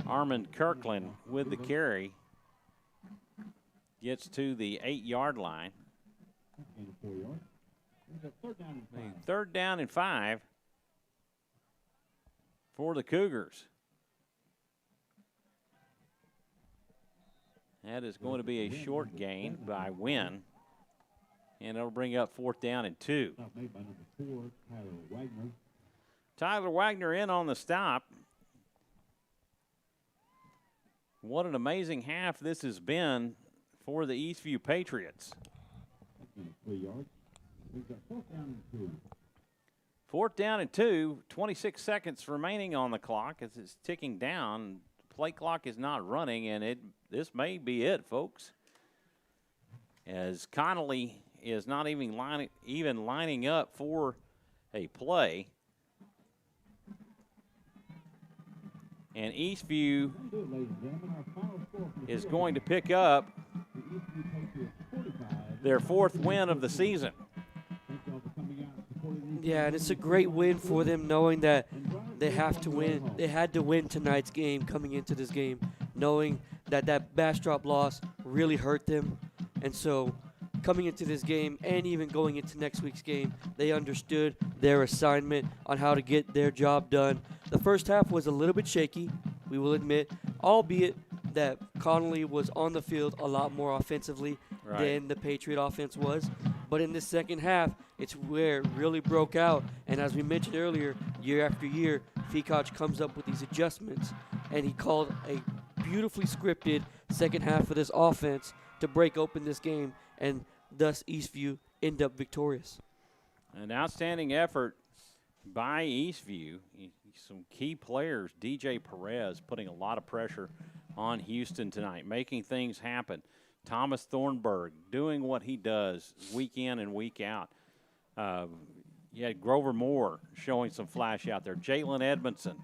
Armand Kirkland with the carry. Gets to the 8-yard line. Third down and 5 for the Cougars. That is going to be a short gain by Wynn. And it'll bring up 4th down and 2. Tyler Wagner in on the stop. What an amazing half this has been for the Eastview Patriots. 4th down and 2, 26 seconds remaining on the clock as it's ticking down. Play clock is not running, and this may be it, folks. As Connolly is not even lining up for a play. And Eastview is going to pick up their 4th win of the season. Yeah, and it's a great win for them, knowing that they have to win. They had to win tonight's game coming into this game, knowing that Bastrop loss really hurt them. And so coming into this game and even going into next week's game, they understood their assignment on how to get their job done. The first half was a little bit shaky, we will admit, albeit that Connolly was on the field a lot more offensively than the Patriot offense was. But in the second half, it's where it really broke out. And as we mentioned earlier, year after year, Fekoch comes up with these adjustments, and he called a beautifully scripted second half of this offense to break open this game, and thus Eastview end up victorious. An outstanding effort by Eastview. You some key players. DJ Perez putting a lot of pressure on Houston tonight, making things happen. Thomas Thornburg doing what he does week in and week out. You had Grover Moore showing some flash out there. Jalen Edmondson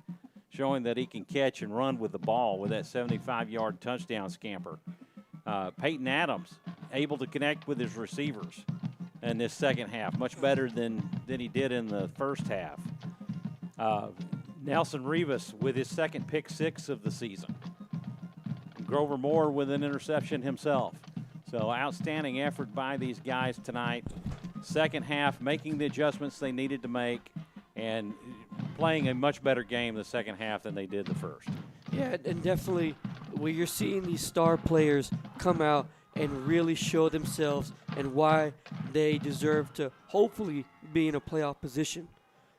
showing that he can catch and run with the ball with that 75-yard touchdown scamper. Peyton Adams able to connect with his receivers in this second half, much better than he did in the first half. Nelson Rivas with his second pick six of the season. Grover Moore with an interception himself. So outstanding effort by these guys tonight. Second half, making the adjustments they needed to make and playing a much better game the second half than they did the first. Yeah, and definitely where you're seeing these star players come out and really show themselves and why they deserve to hopefully be in a playoff position.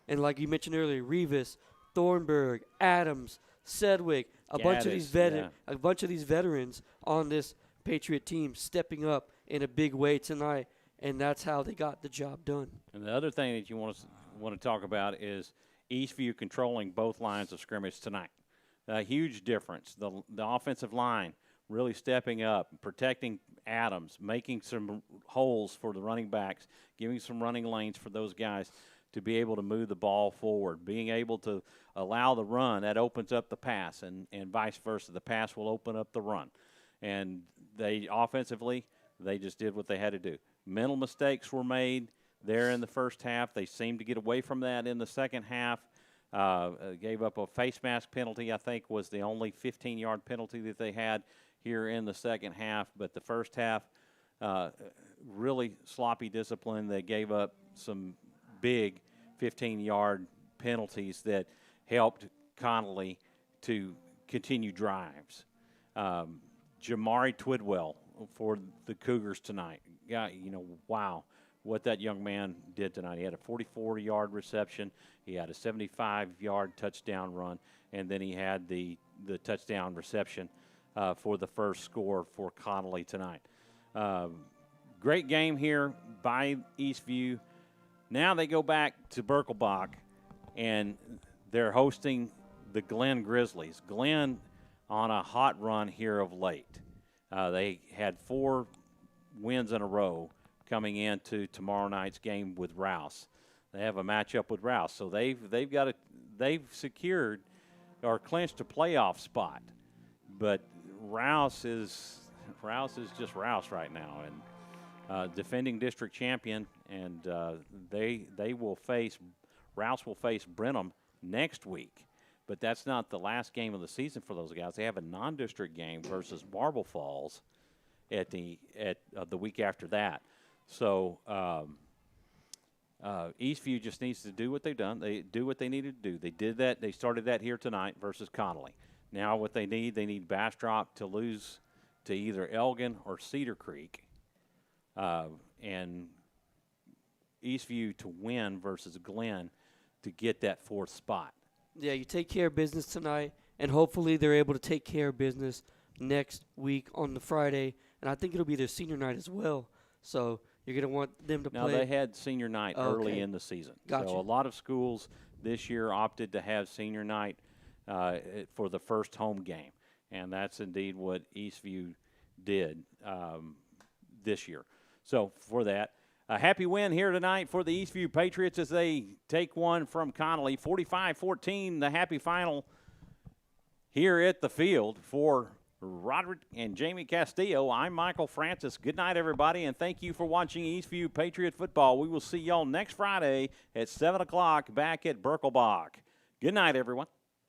And like you mentioned earlier, Rivas, Thornburg, Adams, Sedgwick, a bunch of these veterans on this Patriot team stepping up in a big way tonight, and that's how they got the job done. And the other thing that you want to talk about is Eastview controlling both lines of scrimmage tonight. A huge difference. The offensive line really stepping up, protecting Adams, making some holes for the running backs, giving some running lanes for those guys to be able to move the ball forward, being able to allow the run. That opens up the pass, and vice versa. The pass will open up the run. And they offensively, they just did what they had to do. Mental mistakes were made there in the first half. They seemed to get away from that in the second half. Gave up a face mask penalty, I think, was the only 15-yard penalty that they had here in the second half. But the first half, really sloppy discipline. They gave up some big 15-yard penalties that helped Connolly to continue drives. Jamari Twidwell for the Cougars tonight. Yeah, wow, what that young man did tonight. He had a 44-yard reception. He had a 75-yard touchdown run, and then he had the touchdown reception for the first score for Connolly tonight. Great game here by Eastview. Now they go back to Birkelbach, and they're hosting the Glen Grizzlies. Glen on a hot run here of late. They had 4 wins in a row coming into tomorrow night's game with Rouse. They have a matchup with Rouse, so they've secured or clinched a playoff spot. But Rouse is just Rouse right now, and defending district champion, and Rouse will face Brenham next week. But that's not the last game of the season for those guys. They have a non-district game versus Marble Falls at the week after that. So Eastview just needs to do what they've done. They do what they needed to do. They did that. They started that here tonight versus Connolly. Now what they need Bastrop to lose to either Elgin or Cedar Creek, and Eastview to win versus Glen to get that 4th spot. Yeah, you take care of business tonight, and hopefully they're able to take care of business next week on the Friday. And I think it'll be their senior night as well. So you're going to want them to play. Now, they had senior night early in the season. Gotcha. So a lot of schools this year opted to have senior night for the first home game. And that's indeed what Eastview did this year. So for that, a happy win here tonight for the Eastview Patriots as they take one from Connolly. 45-14, the happy final here at the field for Roderick and Jamie Castillo. I'm Michael Francis. Good night, everybody, and thank you for watching Eastview Patriot football. We will see y'all next Friday at 7 o'clock back at Birkelbach. Good night, everyone.